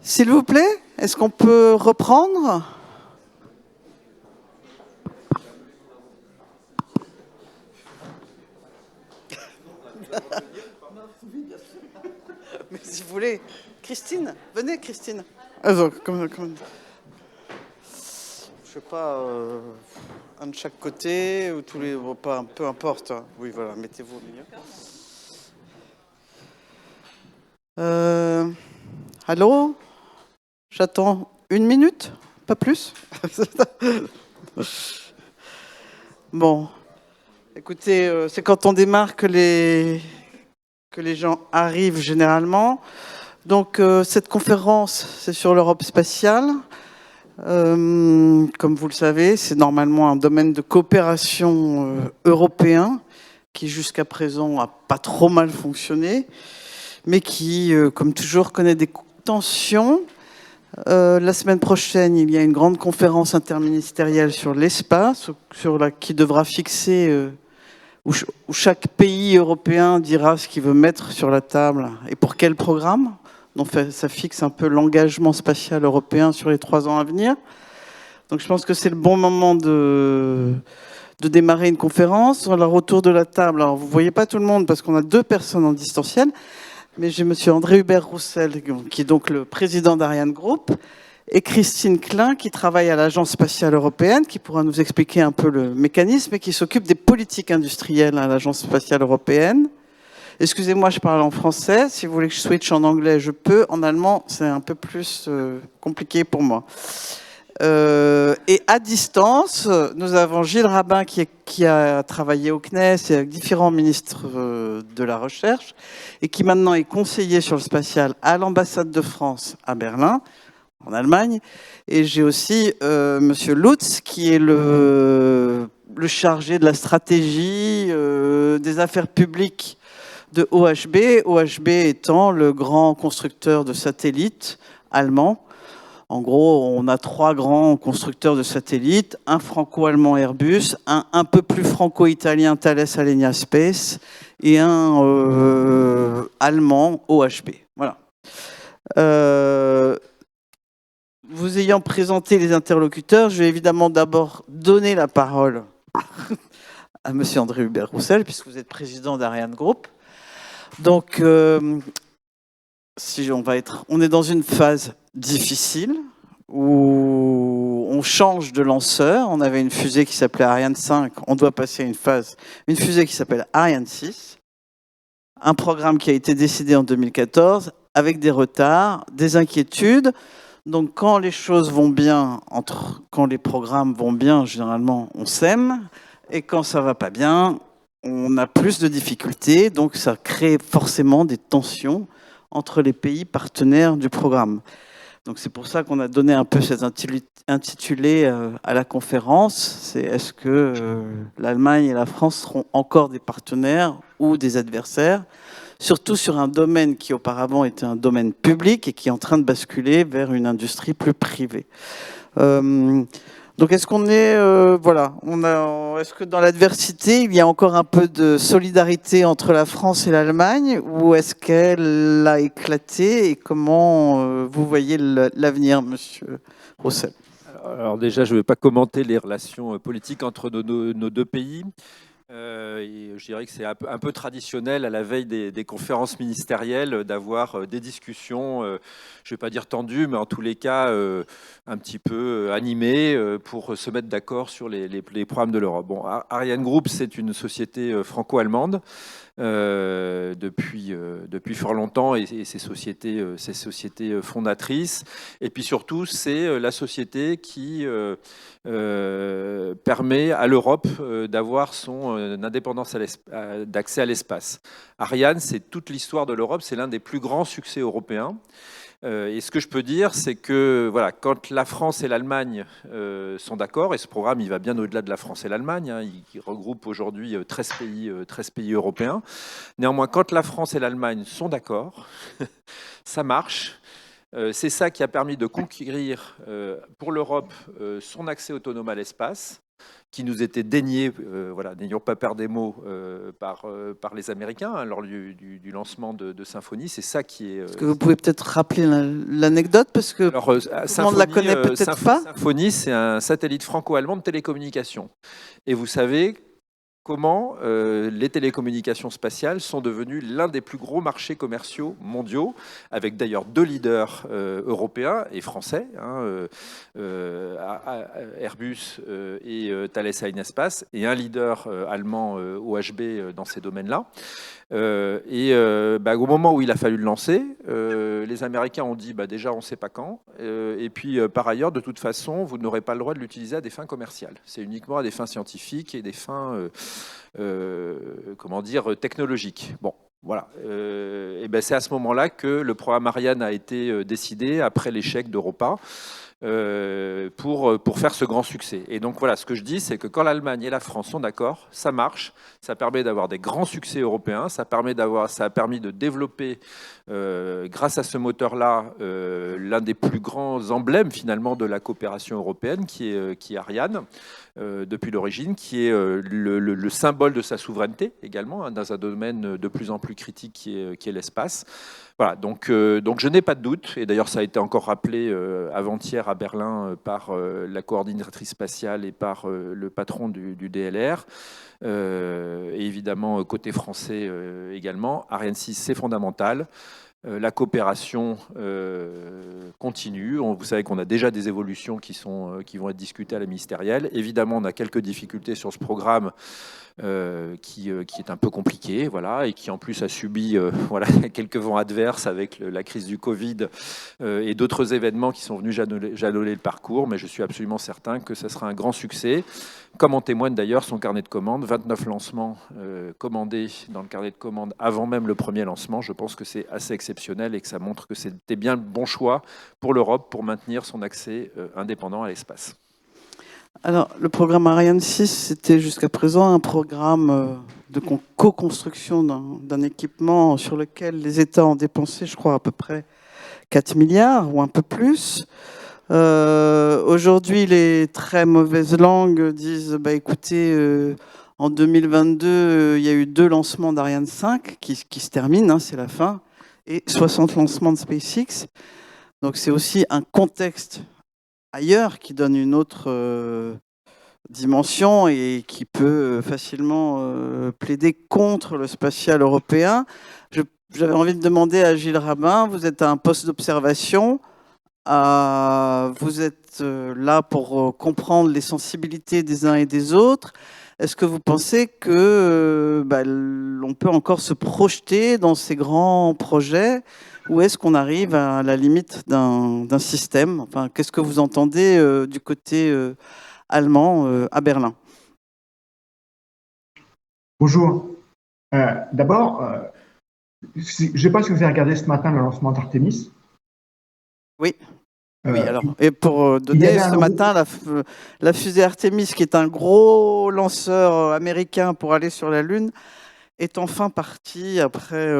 S'il vous plaît, est-ce qu'on peut reprendre ? Mais si vous voulez, Christine, venez Christine. Je sais pas, un de chaque côté ou tous les, pas, peu importe. Oui, voilà, mettez-vous au milieu. Allô ? J'attends 1 minute, pas plus. Bon, écoutez, c'est quand on démarre que les gens arrivent généralement. Donc cette conférence, c'est sur l'Europe spatiale. Comme vous le savez, c'est normalement un domaine de coopération européen qui jusqu'à présent n'a pas trop mal fonctionné, mais qui, comme toujours, connaît des tensions. La semaine prochaine, il y a une grande conférence interministérielle sur l'espace, qui devra fixer, où chaque pays européen dira ce qu'il veut mettre sur la table et pour quel programme. Donc ça fixe un peu l'engagement spatial européen sur les 3 ans à venir. Donc je pense que c'est le bon moment de démarrer une conférence. Alors autour de la table, alors vous ne voyez pas tout le monde parce qu'on a 2 personnes en distanciel, mais j'ai monsieur André Hubert Roussel, qui est donc le président d'Ariane Group, et Christine Klein, qui travaille à l'Agence spatiale européenne, qui pourra nous expliquer un peu le mécanisme et qui s'occupe des politiques industrielles à l'Agence spatiale européenne. Excusez-moi, je parle en français. Si vous voulez que je switch en anglais, je peux. En allemand, c'est un peu plus compliqué pour moi. Et à distance, nous avons Gilles Rabin qui a travaillé au CNES et avec différents ministres de la Recherche et qui maintenant est conseiller sur le spatial à l'ambassade de France à Berlin, en Allemagne. Et j'ai aussi monsieur Lutz qui est le chargé de la stratégie des affaires publiques de OHB, OHB étant le grand constructeur de satellites allemand. En gros, on a 3 grands constructeurs de satellites, un franco-allemand Airbus, un peu plus franco-italien Thales Alenia Space et un allemand OHB. Voilà. Vous ayant présenté les interlocuteurs, je vais évidemment d'abord donner la parole à monsieur André Hubert Roussel, puisque vous êtes président d'Ariane Group. Donc, on est dans une phase difficile où on change de lanceur. On avait une fusée qui s'appelait Ariane 5. On doit passer à une fusée qui s'appelle Ariane 6. Un programme qui a été décidé en 2014 avec des retards, des inquiétudes. Donc quand les choses vont bien, quand les programmes vont bien, généralement on s'aime. Et quand ça va pas bien, on a plus de difficultés. Donc ça crée forcément des tensions entre les pays partenaires du programme. Donc c'est pour ça qu'on a donné un peu cet intitulé à la conférence. C'est est-ce que l'Allemagne et la France seront encore des partenaires ou des adversaires ? Surtout sur un domaine qui auparavant était un domaine public et qui est en train de basculer vers une industrie plus privée. Donc est-ce qu'on est, est-ce que dans l'adversité, il y a encore un peu de solidarité entre la France et l'Allemagne ou est-ce qu'elle a éclaté et comment vous voyez l'avenir, monsieur Roussel ? Alors déjà, je ne vais pas commenter les relations politiques entre nos 2 pays. Et je dirais que c'est un peu traditionnel à la veille des conférences ministérielles d'avoir des discussions, je ne vais pas dire tendues, mais en tous les cas un petit peu animées pour se mettre d'accord sur les programmes de l'Europe. Bon, Ariane Group, c'est une société franco-allemande depuis fort longtemps et ses sociétés fondatrices. Et puis surtout, c'est la société qui permet à l'Europe d'avoir son indépendance d'accès à l'espace. Ariane, c'est toute l'histoire de l'Europe, c'est l'un des plus grands succès européens. Et ce que je peux dire, c'est que voilà, quand la France et l'Allemagne sont d'accord, et ce programme il va bien au-delà de la France et l'Allemagne, hein, il regroupe aujourd'hui 13 pays européens. Néanmoins, quand la France et l'Allemagne sont d'accord, ça marche. C'est ça qui a permis de conquérir pour l'Europe son accès autonome à l'espace. qui nous était dénié, voilà, n'ayons pas peur des mots, par les Américains hein, lors du lancement de Symphonie. C'est ça qui est. Est-ce que vous pouvez peut-être rappeler l'anecdote parce que Alors, tout le monde la connaît peut-être pas. Symphonie, c'est un satellite franco-allemand de télécommunications. Et vous savez comment les télécommunications spatiales sont devenues l'un des plus gros marchés commerciaux mondiaux, avec d'ailleurs 2 leaders européens et français, hein, Airbus et Thales Alenia-Space, et un leader allemand, OHB, dans ces domaines-là. Au moment où il a fallu le lancer, les Américains ont dit déjà on ne sait pas quand, et puis par ailleurs de toute façon vous n'aurez pas le droit de l'utiliser à des fins commerciales. C'est uniquement à des fins scientifiques et des fins technologiques. Bon. Voilà. C'est à ce moment-là que le programme Ariane a été décidé après l'échec d'Europa. Pour faire ce grand succès. Et donc voilà, ce que je dis, c'est que quand l'Allemagne et la France sont d'accord, ça marche, ça permet d'avoir des grands succès européens, ça a permis de développer, grâce à ce moteur-là, l'un des plus grands emblèmes finalement de la coopération européenne, qui est Ariane, depuis l'origine, qui est le symbole de sa souveraineté également, hein, dans un domaine de plus en plus critique qui est l'espace. Voilà, donc je n'ai pas de doute, et d'ailleurs ça a été encore rappelé avant-hier à Berlin par la coordinatrice spatiale et par le patron du DLR, et évidemment côté français également, Ariane 6 c'est fondamental. La coopération continue. Vous savez qu'on a déjà des évolutions qui vont être discutées à la ministérielle. Évidemment, on a quelques difficultés sur ce programme qui est un peu compliqué, voilà, et qui en plus a subi voilà, quelques vents adverses avec la crise du Covid et d'autres événements qui sont venus jalonner le parcours. Mais je suis absolument certain que ce sera un grand succès, comme en témoigne d'ailleurs son carnet de commandes. 29 lancements commandés dans le carnet de commandes avant même le premier lancement. Je pense que c'est assez exceptionnel et que ça montre que c'était bien le bon choix pour l'Europe pour maintenir son accès indépendant à l'espace. Alors, le programme Ariane 6, c'était jusqu'à présent un programme de co-construction d'un équipement sur lequel les États ont dépensé, je crois, à peu près 4 milliards ou un peu plus. Aujourd'hui, les très mauvaises langues disent, écoutez, en 2022, il y a eu 2 lancements d'Ariane 5 qui se terminent, hein, c'est la fin, et 60 lancements de SpaceX. Donc c'est aussi un contexte ailleurs qui donne une autre dimension et qui peut facilement plaider contre le spatial européen. J'avais envie de demander à Gilles Rabin, vous êtes à un poste d'observation, vous êtes là pour comprendre les sensibilités des uns et des autres. Est-ce que vous pensez que on peut encore se projeter dans ces grands projets, ou est-ce qu'on arrive à la limite d'un système? Enfin, qu'est-ce que vous entendez du côté allemand à Berlin? Bonjour. D'abord, je ne sais pas si vous avez regardé ce matin le lancement d'Artemis. Oui. Oui, alors, et pour donner ce matin la fusée Artemis, qui est un gros lanceur américain pour aller sur la Lune, est enfin partie après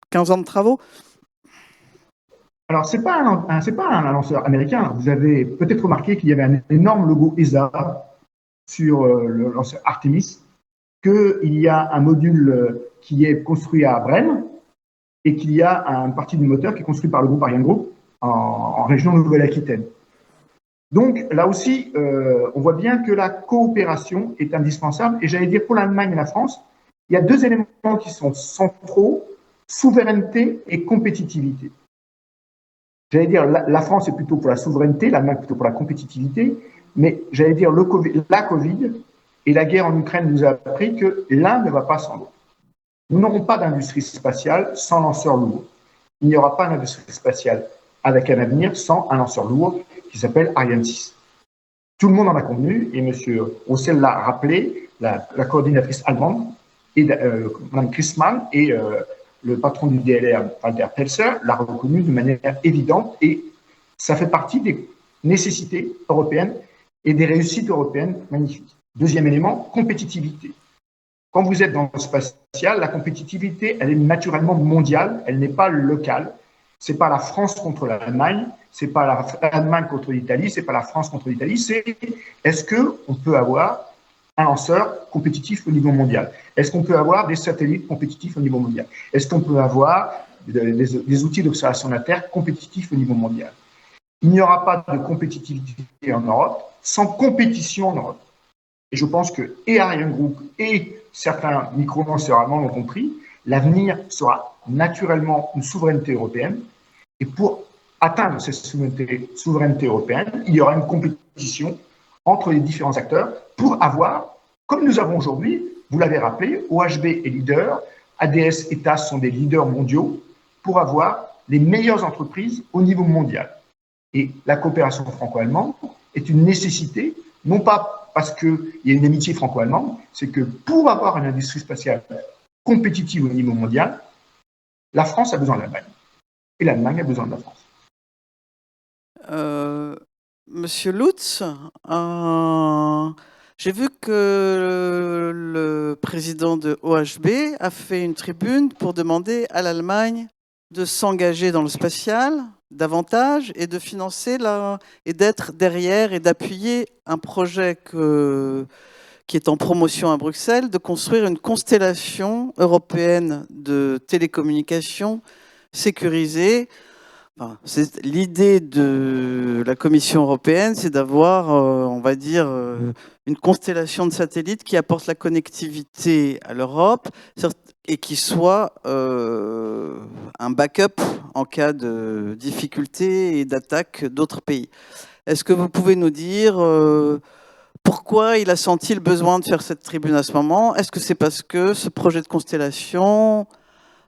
15 ans de travaux. Alors, c'est pas un lanceur américain. Vous avez peut-être remarqué qu'il y avait un énorme logo ESA sur le lanceur Artemis, qu'il y a un module qui est construit à Brême et qu'il y a une partie du moteur qui est construit par le groupe Ariane Group en région Nouvelle-Aquitaine. Donc, là aussi, on voit bien que la coopération est indispensable. Et j'allais dire, pour l'Allemagne et la France, il y a 2 éléments qui sont centraux, souveraineté et compétitivité. J'allais dire, la France est plutôt pour la souveraineté, l'Allemagne plutôt pour la compétitivité, mais j'allais dire, la Covid et la guerre en Ukraine nous a appris que l'un ne va pas sans l'autre. Nous n'aurons pas d'industrie spatiale sans lanceur lourd. Il n'y aura pas d'industrie spatiale avec un avenir sans un lanceur lourd qui s'appelle Ariane 6. Tout le monde en a convenu, et M. Roussel l'a rappelé, la coordinatrice allemande, et Mme Christmann et le patron du DLR, Walter Pelzer, l'a reconnu de manière évidente, et ça fait partie des nécessités européennes et des réussites européennes magnifiques. Deuxième élément, compétitivité. Quand vous êtes dans le spatial, la compétitivité, elle est naturellement mondiale, elle n'est pas locale. Ce n'est pas la France contre l'Allemagne, c'est pas l'Allemagne contre l'Italie, c'est pas la France contre l'Italie, c'est est-ce qu'on peut avoir un lanceur compétitif au niveau mondial? Est-ce qu'on peut avoir des satellites compétitifs au niveau mondial? Est-ce qu'on peut avoir des outils d'observation de la Terre compétitifs au niveau mondial? Il n'y aura pas de compétitivité en Europe sans compétition en Europe. Et je pense que et ArianeGroup et certains micro-lanceurs allemands l'ont compris, l'avenir sera naturellement une souveraineté européenne. Et pour atteindre cette souveraineté européenne, il y aura une compétition entre les différents acteurs pour avoir, comme nous avons aujourd'hui, vous l'avez rappelé, OHB est leader, ADS et TAS sont des leaders mondiaux, pour avoir les meilleures entreprises au niveau mondial. Et la coopération franco-allemande est une nécessité, non pas parce qu'il y a une amitié franco-allemande, c'est que pour avoir une industrie spatiale compétitive au niveau mondial, la France a besoin de l'Allemagne. Et l'Allemagne a besoin de la France. Monsieur Lutz, j'ai vu que le président de OHB a fait une tribune pour demander à l'Allemagne de s'engager dans le spatial davantage et de financer et d'être derrière et d'appuyer un projet qui est en promotion à Bruxelles, de construire une constellation européenne de télécommunications sécurisée. Enfin, l'idée de la Commission européenne, c'est d'avoir, on va dire, une constellation de satellites qui apporte la connectivité à l'Europe et qui soit un backup en cas de difficulté et d'attaque d'autres pays. Est-ce que vous pouvez nous dire pourquoi il a senti le besoin de faire cette tribune à ce moment? Est-ce que c'est parce que ce projet de constellation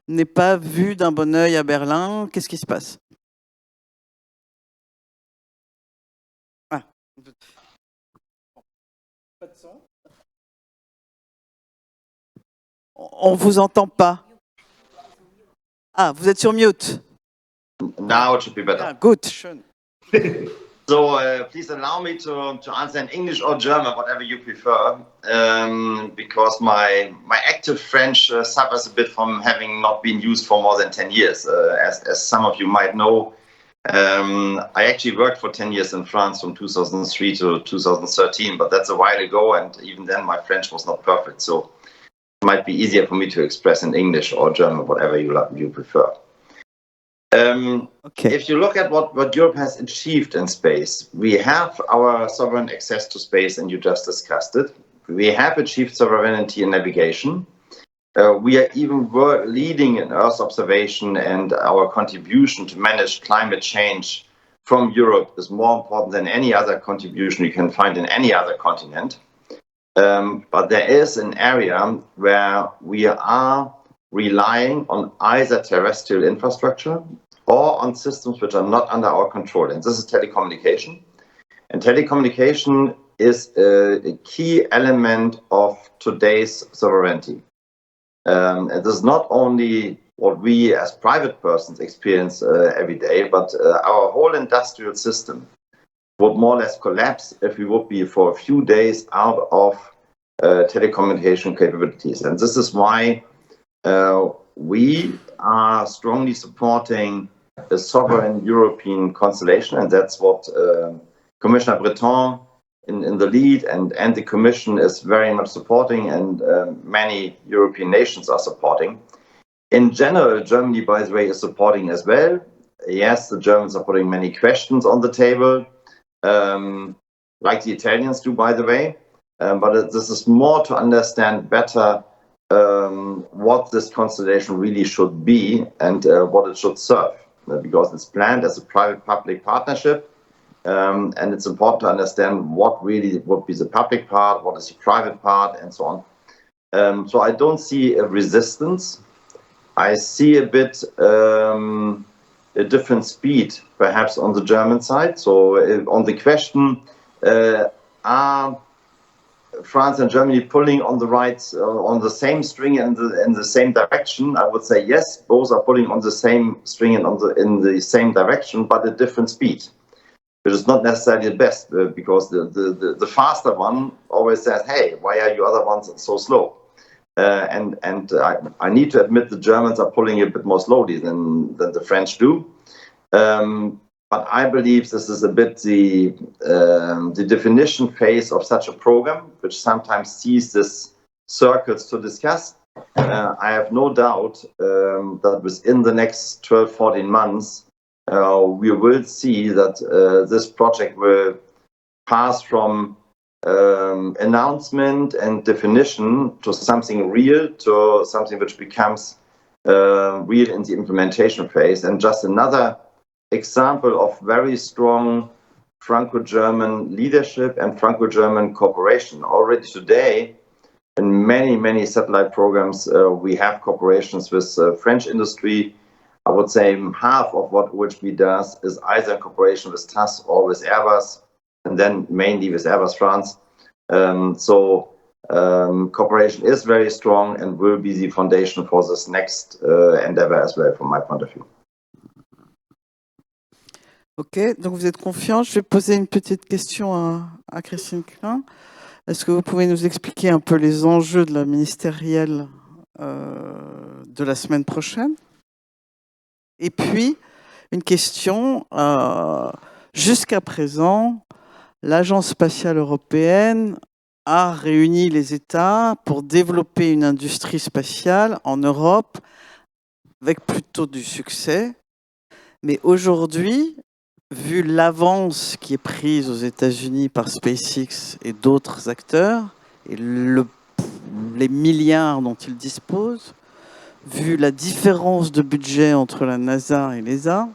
n'est pas vu d'un bon œil à Berlin? Qu'est-ce qui se passe? On vous entend pas. Ah, vous êtes sur mute. Now it should be better. Ah, good. Schön. So please allow me to answer in English or German, whatever you prefer, because my active French suffers a bit from having not been used for more than 10 years. As some of you might know, I actually worked for 10 years in France from 2003 to 2013, but that's a while ago, and even then my French was not perfect. So it might be easier for me to express in English or German, whatever you prefer. Okay. If you look at what Europe has achieved in space, we have our sovereign access to space, and you just discussed it. We have achieved sovereignty in navigation. We are even leading in Earth observation, and our contribution to manage climate change from Europe is more important than any other contribution you can find in any other continent. But there is an area where we are relying on either terrestrial infrastructure or on systems which are not under our control. And this is telecommunication. And telecommunication is a key element of today's sovereignty. And this is not only what we as private persons experience every day, but our whole industrial system would more or less collapse if we would be for a few days out of telecommunication capabilities. And this is why we are strongly supporting a sovereign European constellation, and that's what Commissioner Breton in the lead and the Commission is very much supporting, and many European nations are supporting. In general, Germany, by the way, is supporting as well. Yes, the Germans are putting many questions on the table, like the Italians do, by the way. But this is more to understand better what this constellation really should be and what it should serve, because it's planned as a private-public partnership, and it's important to understand what really would be the public part, what is the private part, and so on. So I don't see a resistance. I see a bit a different speed, perhaps, on the German side. So on the question, are France and Germany pulling on the right, on the same string and in the same direction? I would say yes, both are pulling on the same string and in the same direction, but at different speed, which is not necessarily the best, because the faster one always says, "Hey, why are you other ones so slow?" And I need to admit the Germans are pulling a bit more slowly than the French do. but I believe this is a bit the definition phase of such a program, which sometimes sees this circles to discuss. I have no doubt that within the next 12, 14 months, we will see that this project will pass from announcement and definition to something real, to something which becomes real in the implementation phase. And just another example of very strong Franco-German leadership and Franco-German cooperation. Already today, in many satellite programs, we have cooperations with French industry. I would say half of what OHB does is either in cooperation with TAS or with Airbus, and then mainly with Airbus France. Cooperation is very strong and will be the foundation for this next endeavor as well, from my point of view. Ok, donc vous êtes confiant. Je vais poser une petite question à Christine Klein. Est-ce que vous pouvez nous expliquer un peu les enjeux de la ministérielle de la semaine prochaine? Et puis, une question, jusqu'à présent, l'Agence spatiale européenne a réuni les États pour développer une industrie spatiale en Europe avec plutôt du succès. Mais aujourd'hui, vu l'avance qui est prise aux États-Unis par SpaceX et d'autres acteurs, et les milliards dont ils disposent, vu la différence de budget entre la NASA et l'ESA,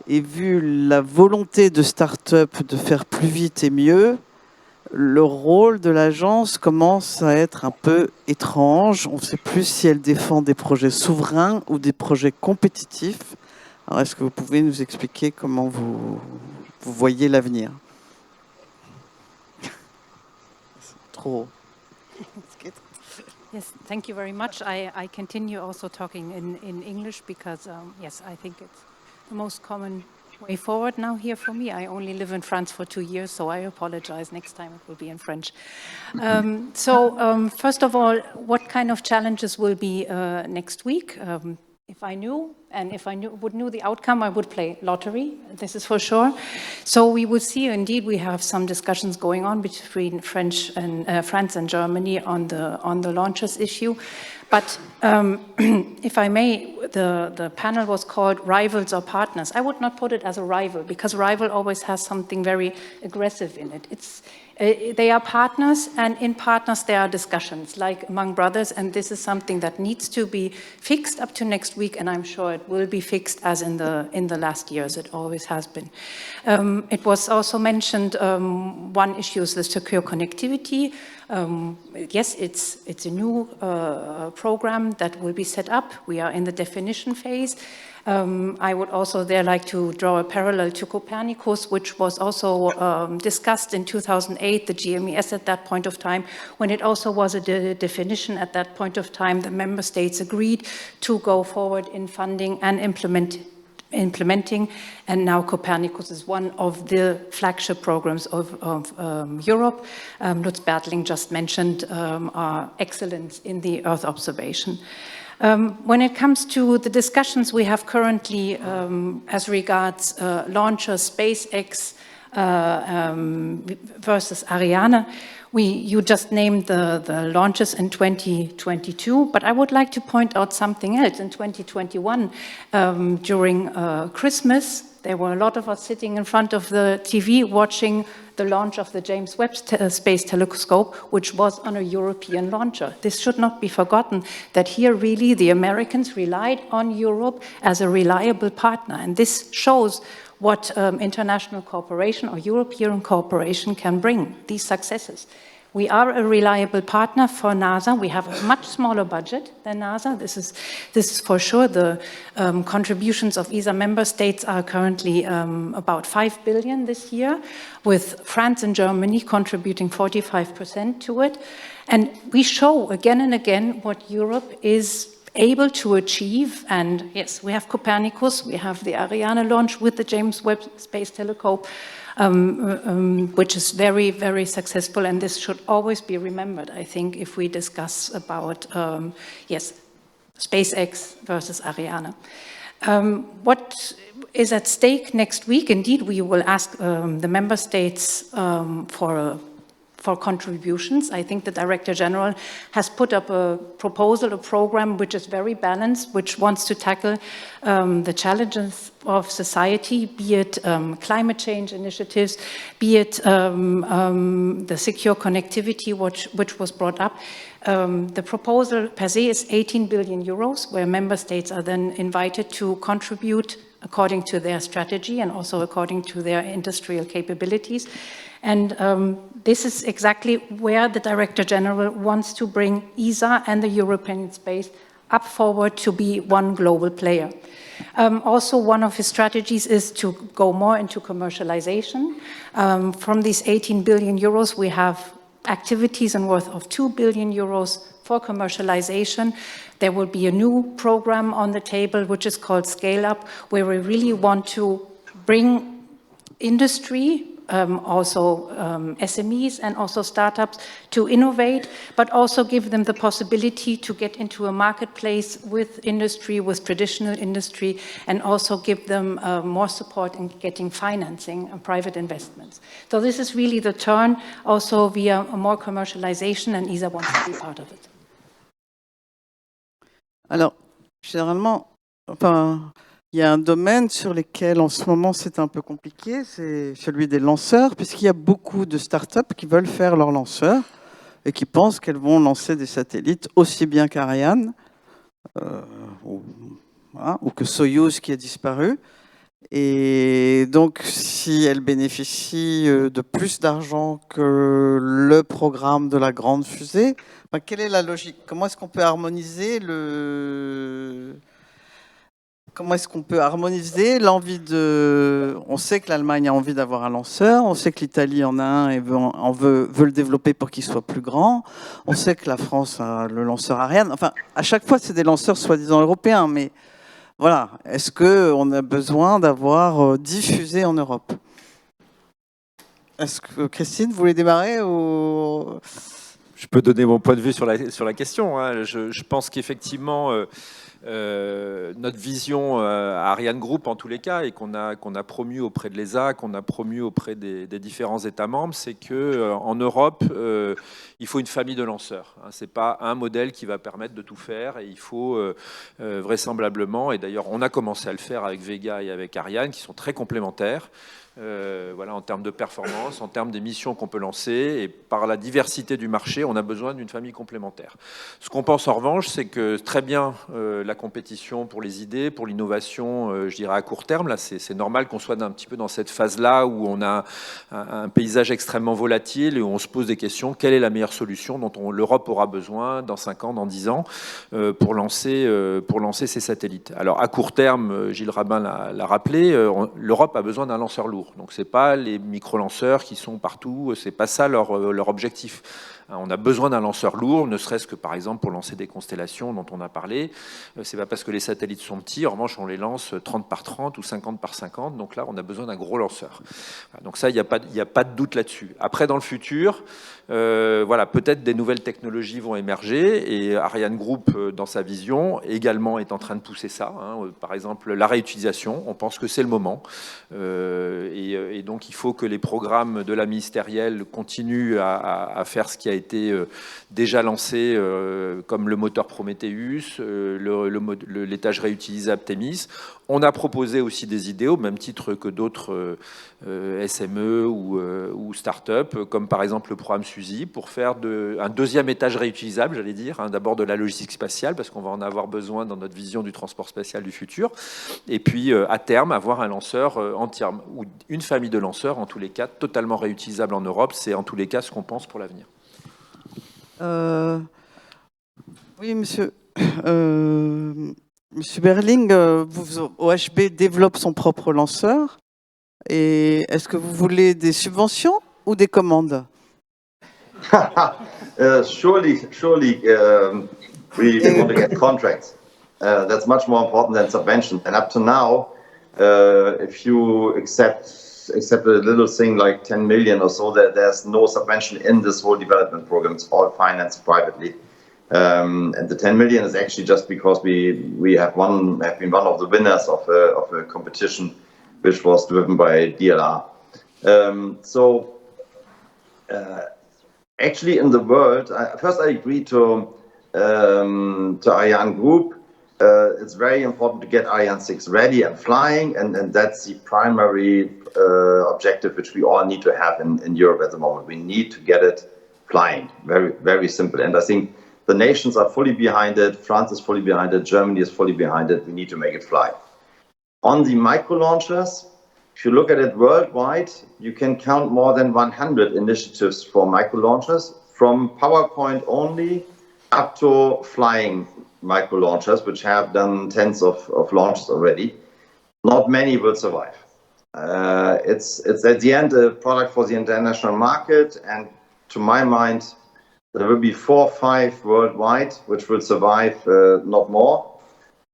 et vu la volonté de start-up de faire plus vite et mieux, le rôle de l'agence commence à être un peu étrange. On ne sait plus si elle défend des projets souverains ou des projets compétitifs. Alors, est-ce que vous pouvez nous expliquer comment vous voyez l'avenir? Trop. Yes, thank you very much. I continue also talking in English because, yes, I think it's the most common way forward now here for me. I only live in France for 2 years, so I apologize. Next time it will be in French. First of all, what kind of challenges will be next week? If I knew, and if I knew the outcome, I would play lottery. This is for sure. So we will see. Indeed, we have some discussions going on between France and Germany on the launchers issue. But if I may, the panel was called Rivals or Partners. I would not put it as a rival, because rival always has something very aggressive in it. They are partners, and in partners there are discussions, like among brothers, and this is something that needs to be fixed up to next week, and I'm sure it will be fixed as in the last years. It always has been. It was also mentioned, one issue is the secure connectivity. Yes, it's a new program that will be set up. We are in the definition phase. I would also there like to draw a parallel to Copernicus, which was also discussed in 2008, the GMES at that point of time, when it also was a definition at that point of time. The member states agreed to go forward in funding and implementing, and now Copernicus is one of the flagship programs of Europe. Lutz Bertling just mentioned our excellence in the Earth observation. When it comes to the discussions we have currently as regards launchers, SpaceX versus Ariane, you just named the launches in 2022, but I would like to point out something else. In 2021, during Christmas, there were a lot of us sitting in front of the TV watching the launch of the James Webb Space Telescope, which was on a European launcher. This should not be forgotten, that here really the Americans relied on Europe as a reliable partner, and this shows what international cooperation or European cooperation can bring, these successes. We are a reliable partner for NASA. We have a much smaller budget than NASA. This is for sure. The contributions of ESA member states are currently about 5 billion this year, with France and Germany contributing 45% to it. And we show again and again what Europe is able to achieve. And yes, we have Copernicus, we have the Ariane launch with the James Webb Space Telescope, which is very, very successful, and this should always be remembered, I think, if we discuss about, yes, SpaceX versus Ariane. is at stake next week. Indeed, we will ask the member states for contributions. I think the Director General has put up a proposal, a program which is very balanced, which wants to tackle the challenges of society, be it climate change initiatives, be it the secure connectivity, which was brought up. The proposal per se is 18 billion euros, where member states are then invited to contribute according to their strategy and also according to their industrial capabilities. And this is exactly where the Director General wants to bring ESA and the European space up forward to be one global player. Also, one of his strategies is to go more into commercialization. From these 18 billion euros, we have activities in worth of 2 billion euros for commercialization. There will be a new program on the table, which is called Scale Up, where we really want to bring industry, also SMEs and also startups to innovate, but also give them the possibility to get into a marketplace with industry, with traditional industry, and also give them more support in getting financing and private investments. So this is really the turn, also via more commercialization, and ESA wants to be part of it. Alors, généralement, enfin, il y a un domaine sur lequel en ce moment c'est un peu compliqué, c'est celui des lanceurs, puisqu'il y a beaucoup de startups qui veulent faire leurs lanceurs et qui pensent qu'elles vont lancer des satellites aussi bien qu'Ariane ou que Soyuz qui a disparu. Et donc, si elles bénéficient de plus d'argent que le programme de la grande fusée, enfin, quelle est la logique? Comment est-ce qu'on peut harmoniser l'envie de... On sait que l'Allemagne a envie d'avoir un lanceur, on sait que l'Italie en a un et veut le développer pour qu'il soit plus grand, on sait que la France a le lanceur Ariane. Enfin, à chaque fois, c'est des lanceurs soi-disant européens, mais voilà. Est-ce qu'on a besoin d'avoir diffusé en Europe? Est-ce que, Christine, vous voulez démarrer ou... Je peux donner mon point de vue sur la question. Hein. Je pense qu'effectivement... notre vision à Ariane Group en tous les cas et qu'on a promu auprès de l'ESA, qu'on a promu auprès des différents États membres, c'est que en Europe il faut une famille de lanceurs. C'est pas un modèle qui va permettre de tout faire et il faut vraisemblablement, et d'ailleurs on a commencé à le faire avec Vega et avec Ariane qui sont très complémentaires. Voilà, en termes de performance, en termes des missions qu'on peut lancer, et par la diversité du marché, on a besoin d'une famille complémentaire. Ce qu'on pense en revanche, c'est que très bien la compétition pour les idées, pour l'innovation, je dirais à court terme, là c'est normal qu'on soit un petit peu dans cette phase-là où on a un paysage extrêmement volatile et où on se pose des questions, quelle est la meilleure solution dont l'Europe aura besoin dans 5 ans, dans 10 ans, pour lancer ces satellites. Alors à court terme, Gilles Rabin l'a rappelé, l'Europe a besoin d'un lanceur lourd. Donc c'est pas les micro-lanceurs qui sont partout, c'est pas ça leur objectif. On a besoin d'un lanceur lourd, ne serait-ce que par exemple pour lancer des constellations dont on a parlé. C'est pas parce que les satellites sont petits, en revanche on les lance 30 par 30 ou 50 par 50, donc là on a besoin d'un gros lanceur. Donc ça, il n'y a pas de doute là-dessus. Après, dans le futur, voilà, peut-être des nouvelles technologies vont émerger et Ariane Group, dans sa vision, également est en train de pousser ça. Hein. Par exemple, la réutilisation, on pense que c'est le moment. Et donc il faut que les programmes de la ministérielle continuent à faire ce qui a été déjà lancé, comme le moteur Prometheus, l'étage réutilisable Themis. On a proposé aussi des idées, au même titre que d'autres SME ou start-up, comme par exemple le programme SUSI, pour faire un deuxième étage réutilisable, j'allais dire, hein, d'abord de la logistique spatiale, parce qu'on va en avoir besoin dans notre vision du transport spatial du futur, et puis à terme, avoir un lanceur entier, ou une famille de lanceurs, en tous les cas, totalement réutilisable en Europe. C'est en tous les cas ce qu'on pense pour l'avenir. Oui, monsieur. Monsieur Berling, OHB développe son propre lanceur. Et est-ce que vous voulez des subventions ou des commandes? Surely, we want to get contracts. That's much more important than subvention. And up to now, if you accept a little thing like 10 million or so, there's no subvention in this whole development program. It's all financed privately. And the 10 million is actually just because we have been one of the winners of a competition which was driven by DLR. Actually, in the world, first I agree to Ariane Group. It's very important to get Ariane 6 ready and flying, and that's the primary objective which we all need to have in Europe at the moment. We need to get it flying, very, very simple. And I think the nations are fully behind it. France is fully behind it. Germany is fully behind it. We need to make it fly. On the micro launchers, if you look at it worldwide, you can count more than 100 initiatives for micro launchers, from PowerPoint only up to flying micro launchers, which have done tens of launches already. Not many will survive. It's at the end a product for the international market, and to my mind, there will be 4 or 5 worldwide which will survive, not more.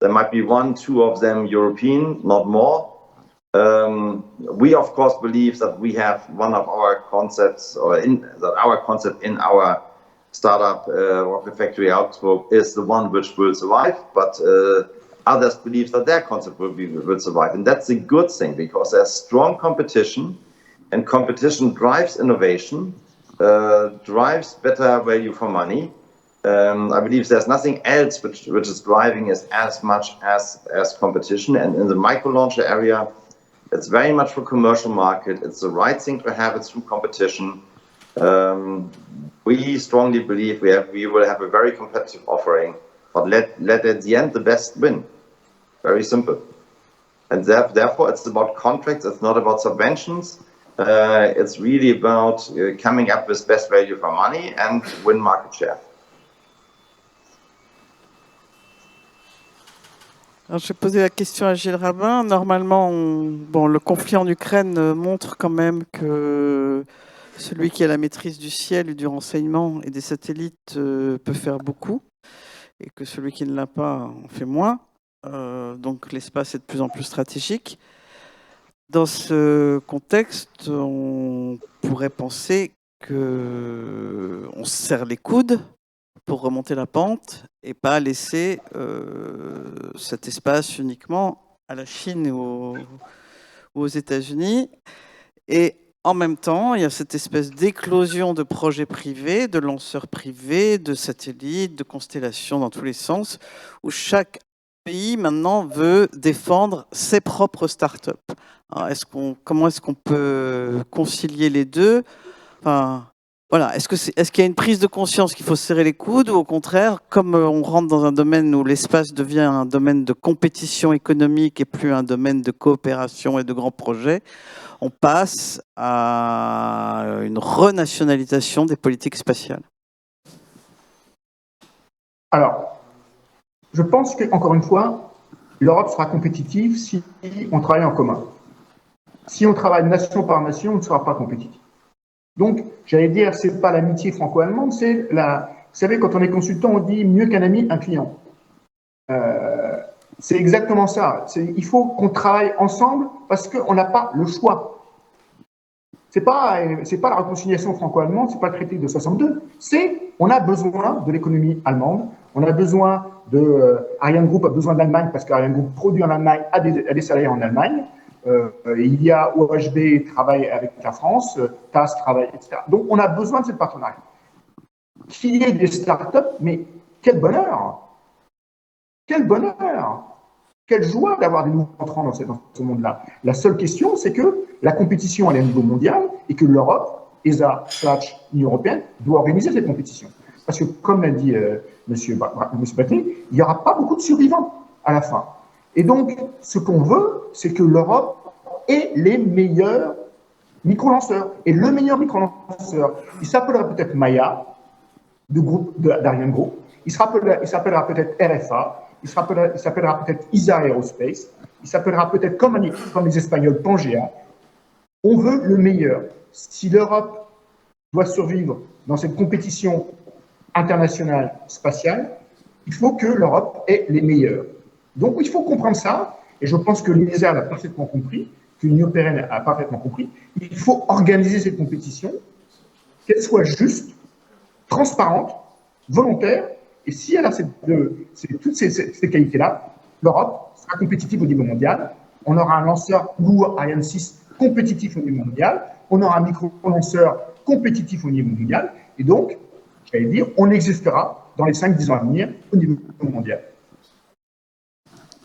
There might be 1, 2 of them European, not more. We of course believe that we have one of our concepts, our concept in our startup Rocket Factory Augsburg is the one which will survive, but others believe that their concept will survive, and that's a good thing because there's strong competition, and competition drives innovation, drives better value for money. I believe there's nothing else which is driving it as much as competition, and in the micro launcher area, it's very much for commercial market. It's the right thing to have it through competition. We strongly believe we will have a very competitive offering, but let at the end the best win. Very simple. And therefore, it's about contracts. It's not about subventions. It's really about coming up with best value for money and win market share. Alors, je vais poser la question à Gilles Rabin. Normalement, le conflit en Ukraine montre quand même que celui qui a la maîtrise du ciel et du renseignement et des satellites peut faire beaucoup, et que celui qui ne l'a pas en fait moins. Donc l'espace est de plus en plus stratégique. Dans ce contexte, on pourrait penser qu'on se serre les coudes pour remonter la pente et pas laisser cet espace uniquement à la Chine ou aux États-Unis. Et en même temps, il y a cette espèce d'éclosion de projets privés, de lanceurs privés, de satellites, de constellations dans tous les sens, où chaque pays maintenant veut défendre ses propres startups. Alors, comment est-ce qu'on peut concilier les deux? Enfin, voilà. Est-ce qu'il y a une prise de conscience qu'il faut serrer les coudes, ou au contraire, comme on rentre dans un domaine où l'espace devient un domaine de compétition économique et plus un domaine de coopération et de grands projets, on passe à une renationalisation des politiques spatiales? Alors, je pense qu'encore une fois, l'Europe sera compétitive si on travaille en commun. Si on travaille nation par nation, on ne sera pas compétitif. Donc, j'allais dire, c'est pas l'amitié franco-allemande, c'est la... Vous savez, quand on est consultant, on dit mieux qu'un ami, un client. C'est exactement ça. Il faut qu'on travaille ensemble parce qu'on n'a pas le choix. C'est pas la réconciliation franco-allemande, c'est pas le traité de 62. On a besoin de l'économie allemande, on a besoin Ariane Group a besoin d'Allemagne parce qu'Ariane Group produit en Allemagne, a des salariés en Allemagne. Il y a OHB travaille avec la France, TAS travaille, etc. Donc on a besoin de ce partenariat. Qu'il y ait des startups, mais quel bonheur! Quel bonheur! Quelle joie d'avoir des nouveaux entrants dans ce monde-là. La seule question, c'est que la compétition elle est à niveau mondial et que l'Europe, ESA, Union européenne, doit organiser cette compétition. Parce que, comme l'a dit M. Batet, il n'y aura pas beaucoup de survivants à la fin. Et donc, ce qu'on veut, c'est que l'Europe ait les meilleurs micro-lanceurs. Et le meilleur micro-lanceur, il s'appellera peut-être Maya, d'Ariane Group, il s'appellera peut-être RFA, il s'appellera peut-être ISA Aerospace, il s'appellera peut-être comme les Espagnols Pangea. On veut le meilleur. Si l'Europe doit survivre dans cette compétition internationale spatiale, il faut que l'Europe ait les meilleurs. Donc il faut comprendre ça, et je pense que l'ESA l'a parfaitement compris, que l'Union européenne a parfaitement compris. Il faut organiser cette compétition, qu'elle soit juste, transparente, volontaire, Et si elle a toutes ces qualités-là, l'Europe sera compétitive au niveau mondial. On aura un lanceur lourd Ariane 6 compétitif au niveau mondial. On aura un micro-lanceur compétitif au niveau mondial. Et donc, j'allais dire, on existera dans les 5-10 ans à venir au niveau mondial.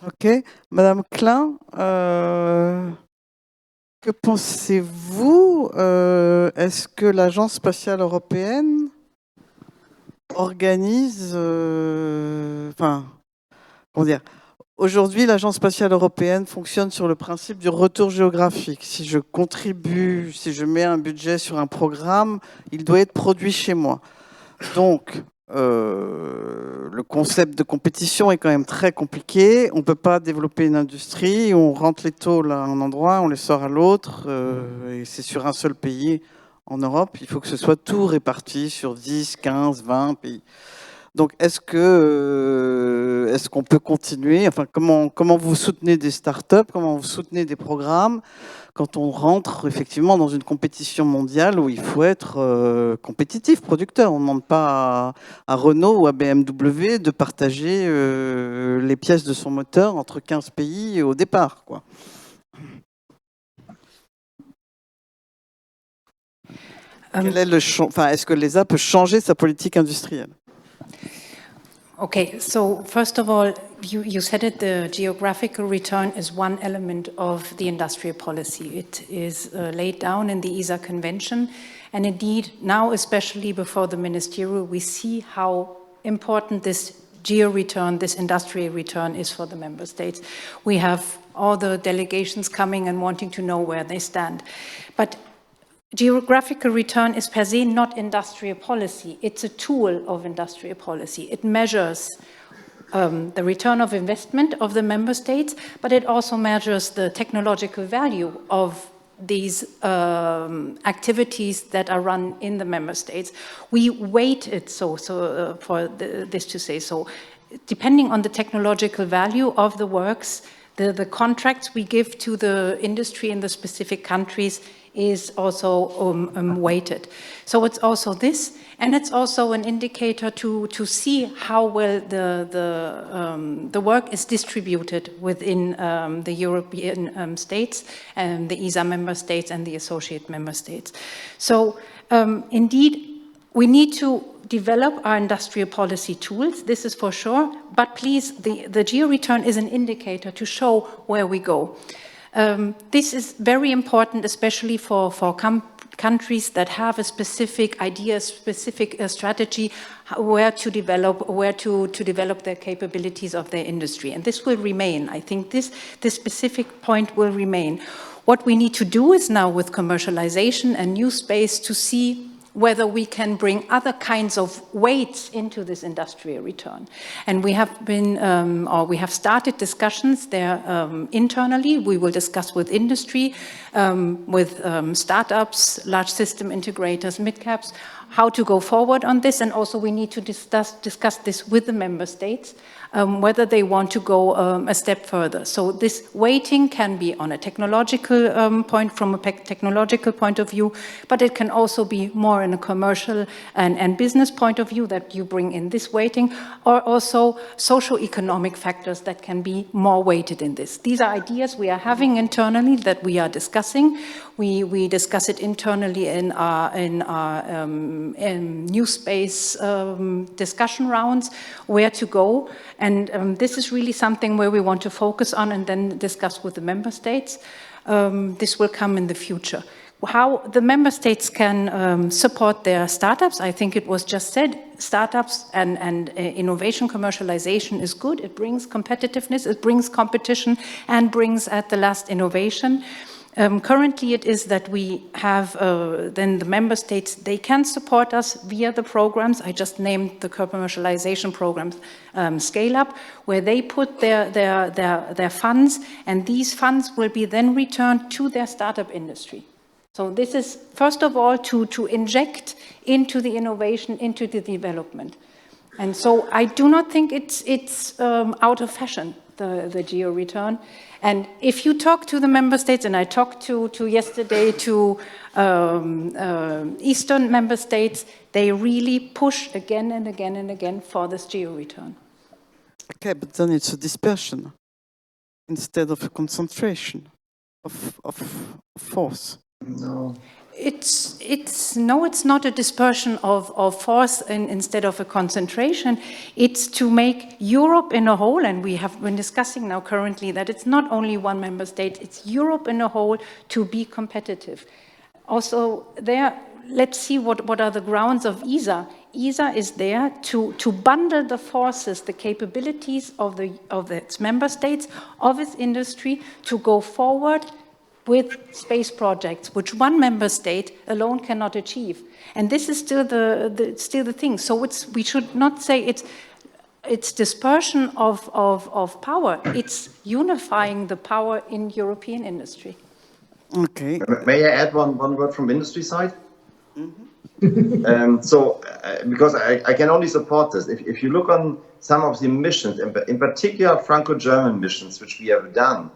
Ok. Madame Klein, que pensez-vous? Est-ce que l'Agence spatiale européenne organise... Enfin, comment dire? Aujourd'hui, l'Agence spatiale européenne fonctionne sur le principe du retour géographique. Si je contribue, si je mets un budget sur un programme, il doit être produit chez moi. Donc, le concept de compétition est quand même très compliqué. On ne peut pas développer une industrie, on rentre les tôles à un endroit, on les sort à l'autre, et c'est sur un seul pays en Europe. Il faut que ce soit tout réparti sur 10, 15, 20 pays. Donc, est-ce qu'on peut continuer? Enfin, comment vous soutenez des startups? Comment vous soutenez des programmes quand on rentre effectivement dans une compétition mondiale où il faut être compétitif, producteur? On ne demande pas à Renault ou à BMW de partager les pièces de son moteur entre 15 pays au départ, quoi. Est-ce que l'ESA peut changer sa politique industrielle? Okay, so first of all, you said it, the geographical return is one element of the industrial policy. It is laid down in the ESA Convention, and indeed now, especially before the ministerial, we see how important this geo-return, this industrial return is for the member states. We have all the delegations coming and wanting to know where they stand. But geographical return is per se not industrial policy. It's a tool of industrial policy. It measures the return of investment of the member states, but it also measures the technological value of these activities that are run in the member states. We weight it this to say so. Depending on the technological value of the works, the contracts we give to the industry in the specific countries is also weighted. So it's also this, and it's also an indicator to see how well the work is distributed within the European states and the ESA member states and the associate member states. So indeed, we need to develop our industrial policy tools, this is for sure, but please, the geo-return is an indicator to show where we go. This is very important, especially for countries that have a specific idea, specific strategy, where to develop their capabilities of their industry. And this will remain. I think this specific point will remain. What we need to do is now with commercialization and new space to see whether we can bring other kinds of weights into this industrial return. And we have been, or we have started discussions there internally. We will discuss with industry, with startups, large system integrators, mid-caps, how to go forward on this. And also we need to discuss this with the member states, whether they want to go a step further. So this weighting can be on a technological point, from a technological point of view, but it can also be more in a commercial and business point of view that you bring in this weighting, or also socio-economic factors that can be more weighted in this. These are ideas we are having internally that we are discussing. We discuss it internally in our new space discussion rounds, where to go. And this is really something where we want to focus on and then discuss with the member states. This will come in the future. How the member states can support their startups, I think it was just said, startups and innovation commercialization is good. It brings competitiveness, it brings competition, and brings at the last innovation. Currently, it is that we have then the member states, they can support us via the programs. I just named the commercialization programs, Scale Up, where they put their funds, and these funds will be then returned to their startup industry. So this is, first of all, to inject into the innovation, into the development. And so I do not think it's out of fashion, the geo-return. And if you talk to the member states, and I talked to yesterday to Eastern member states, they really push again and again and again for this geo-return. Okay, but then it's a dispersion instead of a concentration of force. No. It's not a dispersion of force instead of a concentration. It's to make Europe in a whole, and we have been discussing now currently that it's not only one member state, it's Europe in a whole to be competitive. Also there, let's see what are the grounds of ESA. ESA is there to bundle the forces, the capabilities of its member states, of its industry, to go forward with space projects, which one member state alone cannot achieve. And this is still the thing. So we should not say it's dispersion of power. It's unifying the power in European industry. Okay. May I add one word from industry side? Because I can only support this. If you look on some of the missions, in particular Franco-German missions, which we have done,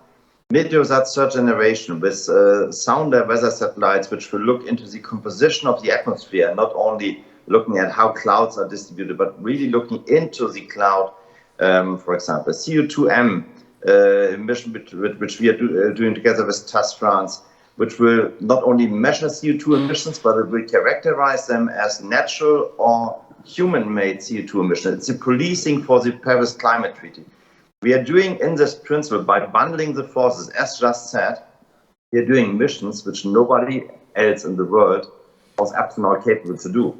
Meteosat third generation with sounder weather satellites, which will look into the composition of the atmosphere, not only looking at how clouds are distributed, but really looking into the cloud. For example, CO2M mission which we are doing together with TAS France, which will not only measure CO2 emissions, but it will characterize them as natural or human-made CO2 emissions. It's a policing for the Paris Climate Treaty. We are doing in this principle, by bundling the forces, as just said, we are doing missions which nobody else in the world was absolutely capable to do.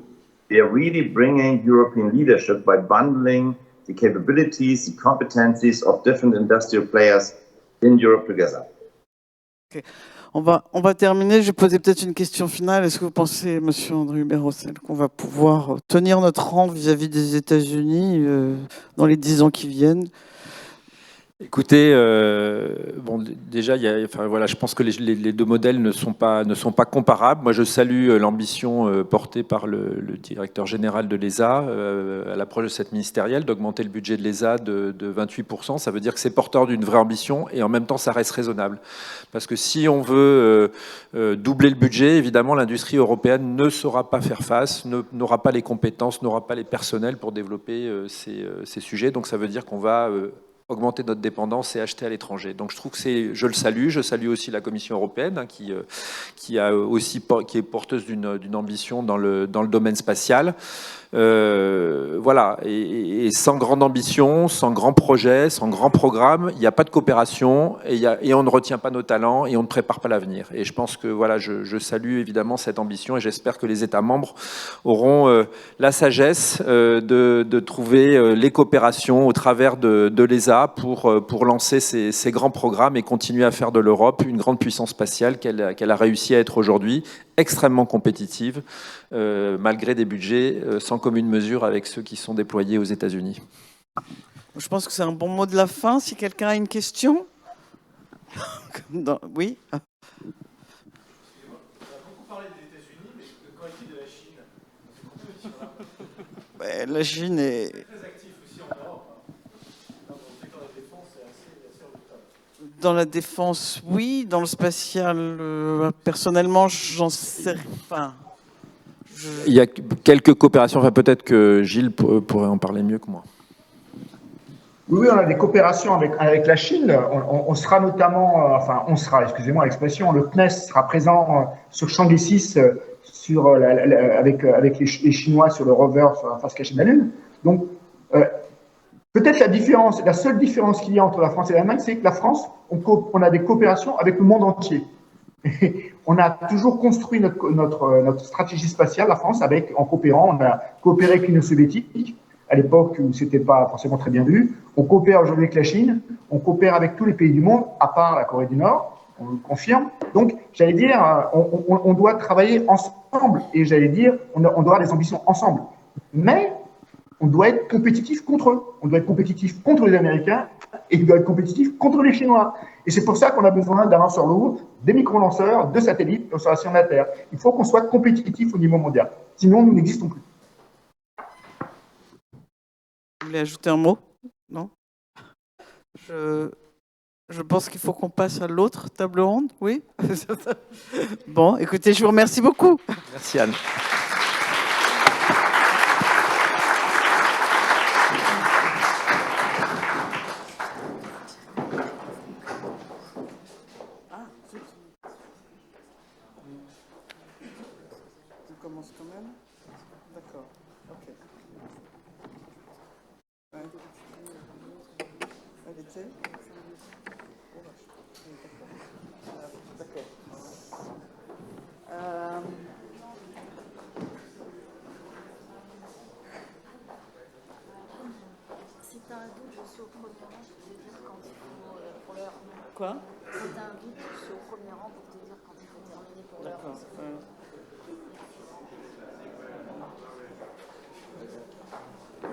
We are really bringing European leadership by bundling the capabilities, the competencies of different industrial players in Europe together. Okay. On va terminer. Je vais poser peut-être une question finale. Est-ce que vous pensez, Monsieur André Hubert-Rossel, qu'on va pouvoir tenir notre rang vis-à-vis des États-Unis dans les 10 ans qui viennent? Écoutez, bon, déjà, je pense que les deux modèles ne sont pas comparables. Moi, je salue l'ambition portée par le directeur général de l'ESA à l'approche de cette ministérielle d'augmenter le budget de l'ESA de 28%. Ça veut dire que c'est porteur d'une vraie ambition et en même temps, ça reste raisonnable. Parce que si on veut doubler le budget, évidemment, l'industrie européenne ne saura pas faire face, n'aura pas les compétences, n'aura pas les personnels pour développer ces sujets. Donc, ça veut dire qu'on va augmenter notre dépendance et acheter à l'étranger. Donc je trouve que je le salue. Je salue aussi la Commission européenne qui est porteuse d'une ambition dans le domaine spatial. Voilà, et sans grande ambition, sans grand projet, sans grand programme, il n'y a pas de coopération et on ne retient pas nos talents et on ne prépare pas l'avenir. Et je pense que voilà, je salue évidemment cette ambition et j'espère que les États membres auront la sagesse de trouver les coopérations au travers de l'ESA pour lancer ces grands programmes et continuer à faire de l'Europe une grande puissance spatiale qu'elle a réussi à être aujourd'hui, extrêmement compétitive, malgré des budgets sans commune mesure avec ceux qui sont déployés aux États-Unis. Je pense que c'est un bon mot de la fin. Si quelqu'un a une question. Oui. On a beaucoup parlé des États-Unis, mais qu'en est-il de la Chine? La Chine est très active aussi en Europe. Dans le secteur de la défense, c'est assez redoutable. dans la défense, oui. Dans le spatial, personnellement, j'en sais rien. Il y a quelques coopérations, enfin peut-être que Gilles pourrait en parler mieux que moi. Oui, on a des coopérations avec la Chine. On sera notamment, excusez-moi l'expression, le CNES sera présent sur Chang'e 6 avec les Chinois sur le rover sur la face cachée de la Lune. Donc, peut-être la seule différence qu'il y a entre la France et l'Allemagne, c'est que la France, on a des coopérations avec le monde entier. On a toujours construit notre stratégie spatiale, la France, en coopérant. On a coopéré avec l'Union soviétique, à l'époque où c'était pas forcément très bien vu. On coopère aujourd'hui avec la Chine. On coopère avec tous les pays du monde, à part la Corée du Nord. On le confirme. Donc, j'allais dire, on doit travailler ensemble. Et j'allais dire, on doit avoir des ambitions ensemble. Mais on doit être compétitif contre eux. On doit être compétitif contre les Américains et on doit être compétitif contre les Chinois. Et c'est pour ça qu'on a besoin d'un lanceur lourd, des micro-lanceurs, de satellites, d'observation de la Terre. Il faut qu'on soit compétitif au niveau mondial. Sinon, nous n'existons plus. voulez ajouter un mot? Non? Je pense qu'il faut qu'on passe à l'autre table ronde, oui? Bon, écoutez, je vous remercie beaucoup. Merci Anne. On commence quand même? D'accord, ok. Ouais. Elle était? D'accord. Si tu as un doute, je suis au premier rang pour te dire quand il faut pour l'heure. Quoi? Si tu as un doute, je suis au premier rang pour te dire quand il faut terminer pour l'heure. D'accord.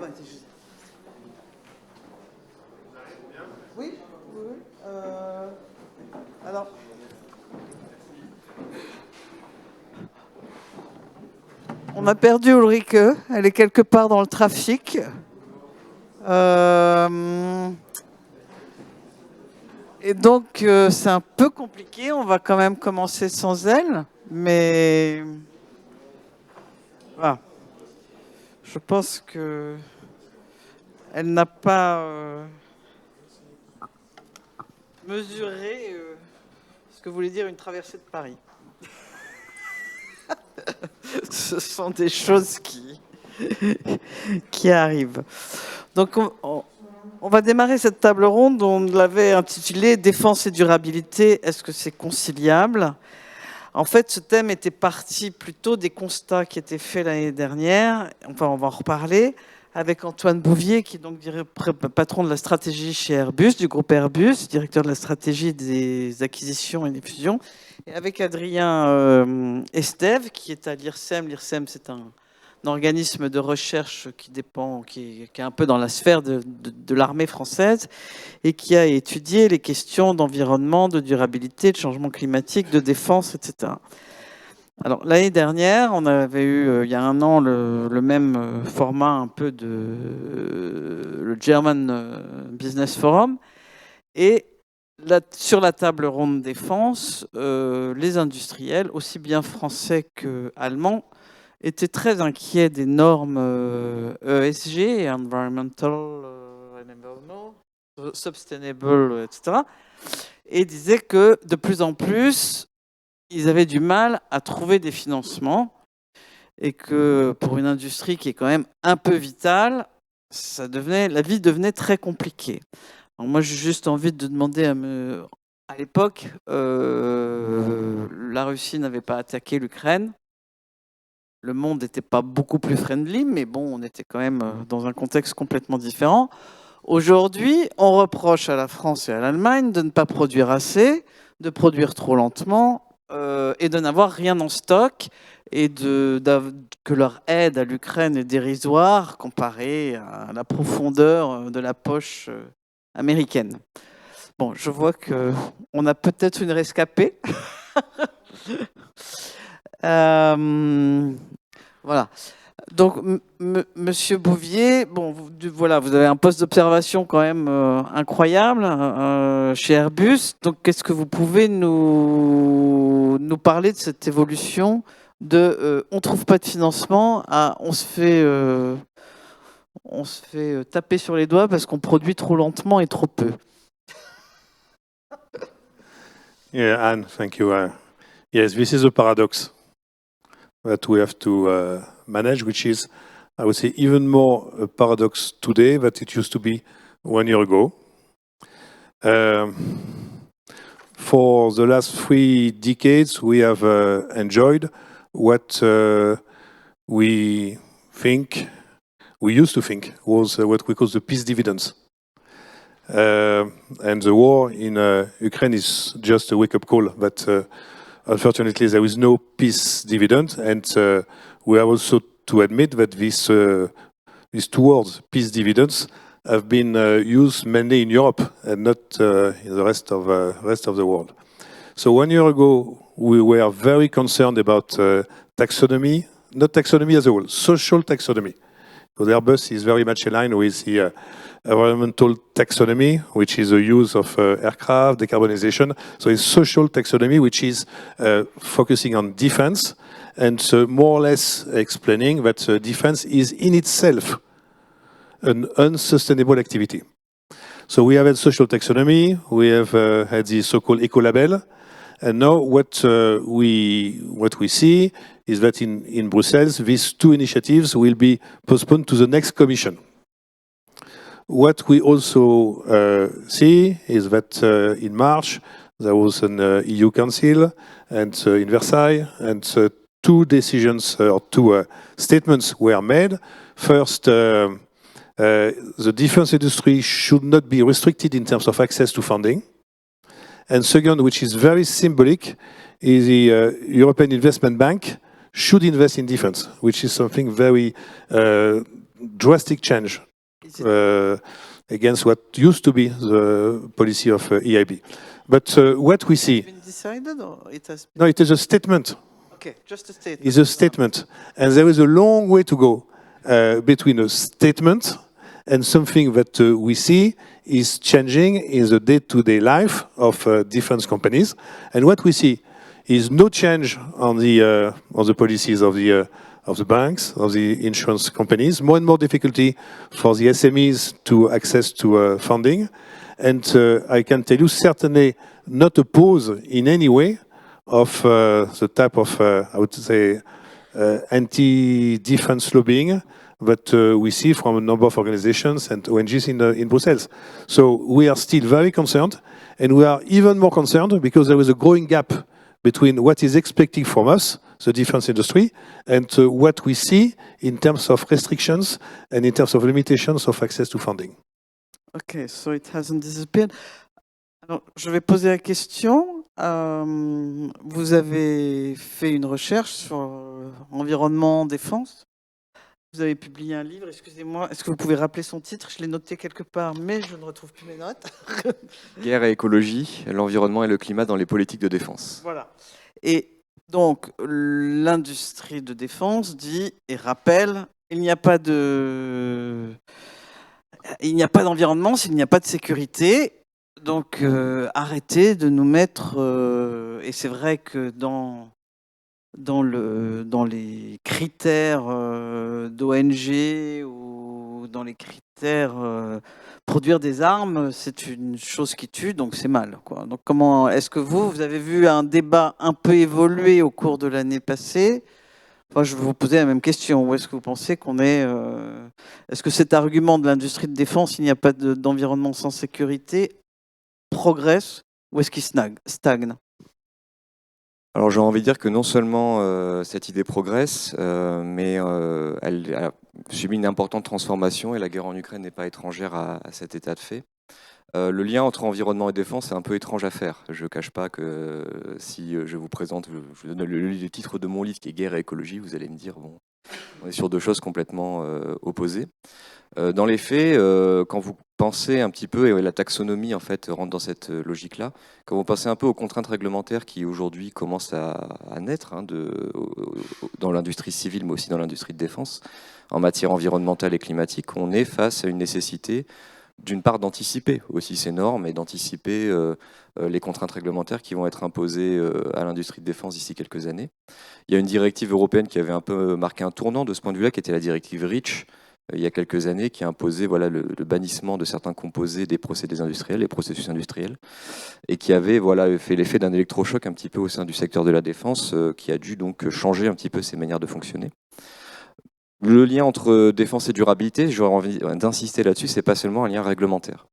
Ouais, c'est juste. Oui, oui, oui. Alors. On a perdu Ulrike, elle est quelque part dans le trafic. Et donc, c'est un peu compliqué. On va quand même commencer sans elle. Mais voilà. Je pense que elle n'a pas mesuré ce que voulait dire une traversée de Paris. Ce sont des choses qui arrivent. Donc, on va démarrer cette table ronde. On l'avait intitulée « Défense et durabilité, est-ce que c'est conciliable ?» En fait, ce thème était parti plutôt des constats qui étaient faits l'année dernière. Enfin, on va en reparler avec Antoine Bouvier, qui est donc patron de la stratégie chez Airbus, du groupe Airbus, directeur de la stratégie des acquisitions et des fusions, et avec Adrien Estève, qui est à l'IRSEM. L'IRSEM, c'est un organisme de recherche qui est un peu dans la sphère de l'armée française et qui a étudié les questions d'environnement, de durabilité, de changement climatique, de défense, etc. Alors, l'année dernière, on avait eu, il y a un an, le même format un peu le German Business Forum. Et sur la table ronde défense, les industriels, aussi bien français qu'allemands, étaient très inquiets des normes ESG, Environmental, Sustainable, etc. Et disaient que de plus en plus, ils avaient du mal à trouver des financements et que pour une industrie qui est quand même un peu vitale, la vie devenait très compliquée. Alors moi, j'ai juste envie de demander à l'époque, la Russie n'avait pas attaqué l'Ukraine. Le monde n'était pas beaucoup plus friendly, mais bon, on était quand même dans un contexte complètement différent. Aujourd'hui, on reproche à la France et à l'Allemagne de ne pas produire assez, de produire trop lentement et de n'avoir rien en stock et que leur aide à l'Ukraine est dérisoire comparée à la profondeur de la poche américaine. Bon, je vois qu'on a peut-être une rescapée. Voilà. Donc, Monsieur Bouvier, bon, vous avez un poste d'observation quand même incroyable chez Airbus. Donc, qu'est-ce que vous pouvez nous parler de cette évolution de on trouve pas de financement à on se fait taper sur les doigts parce qu'on produit trop lentement et trop peu? Yeah, Anne, thank you. Yes, this is a paradox that we have to manage, which is, I would say, even more a paradox today than it used to be 1 year ago. For the last 3 decades, we have enjoyed what we used to think was what we call the peace dividends. And the war in Ukraine is just a wake-up call that unfortunately there is no peace dividend, and we have also to admit that these 2 words, peace dividends, have been used mainly in Europe and not in the rest of the world. So 1 year ago, we were very concerned about taxonomy, not taxonomy as a whole, social taxonomy. So the Airbus is very much aligned with the environmental taxonomy, which is the use of aircraft, decarbonization. So it's social taxonomy, which is focusing on defense and more or less explaining that defense is in itself an unsustainable activity. So we have had social taxonomy, we have had the so-called eco-label, and now what we see is that in Brussels, these two initiatives will be postponed to the next commission. What we also see is that in March, there was an EU Council and in Versailles, and two decisions or two statements were made. First, the defense industry should not be restricted in terms of access to funding. And second, which is very symbolic, is the European Investment Bank should invest in defense, which is something very drastic change against what used to be the policy of EIB. But what we see... Has it been decided or it has been... No, it is a statement. Okay, just a statement. It's a statement. And there is a long way to go between a statement and something that we see is changing in the day-to-day life of defense companies. And what we see is no change on the policies of the banks, of the insurance companies, more and more difficulty for the SMEs to access to funding. And I can tell you certainly not oppose in any way of the type of, I would say, anti-defense lobbying that we see from a number of organizations and ONGs in Brussels. So we are still very concerned, and we are even more concerned because there is a growing gap between what is expected from us, the defense industry, and what we see in terms of restrictions and in terms of limitations of access to funding. Okay, so it hasn't disappeared. Alors, je vais poser la question. Vous avez fait une recherche sur environnement, défense. Vous avez publié un livre, excusez-moi, est-ce que vous pouvez rappeler son titre? Je l'ai noté quelque part, mais je ne retrouve plus mes notes. Guerre et écologie, l'environnement et le climat dans les politiques de défense. Voilà. Et donc, l'industrie de défense dit et rappelle, il n'y a pas d'environnement s'il n'y a pas de sécurité. Donc, arrêtez de nous mettre... et c'est vrai que dans les critères d'ONG ou dans les critères produire des armes, c'est une chose qui tue, donc c'est mal, quoi. Donc comment est-ce que vous avez vu un débat un peu évoluer au cours de l'année passée? Enfin, je vais vous poser la même question. Où est-ce que vous pensez qu'on est est-ce que cet argument de l'industrie de défense, il n'y a pas d'environnement sans sécurité, progresse ou est-ce qu'il stagne? Alors j'ai envie de dire que non seulement cette idée progresse, mais elle a subi une importante transformation et la guerre en Ukraine n'est pas étrangère à cet état de fait. Le lien entre environnement et défense est un peu étrange à faire. Je ne cache pas que si je vous présente, je vous donne le titre de mon livre qui est Guerre et écologie, vous allez me dire, bon, on est sur deux choses complètement opposées. Dans les faits, quand vous pensez un petit peu, et la taxonomie en fait rentre dans cette logique-là, quand vous pensez un peu aux contraintes réglementaires qui aujourd'hui commencent à naître dans l'industrie civile, mais aussi dans l'industrie de défense, en matière environnementale et climatique, on est face à une nécessité d'une part d'anticiper aussi ces normes et d'anticiper les contraintes réglementaires qui vont être imposées à l'industrie de défense d'ici quelques années. Il y a une directive européenne qui avait un peu marqué un tournant de ce point de vue-là, qui était la directive REACH, il y a quelques années, qui a imposé le bannissement de certains composés des procédés industriels, les processus industriels, et qui avait fait l'effet d'un électrochoc un petit peu au sein du secteur de la défense, qui a dû donc changer un petit peu ses manières de fonctionner. Le lien entre défense et durabilité, j'aurais envie d'insister là-dessus, c'est pas seulement un lien réglementaire.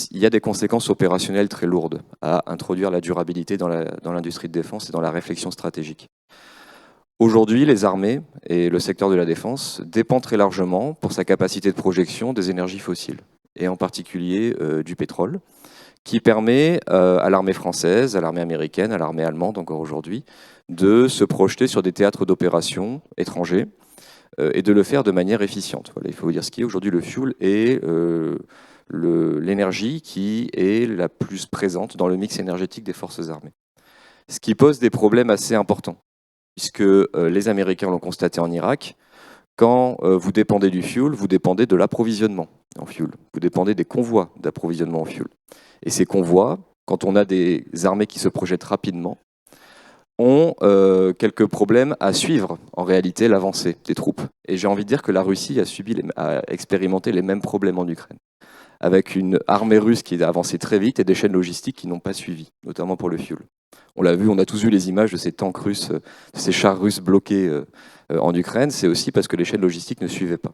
Il y a des conséquences opérationnelles très lourdes à introduire la durabilité dans l'industrie de défense et dans la réflexion stratégique. Aujourd'hui, les armées et le secteur de la défense dépendent très largement, pour sa capacité de projection, des énergies fossiles, et en particulier du pétrole, qui permet à l'armée française, à l'armée américaine, à l'armée allemande encore aujourd'hui, de se projeter sur des théâtres d'opération étrangers et de le faire de manière efficiente. Voilà, il faut vous dire ce qui est. Aujourd'hui, le fuel est l'énergie qui est la plus présente dans le mix énergétique des forces armées. Ce qui pose des problèmes assez importants, puisque les Américains l'ont constaté en Irak. Quand vous dépendez du fuel, vous dépendez de l'approvisionnement en fuel. Vous dépendez des convois d'approvisionnement en fuel. Et ces convois, quand on a des armées qui se projettent rapidement, ont quelques problèmes à suivre, en réalité, l'avancée des troupes. Et j'ai envie de dire que la Russie a expérimenté les mêmes problèmes en Ukraine, avec une armée russe qui a avancé très vite et des chaînes logistiques qui n'ont pas suivi, notamment pour le fuel. On l'a vu, on a tous vu les images de ces tanks russes, de ces chars russes bloqués en Ukraine. C'est aussi parce que les chaînes logistiques ne suivaient pas.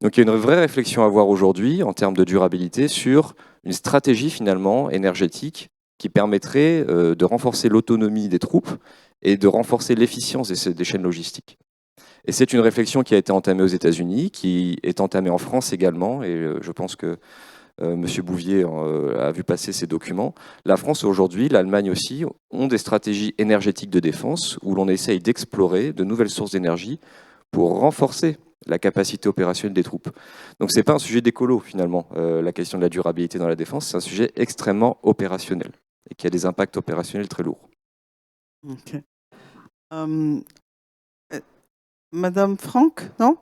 Donc il y a une vraie réflexion à avoir aujourd'hui en termes de durabilité sur une stratégie finalement énergétique qui permettrait de renforcer l'autonomie des troupes et de renforcer l'efficience des chaînes logistiques. Et c'est une réflexion qui a été entamée aux États-Unis, qui est entamée en France également, et je pense que M. Bouvier a vu passer ces documents. La France aujourd'hui, l'Allemagne aussi, ont des stratégies énergétiques de défense où l'on essaye d'explorer de nouvelles sources d'énergie pour renforcer la capacité opérationnelle des troupes. Donc ce n'est pas un sujet d'écolo finalement, la question de la durabilité dans la défense, c'est un sujet extrêmement opérationnel et qui a des impacts opérationnels très lourds. Ok. Madame Franck, non?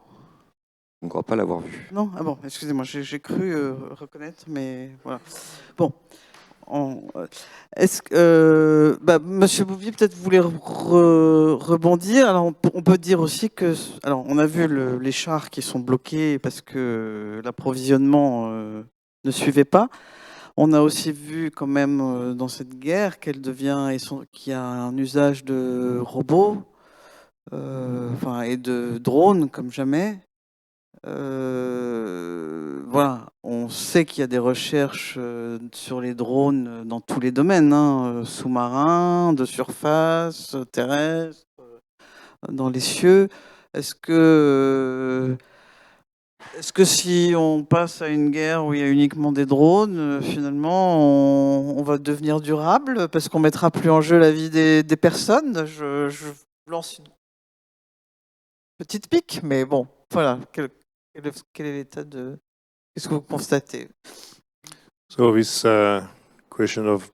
Je ne crois pas l'avoir vu. Non? Ah bon, excusez-moi, j'ai cru reconnaître, mais voilà. Bon. Est-ce que Monsieur Bouvier, peut-être vous voulez rebondir. Alors on peut dire aussi que, alors on a vu les chars qui sont bloqués parce que l'approvisionnement ne suivait pas. On a aussi vu quand même dans cette guerre qu'elle devient qu'il y a un usage de robots, et de drones comme jamais. Voilà, on sait qu'il y a des recherches sur les drones dans tous les domaines, hein, sous-marins, de surface, terrestres, dans les cieux. Est-ce que si on passe à une guerre où il y a uniquement des drones, finalement, on va devenir durable parce qu'on mettra plus en jeu la vie des personnes? Je lance une petite pique, mais bon, voilà. Quel est l'état de... Qu'est-ce que vous constatez? So this question of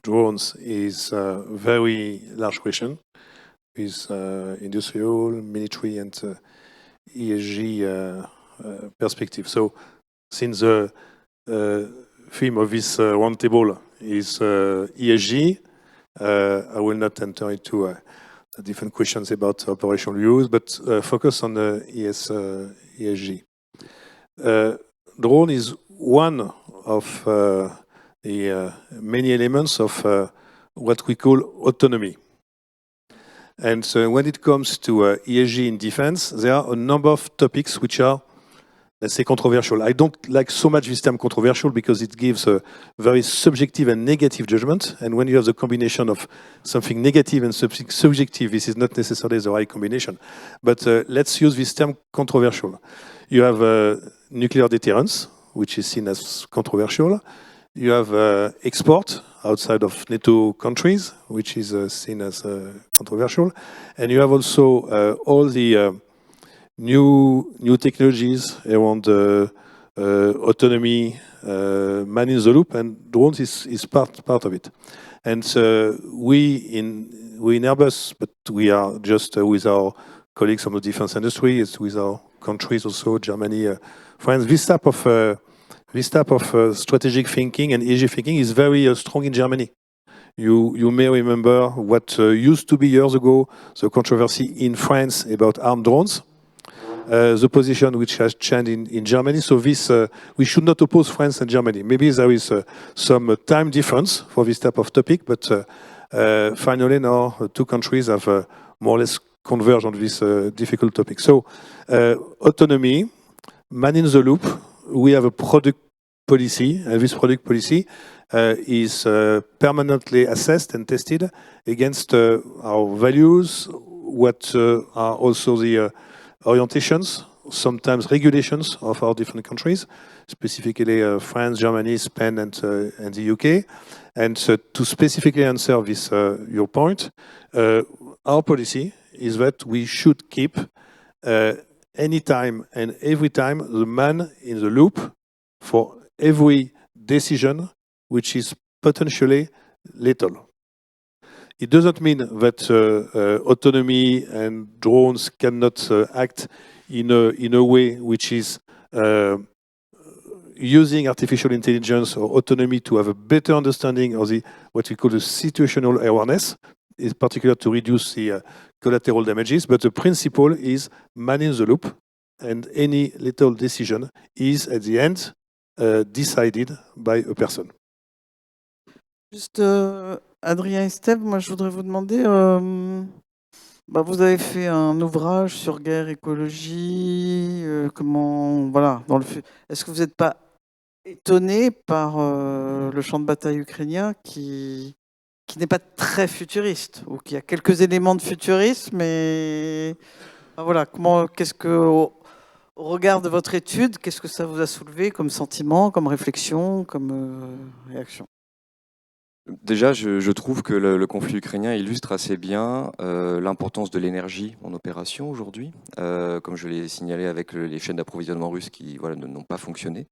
drones is a very large question with industrial, military and ESG perspective. So since the theme of this roundtable is ESG, I will not enter into different questions about operational use, but focus on the ESG. Drone is one of the many elements of what we call autonomy. And so when it comes to ESG in defense, there are a number of topics which are, let's say, controversial. I don't like so much this term controversial because it gives a very subjective and negative judgment. And when you have the combination of something negative and something subjective, this is not necessarily the right combination. But let's use this term controversial. You have nuclear deterrence, which is seen as controversial. You have export outside of NATO countries, which is seen as controversial. And you have also all the new technologies around autonomy, man in the loop, and drones is part of it. And we in Airbus, but we are just with our colleagues from the defense industry, it's with our countries also, Germany, France. This type of strategic thinking and ESG thinking is very strong in Germany. You may remember what used to be years ago the controversy in France about armed drones. The position which has changed in Germany. So this we should not oppose France and Germany. Maybe there is some time difference for this type of topic, but finally now two countries have more or less converged on this difficult topic. So autonomy, man in the loop. We have a product policy, and this product policy is permanently assessed and tested against our values, what are also the orientations, sometimes regulations of our different countries, specifically France, Germany, Spain, and the UK. And to specifically answer this your point, our policy is that we should keep anytime and every time the man in the loop for every decision which is potentially lethal. It doesn't mean that autonomy and drones cannot act in a way which is using artificial intelligence or autonomy to have a better understanding of what we call the situational awareness, in particular to reduce the collateral damages. But the principle is man in the loop, and any little decision is at the end decided by a person. Juste, Adrien et Steve, moi je voudrais vous demander, vous avez fait un ouvrage sur guerre, écologie, comment, voilà, est-ce que vous n'êtes pas étonné par le champ de bataille ukrainien qui n'est pas très futuriste, ou qui a quelques éléments de futurisme, mais voilà, qu'est-ce que, au regard de votre étude, qu'est-ce que ça vous a soulevé comme sentiment, comme réflexion, comme réaction? Déjà, je trouve que le conflit ukrainien illustre assez bien l'importance de l'énergie en opération aujourd'hui, comme je l'ai signalé avec les chaînes d'approvisionnement russes qui n'ont pas fonctionné.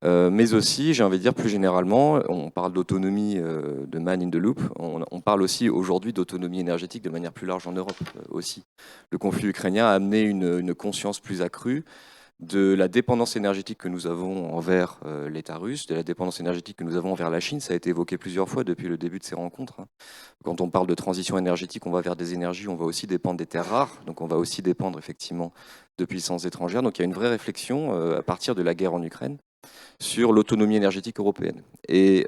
Mais aussi, j'ai envie de dire plus généralement, on parle d'autonomie de man in the loop, on parle aussi aujourd'hui d'autonomie énergétique de manière plus large en Europe aussi. Le conflit ukrainien a amené une conscience plus accrue de la dépendance énergétique que nous avons envers l'État russe, de la dépendance énergétique que nous avons envers la Chine. Ça a été évoqué plusieurs fois depuis le début de ces rencontres. Quand on parle de transition énergétique, on va vers des énergies, on va aussi dépendre des terres rares, donc on va aussi dépendre effectivement de puissances étrangères. Donc il y a une vraie réflexion à partir de la guerre en Ukraine sur l'autonomie énergétique européenne. Et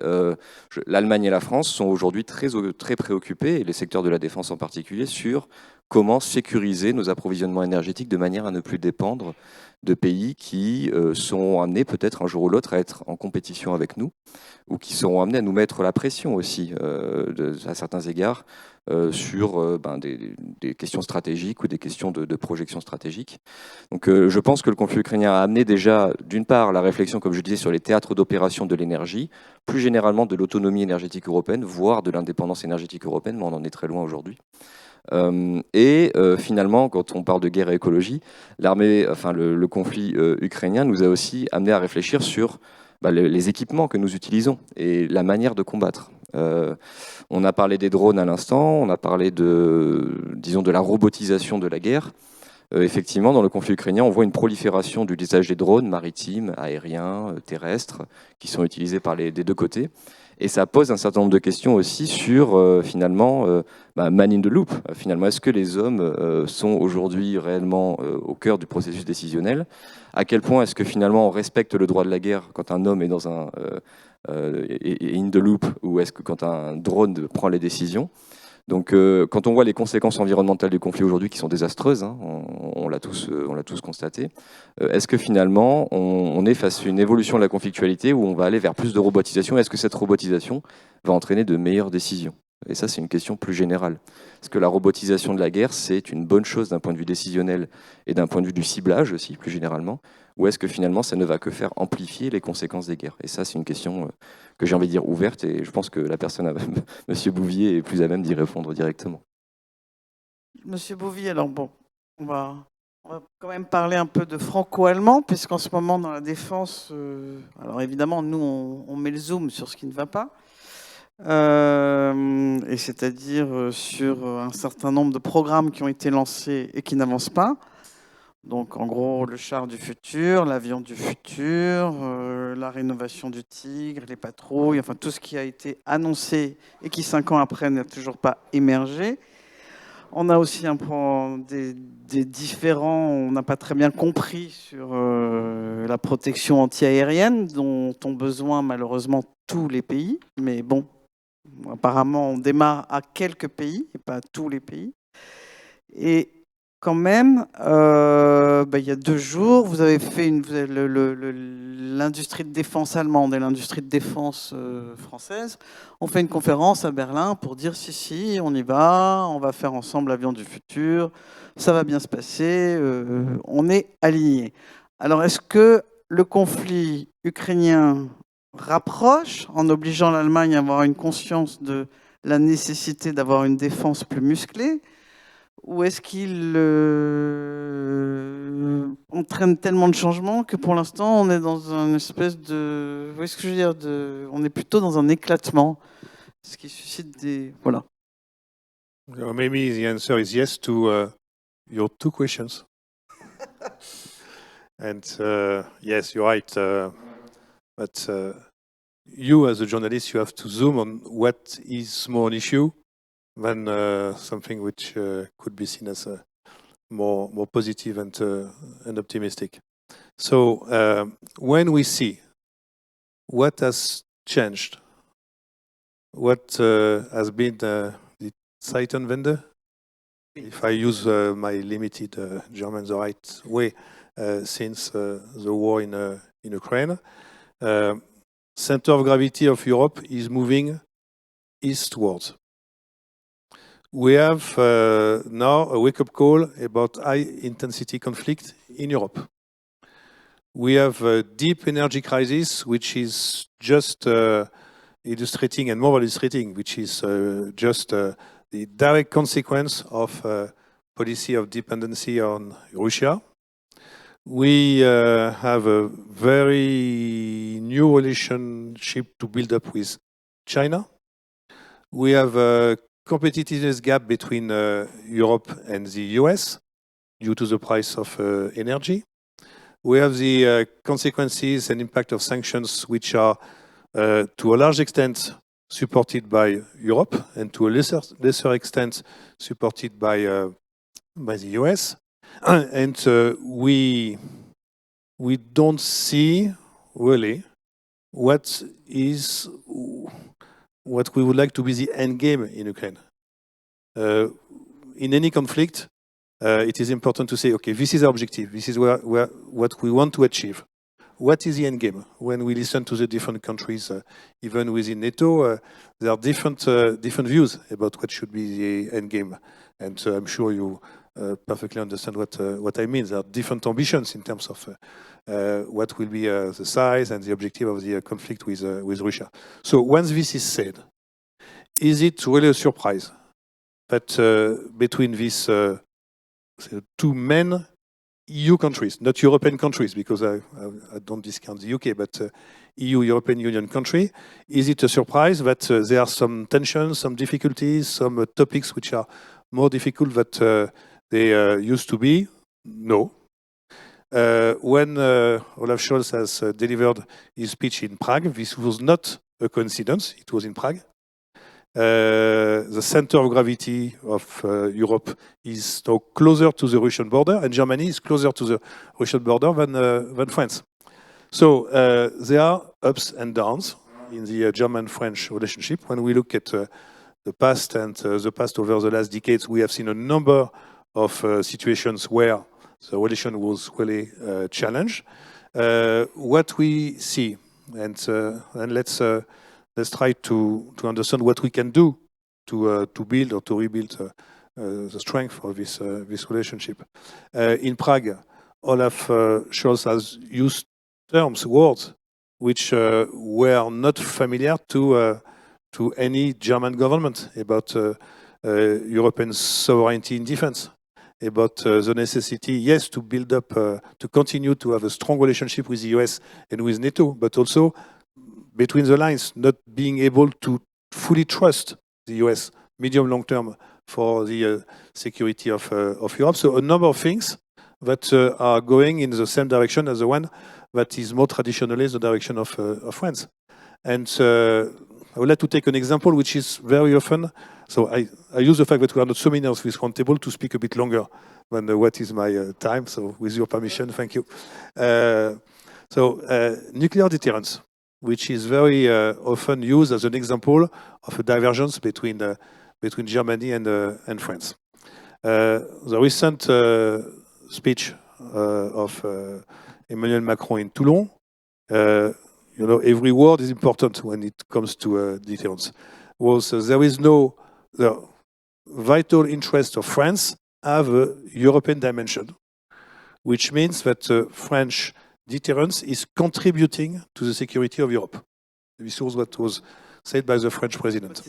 l'Allemagne et la France sont aujourd'hui très préoccupés, et les secteurs de la défense en particulier, sur comment sécuriser nos approvisionnements énergétiques de manière à ne plus dépendre de pays qui sont amenés peut-être un jour ou l'autre à être en compétition avec nous, ou qui seront amenés à nous mettre la pression aussi, à certains égards, sur des questions stratégiques ou des questions de projection stratégique. Donc je pense que le conflit ukrainien a amené déjà, d'une part, la réflexion, comme je disais, sur les théâtres d'opération de l'énergie, plus généralement de l'autonomie énergétique européenne, voire de l'indépendance énergétique européenne, mais on en est très loin aujourd'hui. Finalement, quand on parle de guerre et écologie, le conflit ukrainien nous a aussi amené à réfléchir sur les équipements que nous utilisons et la manière de combattre. On a parlé des drones à l'instant, on a parlé de la robotisation de la guerre. Effectivement, dans le conflit ukrainien, on voit une prolifération du usage des drones maritimes, aériens, terrestres, qui sont utilisés des deux côtés. Et ça pose un certain nombre de questions aussi sur, man in the loop. Finalement, est-ce que les hommes sont aujourd'hui réellement au cœur du processus décisionnel? À quel point est-ce que finalement on respecte le droit de la guerre quand un homme est dans in the loop, ou est-ce que quand un drone prend les décisions? Donc, quand on voit les conséquences environnementales du conflit aujourd'hui, qui sont désastreuses, on l'a tous constaté, est-ce que finalement, on est face à une évolution de la conflictualité où on va aller vers plus de robotisation? Est-ce que cette robotisation va entraîner de meilleures décisions? Et ça, c'est une question plus générale. Est-ce que la robotisation de la guerre, c'est une bonne chose d'un point de vue décisionnel et d'un point de vue du ciblage aussi, plus généralement? Ou est-ce que finalement, ça ne va que faire amplifier les conséquences des guerres? Et ça, c'est une question que j'ai envie de dire ouverte, et je pense que la personne, Monsieur Bouvier, est plus à même d'y répondre directement. Monsieur Bouvier, alors bon, on va quand même parler un peu de franco-allemand, puisqu'en ce moment, dans la défense, alors évidemment, nous, on met le zoom sur ce qui ne va pas, et c'est-à-dire sur un certain nombre de programmes qui ont été lancés et qui n'avancent pas. Donc, en gros, le char du futur, l'avion du futur, la rénovation du Tigre, les patrouilles, enfin tout ce qui a été annoncé et qui, 5 ans après, n'a toujours pas émergé. On a aussi des différents, on n'a pas très bien compris sur la protection anti-aérienne dont ont besoin malheureusement tous les pays. Mais bon, apparemment, on démarre à quelques pays et pas à tous les pays. Et quand même, il y a 2 jours, vous avez fait l'industrie de défense allemande et l'industrie de défense française ont fait une conférence à Berlin pour dire si, on y va, on va faire ensemble l'avion du futur, ça va bien se passer, on est alignés. Alors, est-ce que le conflit ukrainien rapproche en obligeant l'Allemagne à avoir une conscience de la nécessité d'avoir une défense plus musclée? Ou est-ce qu'il entraîne tellement de changements que pour l'instant, on est dans une espèce de... Vous voyez ce que je veux dire on est plutôt dans un éclatement, ce qui suscite des... Voilà. Maybe the answer is yes to your 2 questions. And yes, you're right. But you, as a journalist, you have to zoom on what is more an issue than something which could be seen as more positive and optimistic. So when we see what has changed, what has been the Zeitenwende, if I use my limited German the right way, since the war in Ukraine, center of gravity of Europe is moving eastwards. We have now a wake-up call about high-intensity conflict in Europe. We have a deep energy crisis, which is just illustrating, and more illustrating, which is just the direct consequence of policy of dependency on Russia. We have a very new relationship to build up with China. We have a competitiveness gap between Europe and the US due to the price of energy. We have the consequences and impact of sanctions, which are to a large extent supported by Europe and to a lesser extent supported by the US. And we don't see really what we would like to be the end game in Ukraine. In any conflict, it is important to say, okay, this is our objective. This is what we want to achieve. What is the end game? When we listen to the different countries, even within NATO, there are different views about what should be the end game. And I'm sure you perfectly understand what I mean. There are different ambitions in terms of what will be the size and the objective of the conflict with Russia. So once this is said, is it really a surprise that between these two main EU countries, not European countries, because I don't discount the UK, but EU, European Union country, is it a surprise that there are some tensions, some difficulties, some topics which are more difficult than they used to be? No. When Olaf Scholz has delivered his speech in Prague, this was not a coincidence, it was in Prague. The center of gravity of Europe is now closer to the Russian border, and Germany is closer to the Russian border than France. So there are ups and downs in the German-French relationship. When we look at the past and the past over the last decades, we have seen a number of situations where the relation was really challenged. What we see, and let's try to understand what we can do to build or to rebuild the strength of this relationship. In Prague, Olaf Scholz has used words which were not familiar to any German government about European sovereignty in defense, about the necessity, yes, to build up, to continue to have a strong relationship with the US and with NATO, but also between the lines, not being able to fully trust the US medium-long term for the security of Europe. So a number of things that are going in the same direction as the one that is more traditionally the direction of France. And I would like to take an example which is very often, so I use the fact that we are not so many of this round table to speak a bit longer than what is my time, so with your permission, thank you. Nuclear deterrence, which is very often used as an example of a divergence between Germany and France. The recent speech of Emmanuel Macron in Toulon, every word is important when it comes to deterrence. There is the vital interest of France have a European dimension, which means that French deterrence is contributing to the security of Europe. This was what was said by the French president.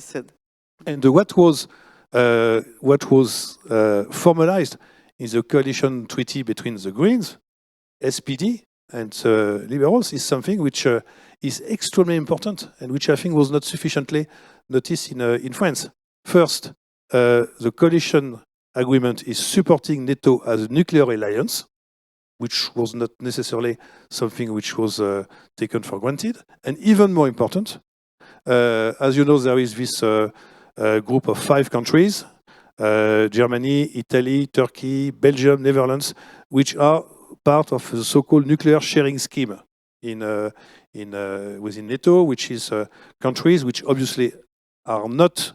And what was formalized in the coalition treaty between the Greens, SPD, and Liberals is something which is extremely important and which I think was not sufficiently noticed in France. First, the coalition agreement is supporting NATO as a nuclear alliance, which was not necessarily something which was taken for granted. And even more important, as you know, there is this group of 5 countries, Germany, Italy, Turkey, Belgium, Netherlands, which are part of the so-called nuclear sharing scheme within NATO, which is countries which obviously are not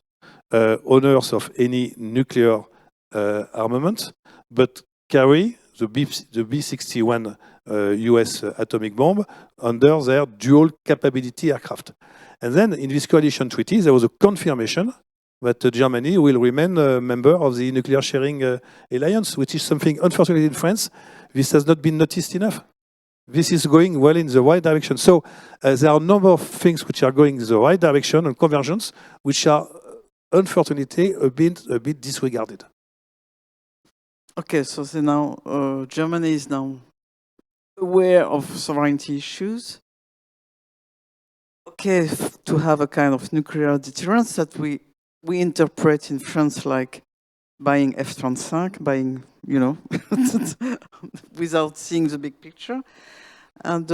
owners of any nuclear armament, but carry the B-61 US atomic bomb under their dual capability aircraft. And then in this coalition treaty, there was a confirmation that Germany will remain a member of the nuclear sharing alliance, which is something, unfortunately, in France, this has not been noticed enough. This is going well in the right direction. So there are a number of things which are going in the right direction and convergence, which are, unfortunately, a bit disregarded. Okay, so now Germany is now aware of sovereignty issues. Okay, to have a kind of nuclear deterrence that we interpret in France like buying F-35, buying, you know, without seeing the big picture. And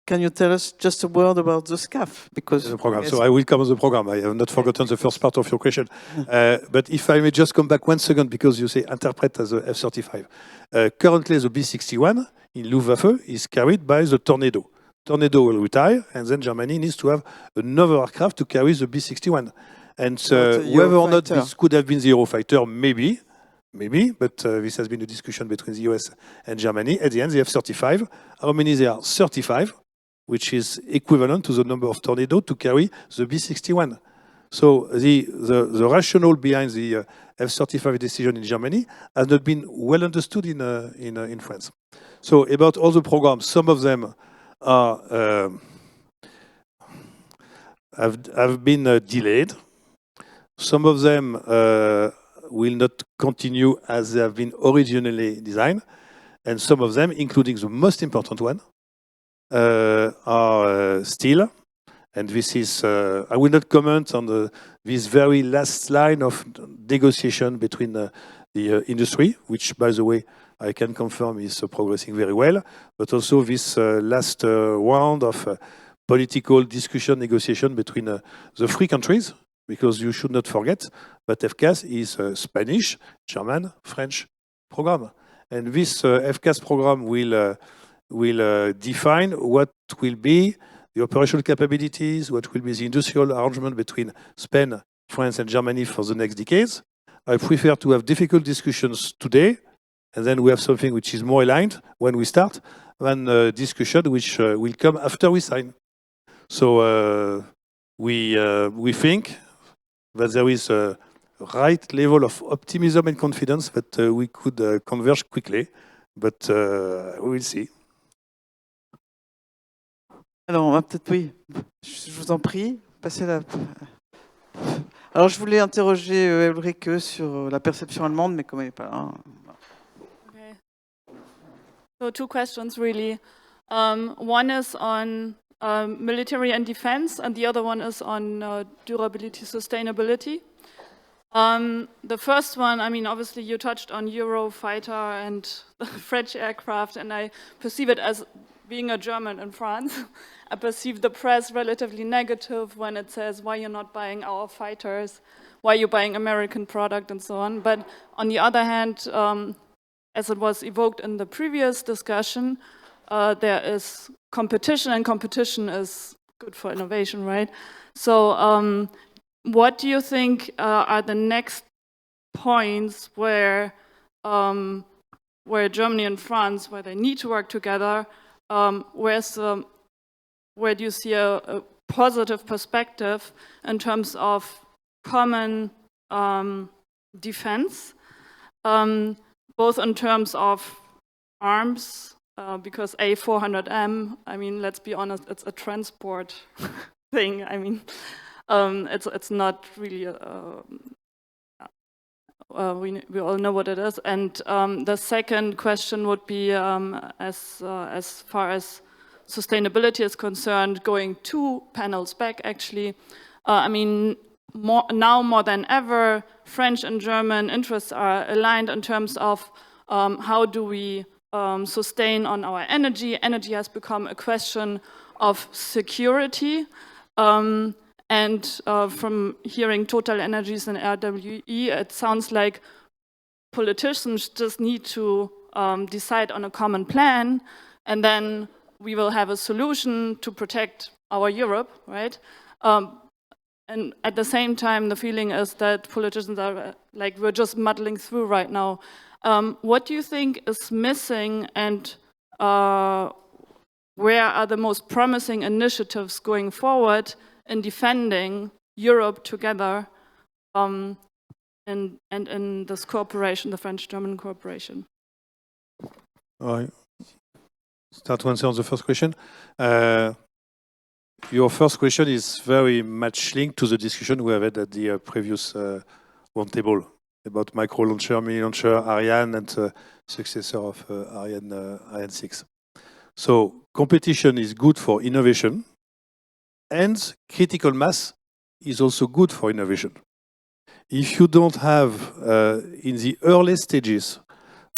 can you tell us just a word about the SCAF? Because the program. So I will come on the program. I have not forgotten the first part of your question. But if I may just come back 1 second, because you say interpret as a F-35. Currently, the B-61 in Luftwaffe is carried by the Tornado. Tornado will retire, and then Germany needs to have another aircraft to carry the B-61. And whether or not this could have been the Eurofighter, maybe, but this has been a discussion between the US and Germany. At the end, they have 35. How many there are? 35, which is equivalent to the number of Tornado to carry the B-61. So the rationale behind the F-35 decision in Germany has not been well understood in France. So about all the programs, some of them are have been delayed. Some of them will not continue as they have been originally designed, and some of them, including the most important one, are still. And this is, I will not comment on this very last line of negotiation between the industry, which, by the way, I can confirm is progressing very well, but also this last round of political discussion, negotiation between the 3 countries, because you should not forget that FCAS is a Spanish, German, French program. And this FCAS program will define what will be the operational capabilities, what will be the industrial arrangement between Spain, France, and Germany for the next decades. I prefer to have difficult discussions today, and then we have something which is more aligned when we start, than a discussion which will come after we sign. So we think that there is a right level of optimism and confidence that we could converge quickly, but we will see. Alors, on va peut-être, oui, je vous en prie, passez la... Alors, je voulais interroger Ulrike sur la perception allemande, mais comme elle n'est pas là... Okay. So 2 questions, really. One is on military and defense, and the other one is on durability, sustainability. The first one, I mean, obviously you touched on Eurofighter and the French aircraft, and I perceive it as being a German in France. I perceive the press relatively negative when it says, why you're not buying our fighters, why you're buying American product and so on. But on the other hand, as it was evoked in the previous discussion, there is competition, and competition is good for innovation, right? So what do you think are the next points where Germany and France, where they need to work together, where do you see a positive perspective in terms of common defense, both in terms of arms, because A400M, I mean, let's be honest, it's a transport thing. I mean, it's not really we all know what it is. And the second question would be, as far as sustainability is concerned, going 2 panels back, actually, I mean, now more than ever, French and German interests are aligned in terms of how do we sustain on our energy. Energy has become a question of security. And from hearing Total Energies and RWE, it sounds like politicians just need to decide on a common plan, and then we will have a solution to protect our Europe, right? And at the same time, the feeling is that politicians are like, we're just muddling through right now. What do you think is missing, and where are the most promising initiatives going forward in defending Europe together and in this cooperation, the French-German cooperation? I start to answer on the first question. Your first question is very much linked to the discussion we have had at the previous roundtable about micro launcher, mini launcher, Ariane, and successor of Ariane 6. So competition is good for innovation, and critical mass is also good for innovation. If you don't have in the early stages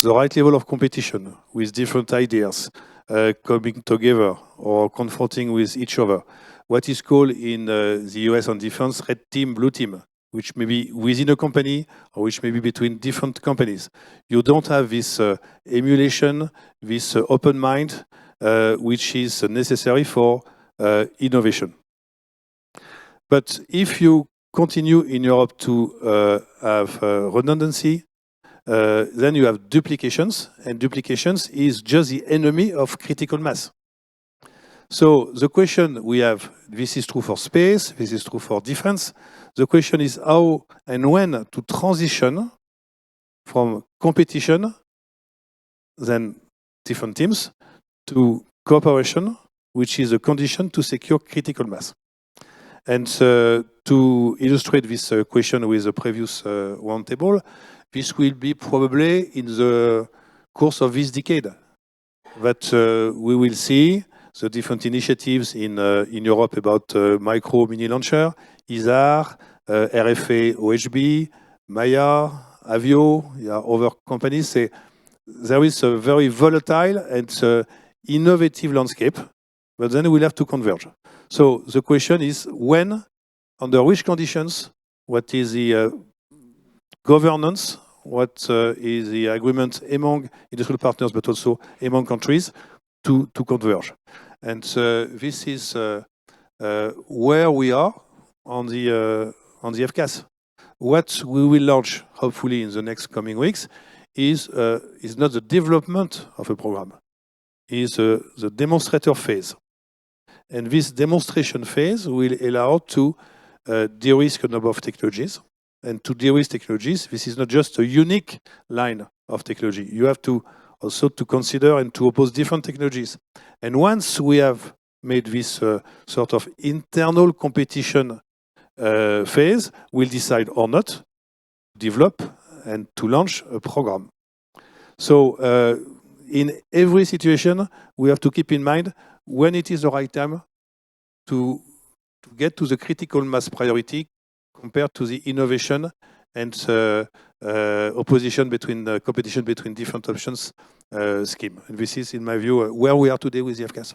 the right level of competition with different ideas coming together or confronting with each other, what is called in the US on defense red team, blue team, which may be within a company or which may be between different companies. You don't have this emulation, this open mind, which is necessary for innovation. But if you continue in Europe to have redundancy, then you have duplications, and duplications is just the enemy of critical mass. So the question we have, this is true for space, this is true for defense. The question is how and when to transition from competition, then different teams, to cooperation, which is a condition to secure critical mass. And to illustrate this question with the previous roundtable, this will be probably in the course of this decade that we will see the different initiatives in Europe about micro mini launcher, ISAR, RFA, OHB, Maya, Avio, other companies. There is a very volatile and innovative landscape, but then we'll have to converge. So the question is when, under which conditions, what is the governance, what is the agreement among industrial partners, but also among countries to converge. And this is where we are on the FCAS. What we will launch, hopefully in the next coming weeks, is not the development of a program, is the demonstrator phase. And this demonstration phase will allow to de-risk a number of technologies. And to de-risk technologies, this is not just a unique line of technology. You have to also to consider and to oppose different technologies. And once we have made this sort of internal competition phase, we'll decide or not to develop and to launch a program. So in every situation, we have to keep in mind when it is the right time to get to the critical mass priority compared to the innovation and opposition between competition between different options scheme. And this is, in my view, where we are today with the FCAS.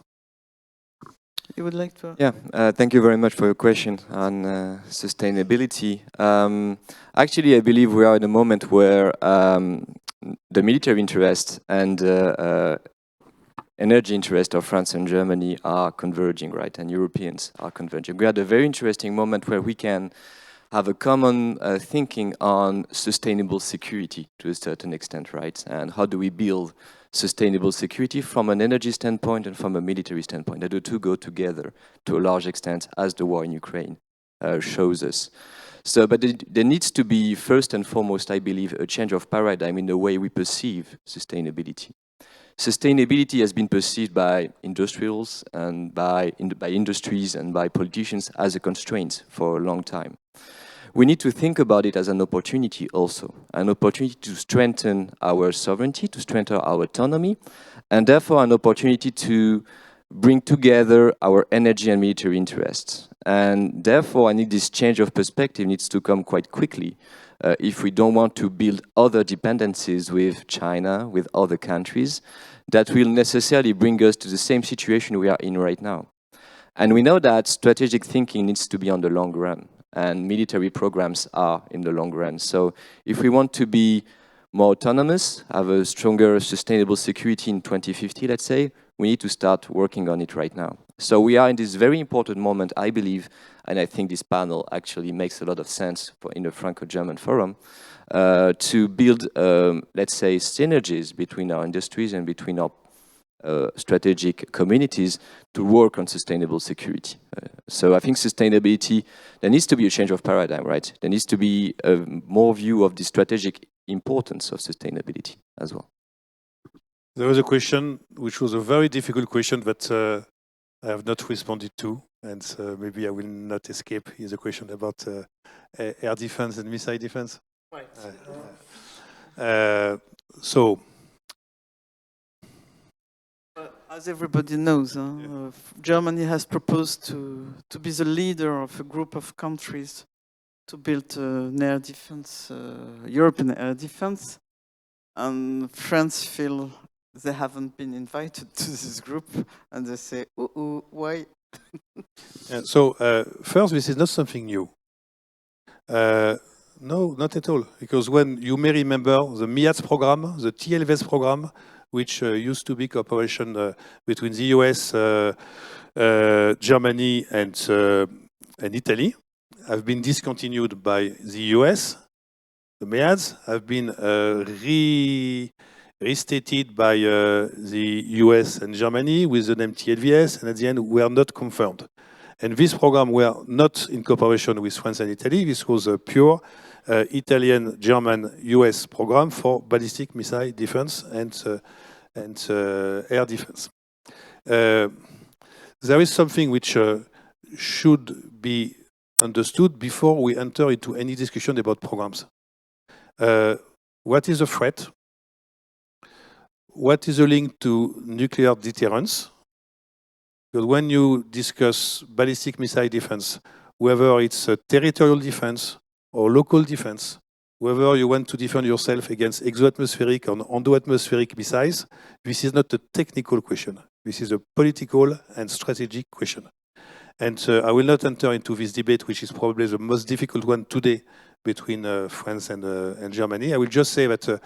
You would like to? Yeah, thank you very much for your question on sustainability. Actually, I believe we are in a moment where the military interest and energy interest of France and Germany are converging, right? And Europeans are converging. We are at a very interesting moment where we can have a common thinking on sustainable security to a certain extent, right? And how do we build sustainable security from an energy standpoint and from a military standpoint? The two go together to a large extent, as the war in Ukraine shows us. So, but there needs to be, first and foremost, I believe, a change of paradigm in the way we perceive sustainability. Sustainability has been perceived by industrials and by industries and by politicians as a constraint for a long time. We need to think about it as an opportunity also, an opportunity to strengthen our sovereignty, to strengthen our autonomy, and therefore an opportunity to bring together our energy and military interests. And therefore, I think this change of perspective needs to come quite quickly if we don't want to build other dependencies with China, with other countries, that will necessarily bring us to the same situation we are in right now. And we know that strategic thinking needs to be on the long run, and military programs are in the long run. So if we want to be more autonomous, have a stronger sustainable security in 2050, let's say, we need to start working on it right now. So we are in this very important moment, I believe, and I think this panel actually makes a lot of sense in the Franco-German Forum, to build, let's say, synergies between our industries and between our strategic communities to work on sustainable security. So I think sustainability, there needs to be a change of paradigm, right? There needs to be more view of the strategic importance of sustainability as well. There was a question, which was a very difficult question that I have not responded to, and maybe I will not escape. Is a question about air defense and missile defense. Right. So, as everybody knows, Germany has proposed to be the leader of a group of countries to build an air defense, European air defense, and France feel they haven't been invited to this group, and they say, "Ooh, why?" So first, this is not something new. No, not at all. Because when you may remember the MIATS program, the TLVS program, which used to be cooperation between the US, Germany, and Italy, have been discontinued by the US. The MIATS have been restated by the US and Germany with the name TLVS, and at the end were not confirmed. And this program were not in cooperation with France and Italy. This was a pure Italian, German, US program for ballistic missile defense and air defense. There is something which should be understood before we enter into any discussion about programs. What is a threat? What is the link to nuclear deterrence? Because when you discuss ballistic missile defense, whether it's a territorial defense or local defense, whether you want to defend yourself against exoatmospheric or endoatmospheric missiles, this is not a technical question. This is a political and strategic question. And I will not enter into this debate, which is probably the most difficult one today between France and Germany. I will just say that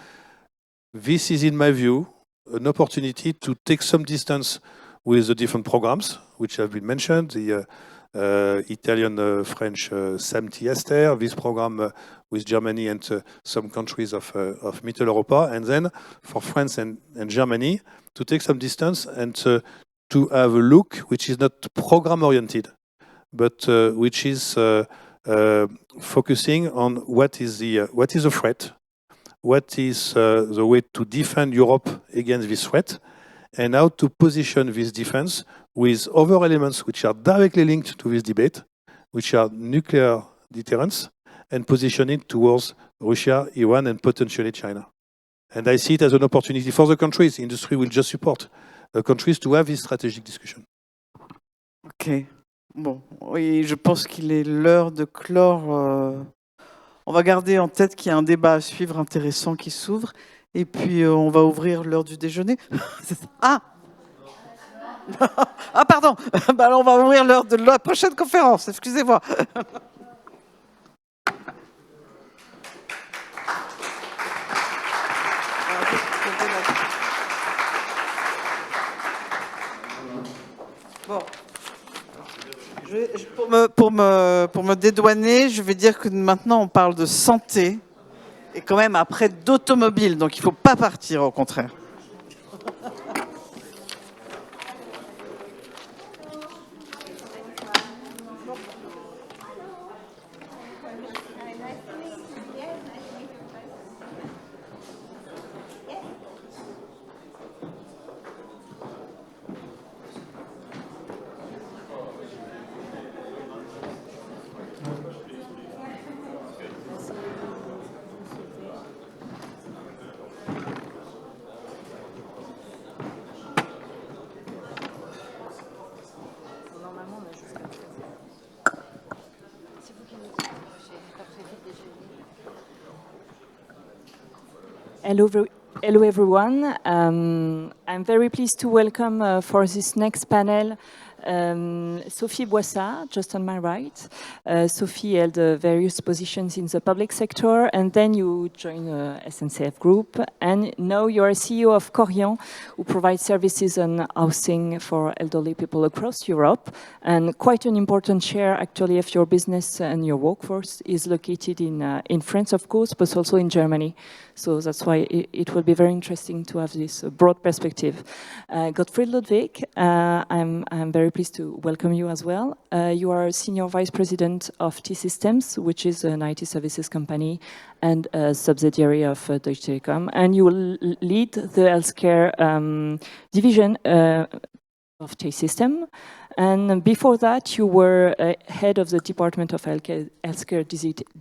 this is, in my view, an opportunity to take some distance with the different programs which have been mentioned, the Italian-French SAMP-TSTER, this program with Germany and some countries of Middle Europa, and then for France and Germany to take some distance and to have a look which is not program-oriented, but which is focusing on what is a threat, what is the way to defend Europe against this threat, and how to position this defense with other elements which are directly linked to this debate, which are nuclear deterrence, and position it towards Russia, Iran, and potentially China. And I see it as an opportunity for the countries. The industry will just support the countries to have this strategic discussion. Ok. Bon, oui, je pense qu'il est l'heure de clore. On va garder en tête qu'il y a un débat à suivre intéressant qui s'ouvre. Et puis, on va ouvrir l'heure du déjeuner. Ah ah, pardon. Bah, alors, on va ouvrir l'heure de la prochaine conférence. Excusez-moi. Bon. Pour me dédouaner, je vais dire que maintenant, on parle de santé. Et quand même après d'automobile, donc il ne faut pas partir, au contraire. Hello everyone. I'm very pleased to welcome for this next panel Sophie Boissard, just on my right. Sophie held various positions in the public sector, and then you joined SNCF Group, and now you're CEO of Korian, who provides services on housing for elderly people across Europe. And quite an important share, actually, of your business and your workforce is located in France, of course, but also in Germany. So that's why it will be very interesting to have this broad perspective. Gottfried Ludwig, I'm very pleased to welcome you as well. You are Senior Vice President of T-Systems, which is an IT services company and a subsidiary of Deutsche Telekom, and you will lead the healthcare division of T-System. And before that, you were head of the Department of Healthcare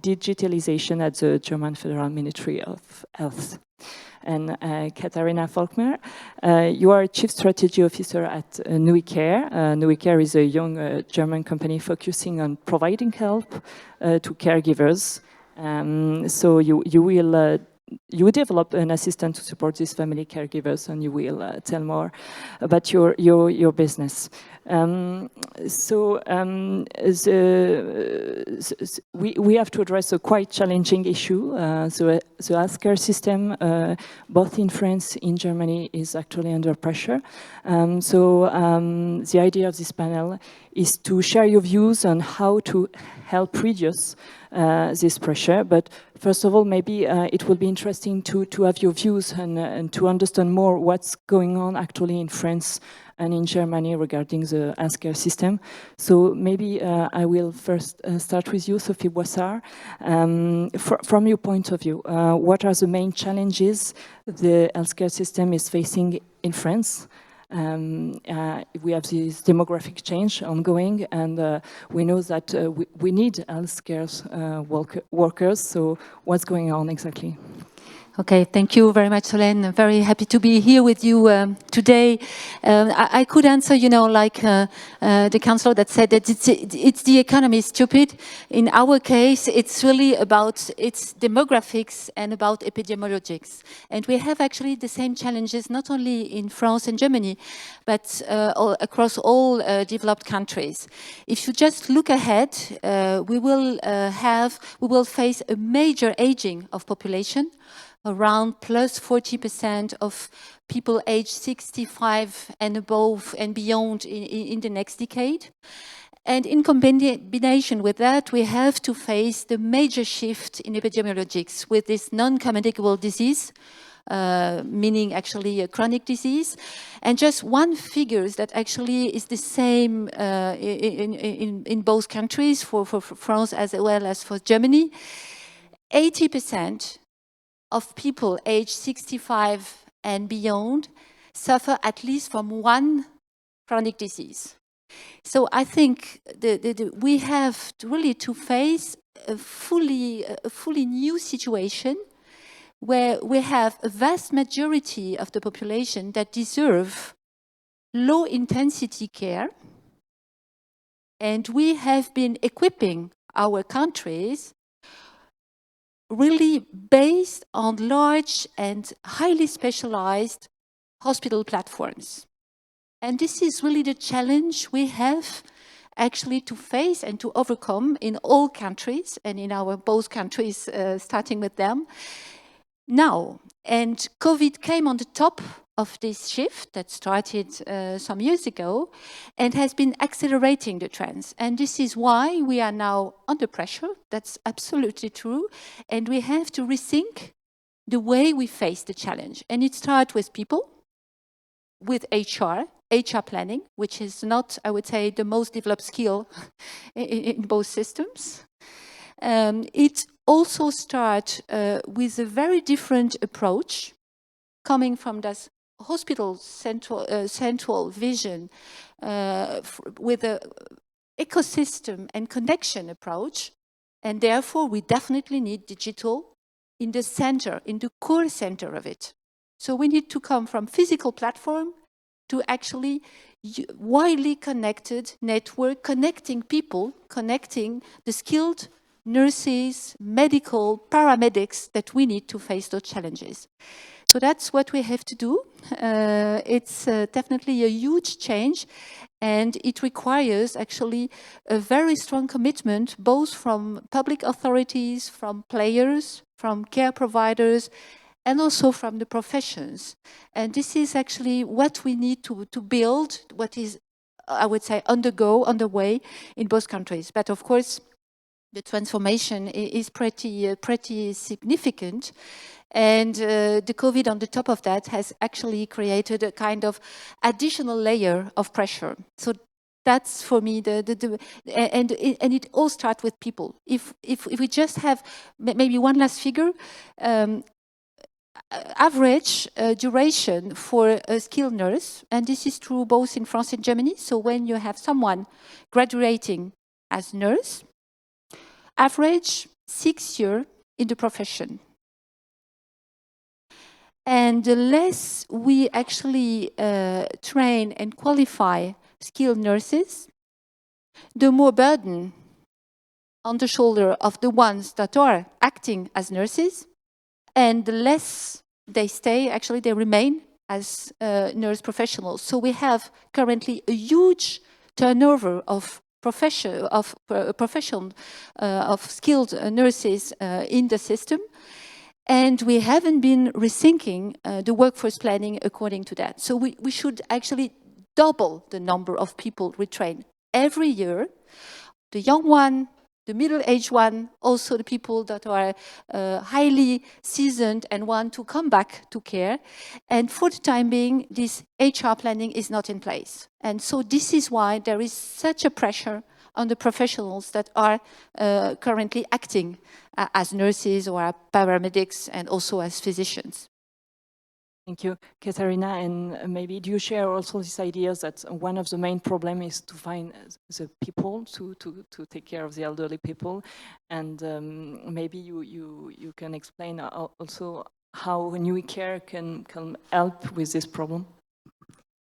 Digitalization at the German Federal Ministry of Health. And Katharina Volkmer, you are Chief Strategy Officer at Nuicare. Nuicare is a young German company focusing on providing help to caregivers. So you will develop an assistant to support these family caregivers, and you will tell more about your business. We have to address a quite challenging issue. The healthcare system, both in France, in Germany, is actually under pressure. The idea of this panel is to share your views on how to help reduce this pressure. But first of all, maybe it will be interesting to have your views and to understand more what's going on actually in France and in Germany regarding the healthcare system. So maybe I will first start with you, Sophie Boissard. From your point of view, what are the main challenges the healthcare system is facing in France? We have this demographic change ongoing, and we know that we need healthcare workers. So what's going on exactly? Okay, thank you very much, Solène. I'm very happy to be here with you today. I could answer, like the councillor that said that it's the economy is stupid. In our case, it's really about its demographics and about epidemiologics. And we have actually the same challenges, not only in France and Germany, but across all developed countries. If you just look ahead, we will face a major aging of population. Around plus 40% of people aged 65 and above and beyond in the next decade. And in combination with that, we have to face the major shift in epidemiologics with this non-communicable disease, meaning actually a chronic disease. And just one figure that actually is the same in both countries, for France as well as for Germany. 80% of people aged 65 and beyond suffer at least from one chronic disease. So I think we have really to face a fully new situation where we have a vast majority of the population that deserve low intensity care, and we have been equipping our countries really based on large and highly specialized hospital platforms. And this is really the challenge we have actually to face and to overcome in all countries, and in our both countries, starting with them now. And COVID came on the top of this shift that started some years ago and has been accelerating the trends. And this is why we are now under pressure. That's absolutely true. And we have to rethink the way we face the challenge. And it starts with people, with HR planning, which is not, I would say, the most developed skill in both systems. It also starts with a very different approach coming from this hospital central vision with an ecosystem and connection approach, and therefore we definitely need digital in the center, in the core center of it. So we need to come from physical platform to actually widely connected network, connecting people, connecting the skilled nurses, medical, paramedics that we need to face those challenges. So that's what we have to do. It's definitely a huge change, and it requires actually a very strong commitment, both from public authorities, from players, from care providers, and also from the professions. And this is actually what we need to build, what is, I would say, underway in both countries. But of course, the transformation is pretty significant. And the COVID on the top of that has actually created a kind of additional layer of pressure. So that's for me and it all starts with people. If we just have maybe one last figure, average duration for a skilled nurse, and this is true both in France and Germany. So when you have someone graduating as nurse, average 6 years in the profession. And the less we actually train and qualify skilled nurses, the more burden on the shoulder of the ones that are acting as nurses, and the less they stay, actually they remain as nurse professionals. So we have currently a huge turnover of skilled nurses in the system. And we haven't been rethinking the workforce planning according to that. So we should actually double the number of people we train every year. The young one, the middle-aged one, also the people that are highly seasoned and want to come back to care. And for the time being, this HR planning is not in place. And so this is why there is such a pressure on the professionals that are currently acting as nurses or paramedics and also as physicians. Thank you, Katharina. And maybe do you share also these ideas that one of the main problems is to find the people to take care of the elderly people? And maybe you can explain also how New Care can help with this problem?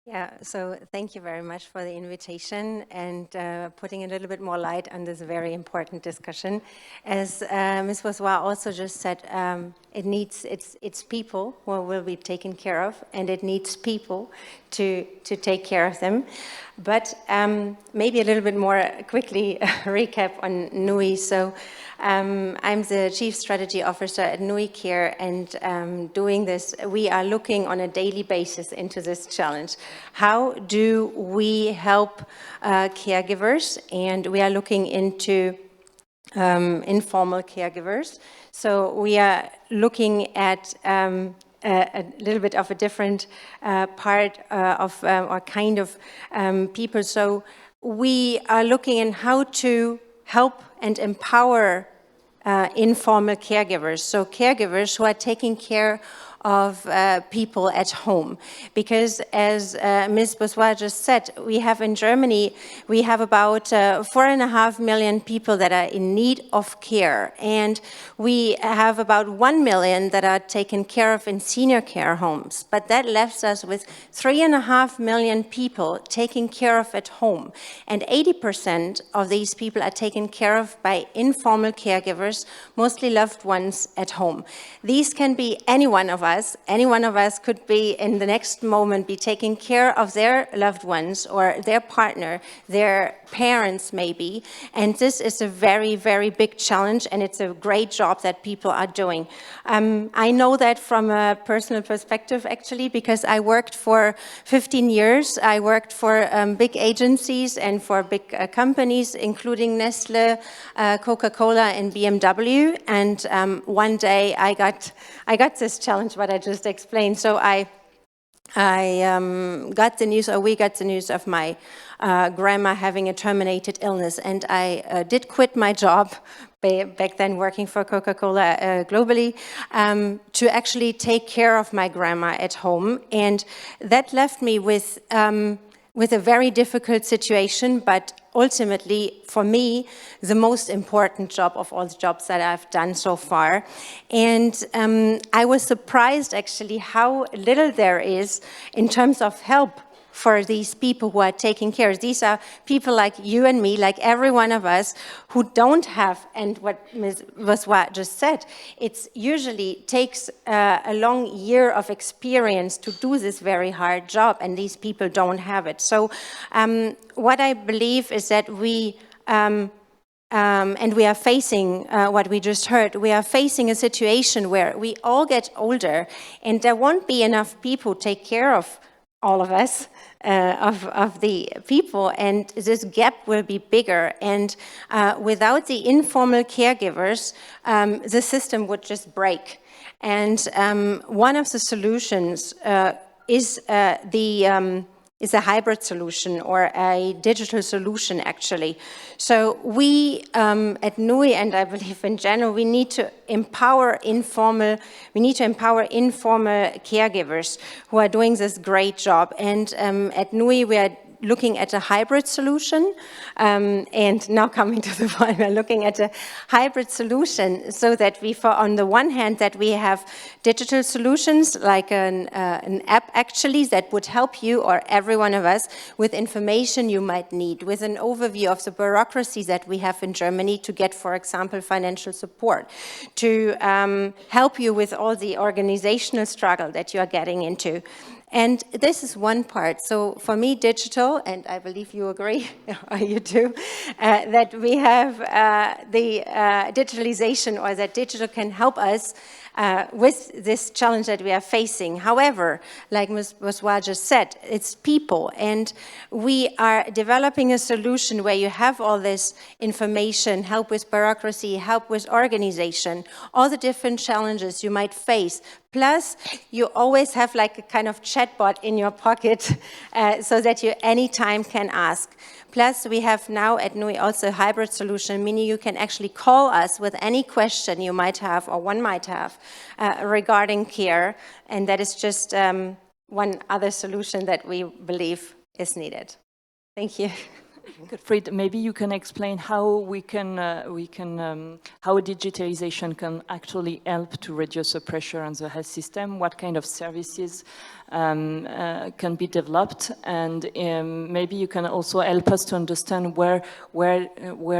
Yeah, so thank you very much for the invitation and putting a little bit more light on this very important discussion. As Ms. Boissois also just said, it's people who will be taken care of, and it needs people to take care of them. But maybe a little bit more quickly recap on NUI. So I'm the Chief Strategy Officer at NUI Care, and doing this, we are looking on a daily basis into this challenge. How do we help caregivers? And we are looking into informal caregivers. So we are looking at a little bit of a different part of or kind of people. So we are looking in how to help and empower informal caregivers. So caregivers who are taking care of people at home. Because as Ms. Boissois just said, we have in Germany, we have about 4.5 million people that are in need of care. And we have about 1 million that are taken care of in senior care homes. But that left us with 3.5 million people taken care of at home. And 80% of these people are taken care of by informal caregivers, mostly loved ones at home. These can be any one of us. Any one of us could be in the next moment be taking care of their loved ones or their partner, their parents maybe. And this is a very, very big challenge, and it's a great job that people are doing. I know that from a personal perspective actually, because I worked for 15 years. I worked for big agencies and for big companies, including Nestle, Coca-Cola and BMW. And one day I got this challenge, what I just explained. So I got the news, or we got the news of my grandma having a terminated illness, and I did quit my job back then working for Coca-Cola globally to actually take care of my grandma at home, and that left me with a very difficult situation, but ultimately, for me, the most important job of all the jobs that I've done so far. And I was surprised, actually, how little there is in terms of help for these people who are taking care. These are people like you and me, like every one of us, who don't have, and what Ms. Vossois just said, it's usually takes a long year of experience to do this very hard job, and these people don't have it. So what I believe is that we, and we are facing what we just heard, we are facing a situation where we all get older, and there won't be enough people to take care of all of us, of the people, and this gap will be bigger. And without the informal caregivers, the system would just break. And one of the solutions is a hybrid solution or a digital solution, actually. So we at NUI, and I believe in general, we need to empower informal caregivers who are doing this great job. And at NUI, we are looking at a hybrid solution, and now coming to the point, we're looking at a hybrid solution so that we, on the one hand, that we have digital solutions like an app actually that would help you or every one of us with information you might need, with an overview of the bureaucracy that we have in Germany to get, for example, financial support, to help you with all the organizational struggle that you are getting into. And this is one part. So for me, digital, and I believe you agree, or you do, that we have the digitalization, or that digital can help us with this challenge that we are facing. However, like Ms. Vossois just said, it's people, and we are developing a solution where you have all this information, help with bureaucracy, help with organization, all the different challenges you might face. Plus, you always have like a kind of chatbot in your pocket so that you anytime can ask. Plus, we have now at NUI also a hybrid solution, meaning you can actually call us with any question you might have or one might have regarding care. And that is just one other solution that we believe is needed. Thank you. Gottfried, maybe you can explain how how digitalization can actually help to reduce the pressure on the health system. What kind of services can be developed, and maybe you can also help us to understand where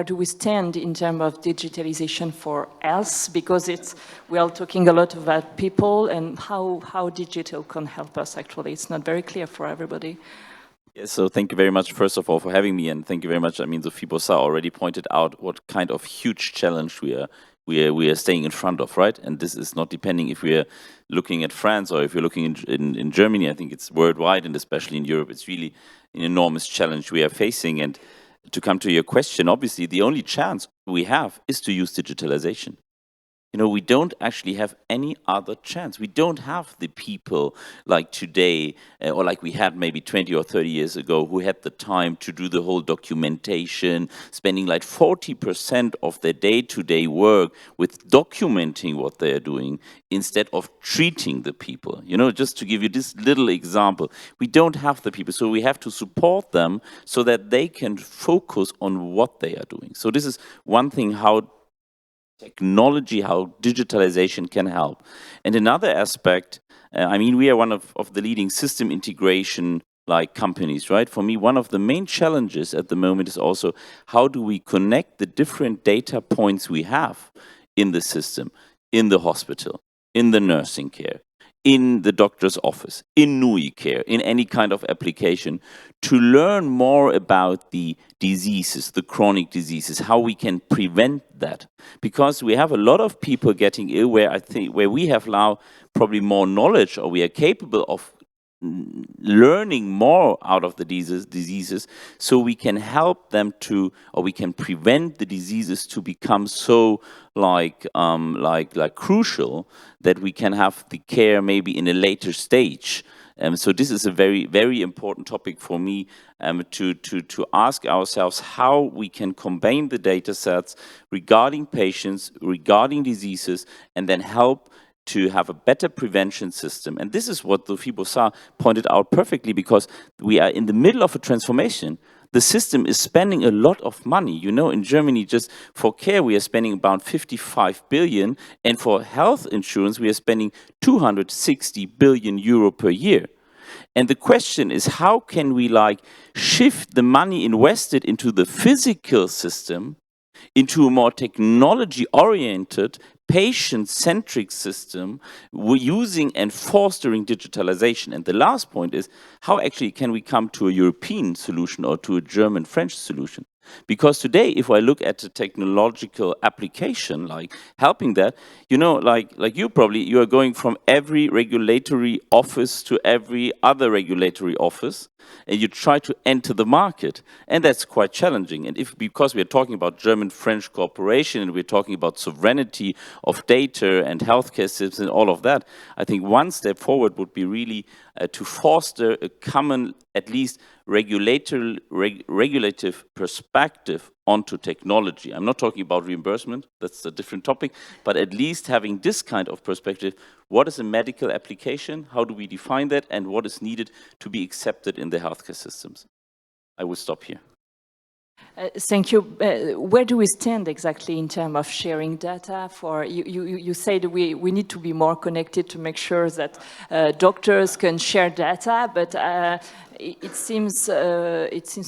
do we stand in terms of digitalization for health, because we are talking a lot about people and how digital can help us. Actually, it's not very clear for everybody. Yes, so thank you very much, first of all, for having me, and thank you very much. I mean, Sophie Bossard already pointed out what kind of huge challenge we are staying in front of, right? And this is not depending if we are looking at France or if you're looking in Germany. I think it's worldwide, and especially in Europe, it's really an enormous challenge we are facing. And to come to your question, obviously, the only chance we have is to use digitalization. You know, we don't actually have any other chance. We don't have the people like today, or like we had maybe 20 or 30 years ago, who had the time to do the whole documentation, spending like 40% of their day-to-day work with documenting what they are doing instead of treating the people. You know, just to give you this little example, we don't have the people, so we have to support them so that they can focus on what they are doing. So this is one thing, how technology, how digitalization can help. And another aspect, I mean, we are one of the leading system integration like companies, right? For me, one of the main challenges at the moment is also how do we connect the different data points we have in the system, in the hospital, in the nursing care, in the doctor's office, in NUI care, in any kind of application, to learn more about the diseases, the chronic diseases, how we can prevent that. Because we have a lot of people getting ill where we have now probably more knowledge, or we are capable of learning more out of the diseases, so we can help them to, or we can prevent the diseases to become so like crucial that we can have the care maybe in a later stage. So this is a very, very important topic for me to ask ourselves how we can combine the data sets regarding patients, regarding diseases, and then help to have a better prevention system. And this is what Sophie Bossard pointed out perfectly, because we are in the middle of a transformation. The system is spending a lot of money. You know, in Germany, just for care, we are spending about 55 billion, and for health insurance, we are spending 260 billion euro per year. And the question is, how can we like shift the money invested into the physical system into a more technology-oriented, patient-centric system using and fostering digitalization? And the last point is, how actually can we come to a European solution or to a German-French solution? Because today, if I look at the technological application, like helping that, you know, like you are going from every regulatory office to every other regulatory office, and you try to enter the market, and that's quite challenging. And because we are talking about German-French cooperation, and we're talking about sovereignty of data and healthcare systems and all of that, I think one step forward would be really to foster a common, at least regulative perspective onto technology. I'm not talking about reimbursement, that's a different topic, but at least having this kind of perspective. What is a medical application? How do we define that? And what is needed to be accepted in the healthcare systems? I will stop here. Thank you. Where do we stand exactly in terms of sharing data? For you said we need to be more connected to make sure that doctors can share data, but it seems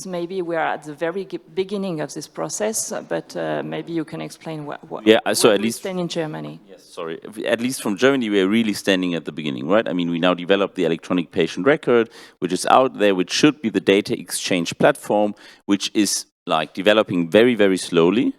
maybe we are at the very beginning of this process. But maybe you can explain what so where at we least stand in Germany. Yes, sorry. At least from Germany, we are really standing at the beginning, right? I mean, we now developed the electronic patient record, which is out there, which should be the data exchange platform, which is like developing very, very slowly.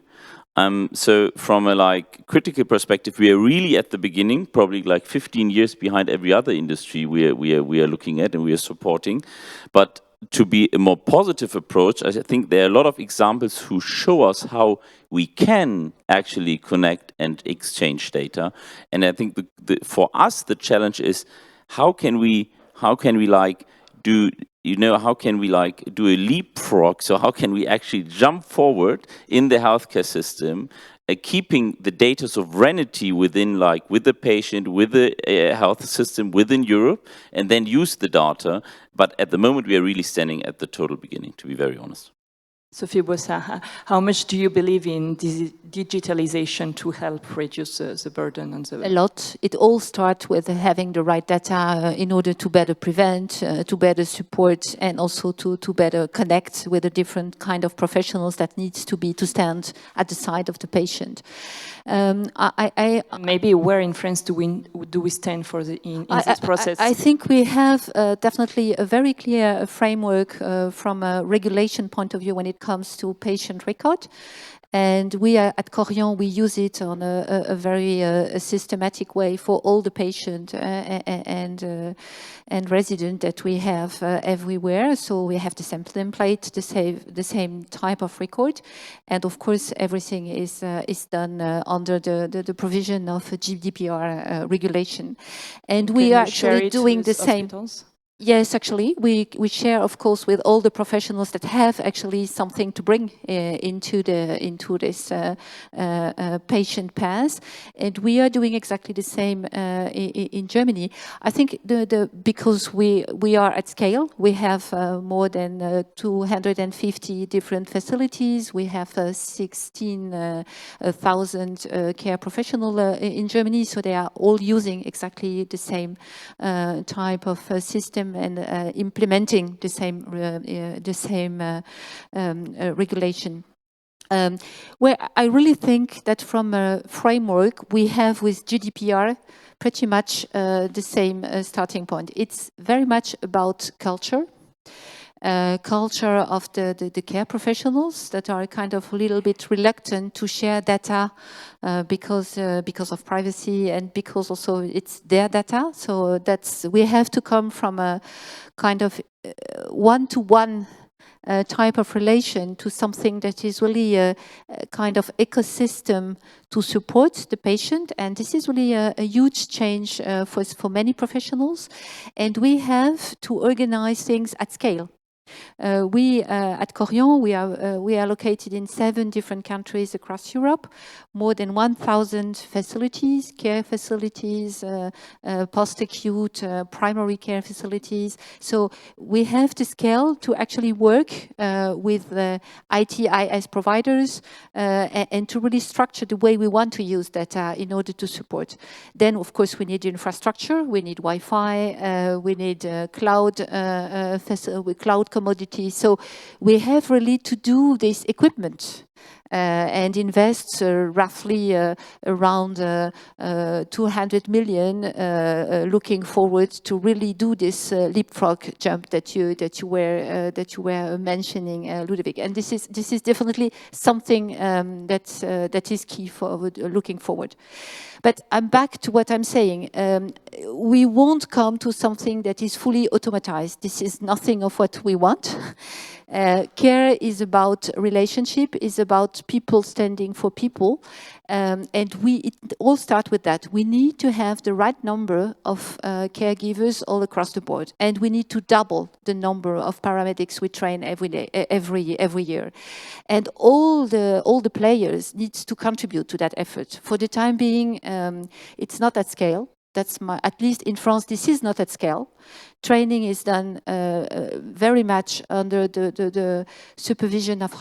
So from a like critical perspective, we are really at the beginning, probably like 15 years behind every other industry we are looking at and we are supporting. But to be a more positive approach, I think there are a lot of examples who show us how we can actually connect and exchange data. And I think for us the challenge is how can we like do, you know, how can we like do a leapfrog? So how can we actually jump forward in the healthcare system, keeping the data sovereignty within, like, with the patient, with the health system within Europe, and then use the data. But at the moment, we are really standing at the total beginning, to be very honest. Sophie Boissard, how much do you believe in digitalization to help reduce the burden on the... A lot. It all starts with having the right data in order to better prevent, to better support, and also to better connect with the different kind of professionals that needs to stand at the side of the patient. Maybe where in France do we stand for in this process? I think we have definitely a very clear framework from a regulation point of view when it comes to patient record. And we are at Korian, we use it on a very systematic way for all the patients and residents that we have everywhere. So we have the same template, the same type of record, and of course everything is done under the provision of GDPR regulation. And we are actually doing the same. Yes, actually, we share, of course, with all the professionals that have actually something to bring into this patient path, and we are doing exactly the same in Germany. I think because we are at scale, we have more than 250 different facilities. We have 16,000 care professionals in Germany, so they are all using exactly the same type of system and implementing the same regulation. Where I really think that from a framework we have with GDPR pretty much the same starting point. It's very much about culture. Culture of the care professionals that are kind of a little bit reluctant to share data because of privacy and because also it's their data. So we have to come from a kind of one-to-one type of relation to something that is really a kind of ecosystem to support the patient, and this is really a huge change for many professionals, and we have to organize things at scale. We at Korian, we are located in 7 different countries across Europe, more than 1,000 facilities, care facilities, post-acute, primary care facilities. So we have the scale to actually work with ITIS providers and to really structure the way we want to use data in order to support. Then, of course, we need infrastructure, we need Wi-Fi, we need cloud commodity. So we have really to do this equipment and invest roughly around 200 million, looking forward to really do this leapfrog jump that you were mentioning, Ludovic. And this is definitely something that is key for looking forward. But I'm back to what I'm saying. We won't come to something that is fully automatized. This is nothing of what we want. Care is about relationship, is about people standing for people. And it all starts with that. We need to have the right number of caregivers all across the board. And we need to double the number of paramedics we train every year. And all the players need to contribute to that effort. For the time being, it's not at scale. At least in France, this is not at scale. Training is done very much under the supervision of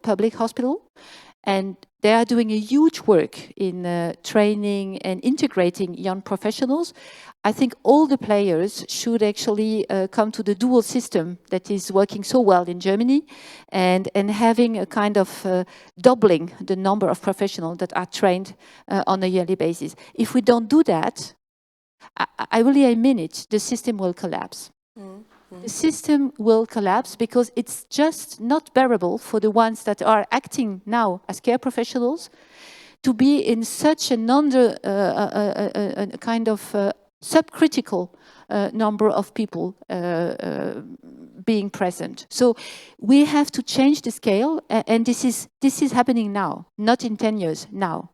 public hospital. And they are doing a huge work in training and integrating young professionals. I think all the players should actually come to the dual system that is working so well in Germany and having a kind of doubling the number of professionals that are trained on a yearly basis. If we don't do that, I mean it, the system will collapse. The system will collapse because it's just not bearable for the ones that are acting now as care professionals to be in such a kind of subcritical number of people being present. So we have to change the scale, and this is happening now, not in 10 years, now.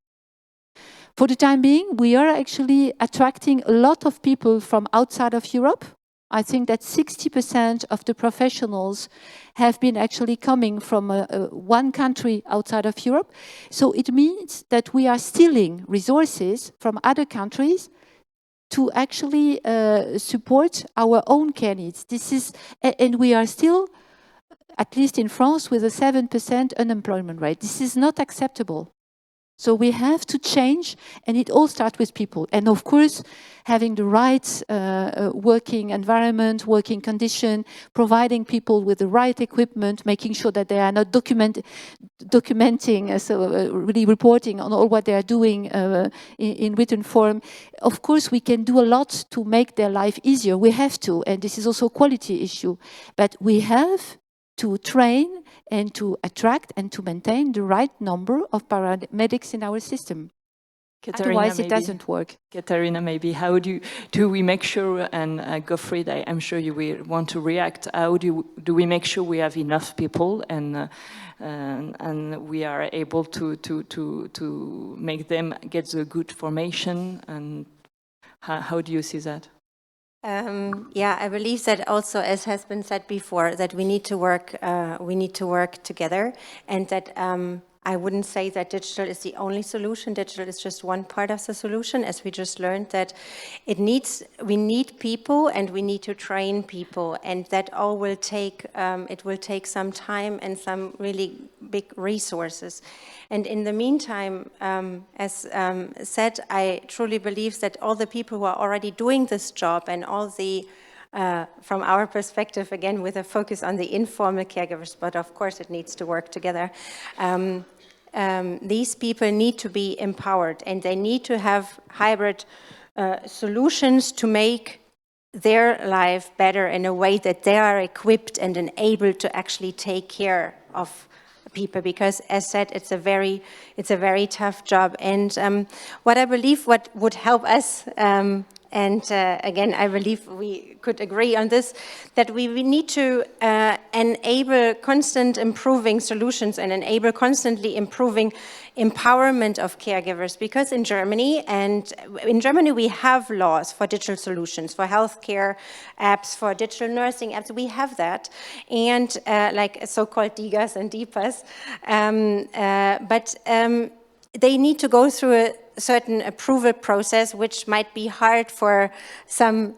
For the time being, we are actually attracting a lot of people from outside of Europe. I think that 60% of the professionals have been actually coming from one country outside of Europe. So it means that we are stealing resources from other countries to actually support our own care needs. And we are still, at least in France, with a 7% unemployment rate. This is not acceptable. So we have to change, and it all starts with people. And of course, having the right working environment, working condition, providing people with the right equipment, making sure that they are not documenting, really reporting on all what they are doing in written form. Of course, we can do a lot to make their life easier. We have to, and this is also a quality issue. But we have to train and to attract and to maintain the right number of paramedics in our system. Katarina, otherwise, it doesn't work. Katarina, maybe, how do we make sure, and Gottfried, I'm sure you will want to react, how do we make sure we have enough people and we are able to make them get the good formation, and how do you see that? Yeah, I believe that also, as has been said before, that we need to work together, and that I wouldn't say that digital is the only solution. Digital is just one part of the solution, as we just learned that we need people and we need to train people, and that all will take, it will take some time and some really big resources. And in the meantime, as said, I truly believe that all the people who are already doing this job and all the from our perspective, again, with a focus on the informal caregivers, but of course it needs to work together. These people need to be empowered, and they need to have hybrid solutions to make their life better in a way that they are equipped and enabled to actually take care of people, because as said, it's a very tough job. And what I believe what would help us again, I believe we could agree on this, that we need to enable constant improving solutions and enable constantly improving empowerment of caregivers, because in Germany we have laws for digital solutions, for healthcare apps, for digital nursing apps, we have that, and like so-called DIGAs and DIPAs, but they need to go through a certain approval process, which might be hard for some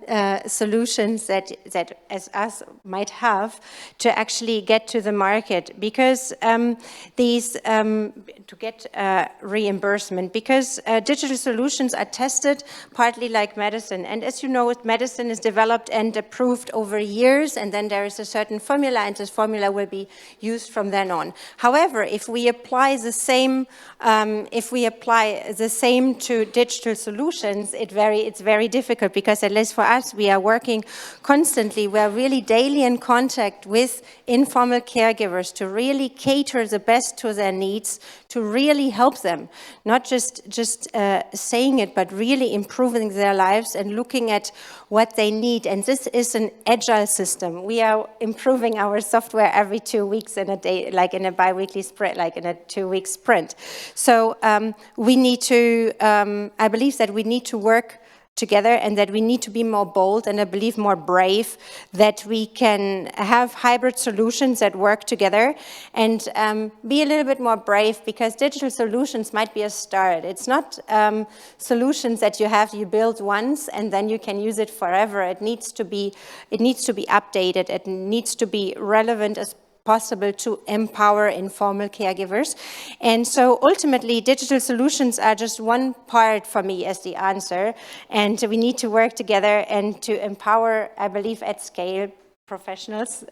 solutions that as us might have to actually get to the market, because to get reimbursement, because digital solutions are tested partly like medicine, and as you know, medicine is developed and approved over years, and then there is a certain formula, and this formula will be used from then on. However, if we apply the same to digital solutions, it's very difficult, because at least for us, we are working constantly, we are really daily in contact with informal caregivers to really cater the best to their needs, to really help them, not just saying it, but really improving their lives and looking at what they need. And this is an agile system. We are improving our software every 2 weeks in a day, like in a bi-weekly sprint, like in a 2-week sprint. So we need to, I believe that we need to work together, and that we need to be more bold, and I believe more brave, that we can have hybrid solutions that work together, and be a little bit more brave, because digital solutions might be a start. It's not solutions that you build once and then you can use it forever. It needs to be updated. It needs to be relevant as possible to empower informal caregivers. And so ultimately, digital solutions are just one part for me as the answer, and we need to work together and to empower, I believe, at scale, professionals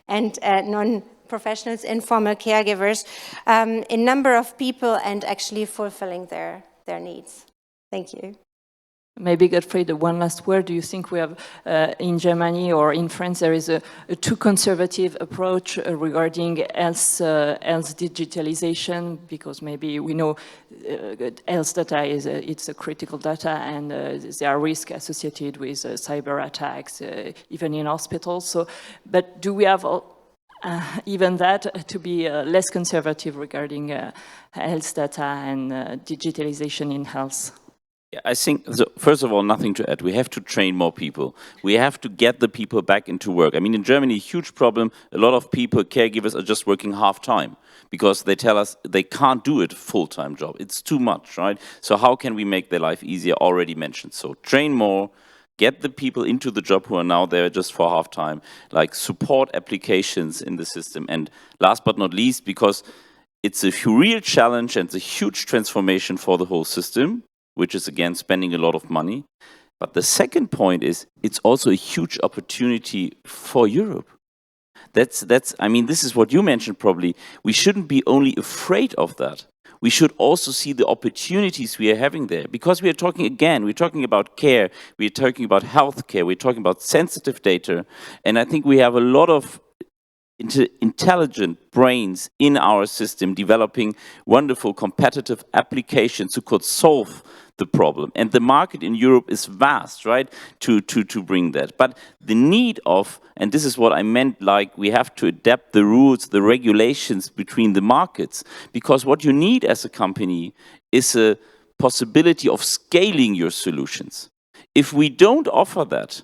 and non-professionals, informal caregivers, a number of people, and actually fulfilling their needs. Thank you. Maybe, Gottfried, one last word. Do you think we have, in Germany or in France, there is a too conservative approach regarding health digitalization? Because maybe we know health data it's a critical data, and there are risks associated with cyber attacks, even in hospitals. So, but do we have even that to be less conservative regarding health data and digitalization in health? Yeah, I think, first of all, nothing to add. We have to train more people. We have to get the people back into work. I mean, in Germany, a huge problem, a lot of people, caregivers, are just working half-time because they tell us they can't do it full-time job. It's too much, right? So how can we make their life easier? Already mentioned. So train more, get the people into the job who are now there just for half-time, like support applications in the system. And last but not least, because it's a real challenge and it's a huge transformation for the whole system, which is, again, spending a lot of money. But the second point is, it's also a huge opportunity for Europe. I mean, this is what you mentioned probably. We shouldn't be only afraid of that. We should also see the opportunities we are having there. Because we're talking about care, we're talking about healthcare, we're talking about sensitive data. And I think we have a lot of intelligent brains in our system developing wonderful competitive applications who could solve the problem. And the market in Europe is vast, right, to bring that. But the need of, and this is what I meant, like we have to adapt the rules, the regulations between the markets, because what you need as a company is a possibility of scaling your solutions. If we don't offer that,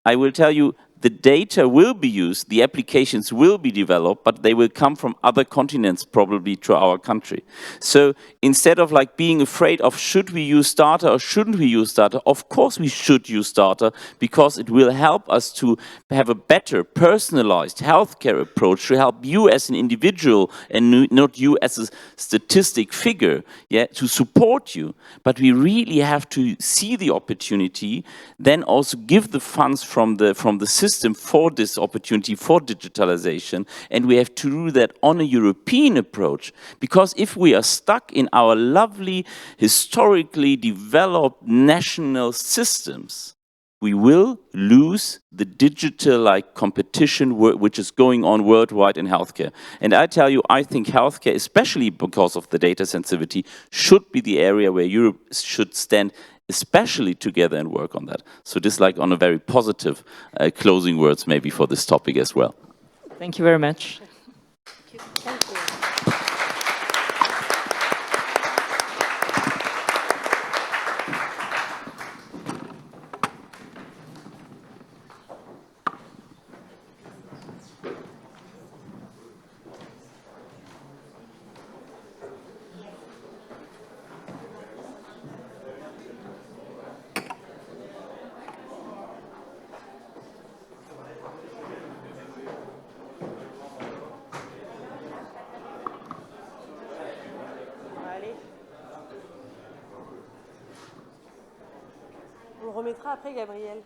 I will tell you, the data will be used, the applications will be developed, but they will come from other continents, probably to our country. So instead of like being afraid of should we use Starter or shouldn't we use Starter, of course we should use Starter, because it will help us to have a better personalized healthcare approach to help you as an individual and not you as a statistic figure, yeah, to support you. But we really have to see the opportunity, then also give the funds from the system for this opportunity for digitalization, and we have to do that on a European approach, because if we are stuck in our lovely historically developed national systems, we will lose the digital competition which is going on worldwide in healthcare. And I tell you, I think healthcare, especially because of the data sensitivity, should be the area where Europe should stand especially together and work on that. So this on a very positive closing words maybe for this topic as well. Thank you very much. Thank you. On le remettra après, Gabriel.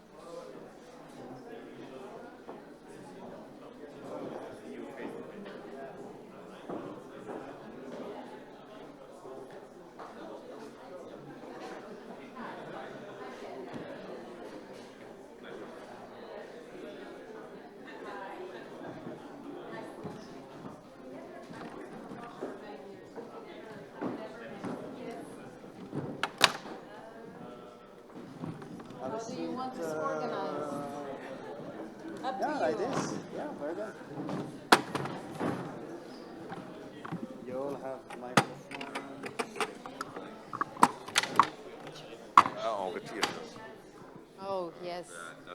How do you want this organized? Up to Yeah, you. like this. Yeah, very good. You all have microphones. On retire ça. Oh, yes.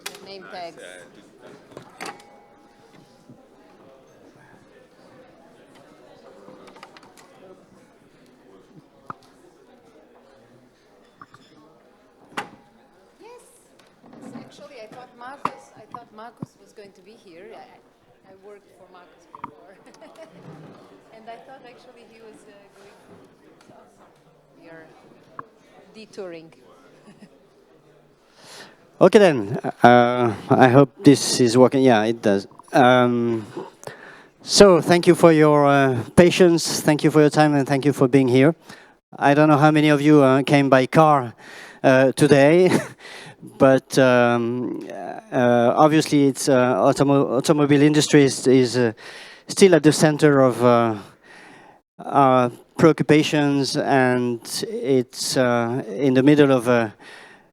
The name tags. Yes. Actually, I thought Marcus was going to be here. I worked for Marcus before. And I thought actually he was going to... We are detouring. Okay then, I hope this is working. Yeah, it does. So thank you for your patience, thank you for your time, and thank you for being here. I don't know how many of you came by car today, but obviously it's automobile industry is still at the center of our preoccupations, and it's in the middle of a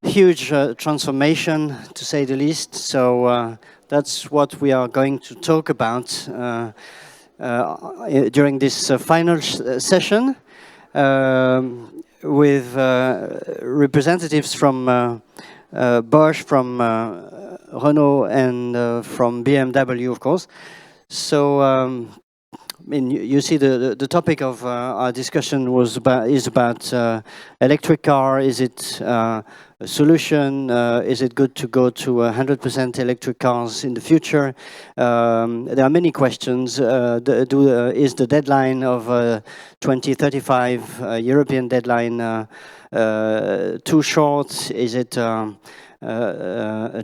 huge transformation, to say the least. So that's what we are going to talk about during this final session with representatives from Bosch, from Renault, and from BMW, of course. So I mean, you see the topic of our discussion is about electric car. Is it a solution? Is it good to go to 100% electric cars in the future? There are many questions. Is the deadline of 2035 European deadline too short? Is it a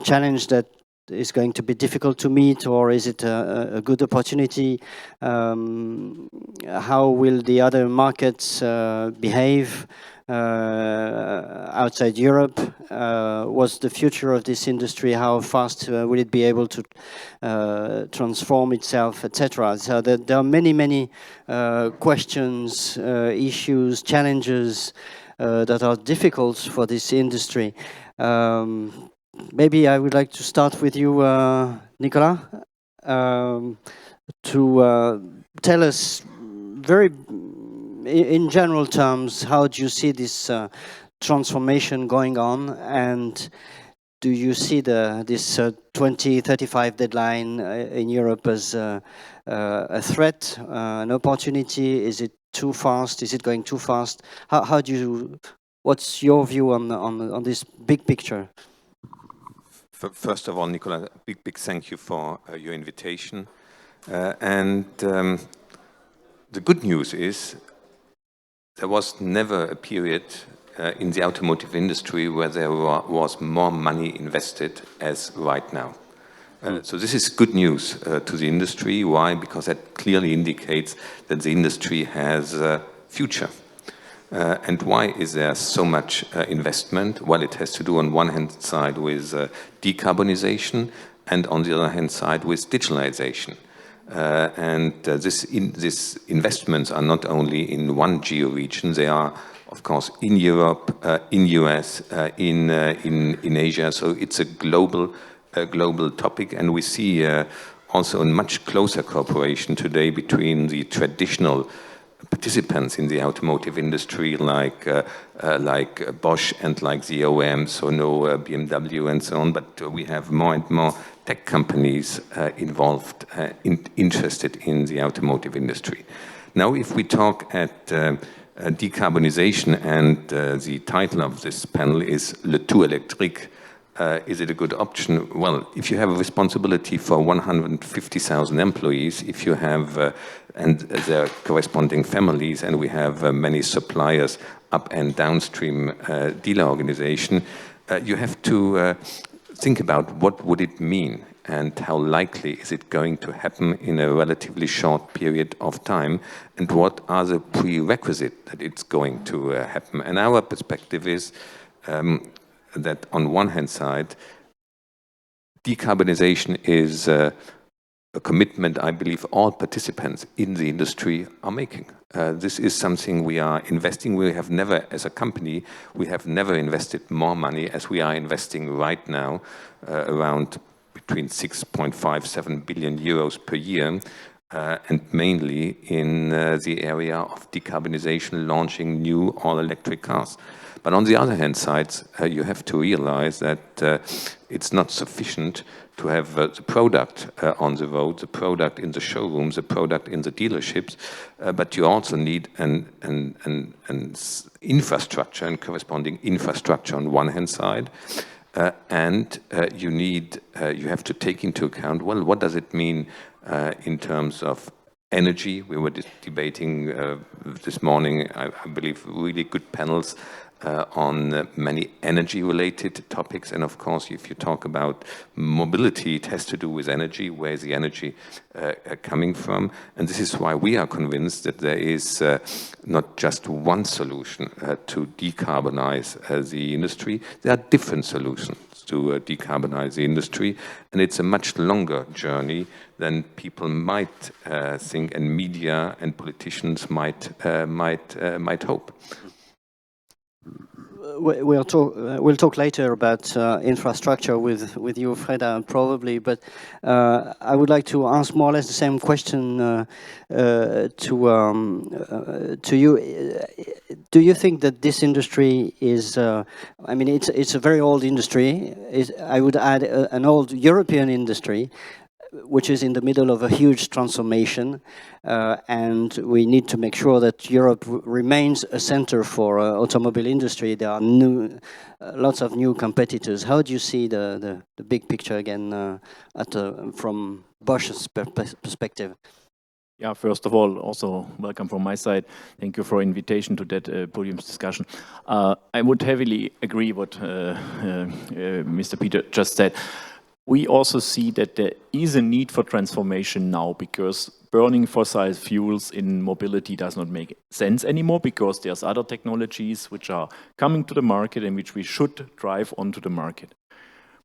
challenge that is going to be difficult to meet, or is it a good opportunity? How will the other markets behave outside Europe? What's the future of this industry? How fast will it be able to transform itself, etc.? So there are many questions, issues, challenges that are difficult for this industry. Maybe I would like to start with you, Nicolas, to tell us very, in general terms, how do you see this transformation going on, and do you see this 2035 deadline in Europe as a threat, an opportunity? Is it too fast? Is it going too fast? How do you? What's your view on this big picture? First of all, Nicolas, big thank you for your invitation. The good news is there was never a period in the automotive industry where there was more money invested as right now. So this is good news to the industry. Why? Because that clearly indicates that the industry has a future. And why is there so much investment? Well, it has to do on one hand side with decarbonization and on the other hand side with digitalization. These investments are not only in one geo-region, they are of course in Europe, in US, in Asia, so it's a global topic, and we see also a much closer cooperation today between the traditional participants in the automotive industry like Bosch and like the OEMs, so BMW and so on, but we have more and more tech companies involved, interested in the automotive industry. Now, if we talk at decarbonization, and the title of this panel is Le Tout Électrique, is it a good option? Well, if you have a responsibility for 150,000 employees, if you have, and their corresponding families, and we have many suppliers up and downstream dealer organization, you have to think about what would it mean and how likely is it going to happen in a relatively short period of time, and what are the prerequisites that it's going to happen. And our perspective is that on one hand side, decarbonization is a commitment I believe all participants in the industry are making. This is something we are investing. We have never, as a company, we have never invested more money as we are investing right now, around between 6.57 billion euros per year, and mainly in the area of decarbonization, launching new all-electric cars. But on the other hand side, you have to realize that it's not sufficient to have the product on the road, the product in the showrooms, the product in the dealerships, but you also need an infrastructure and corresponding infrastructure on one hand side, and you have to take into account, well, what does it mean in terms of energy? We were debating this morning, I believe, really good panels on many energy-related topics. And of course, if you talk about mobility, it has to do with energy. Where is the energy coming from? And this is why we are convinced that there is not just one solution to decarbonize the industry. There are different solutions to decarbonize the industry, and it's a much longer journey than people might think, and media and politicians might hope. We'll talk later about infrastructure with you, Freda, probably. But I would like to ask more or less the same question to you. Do you think that this industry is? I mean, it's a very old industry. I would add an old European industry, which is in the middle of a huge transformation, and we need to make sure that Europe remains a center for automobile industry. There are lots of new competitors. How do you see the big picture again from Bosch's perspective? Yeah, first of all, also welcome from my side. Thank you for invitation to that podium discussion. I would heavily agree what Mr. Peter just said. We also see that there is a need for transformation now, because burning fossil fuels in mobility does not make sense anymore, because there's other technologies which are coming to the market and which we should drive onto the market.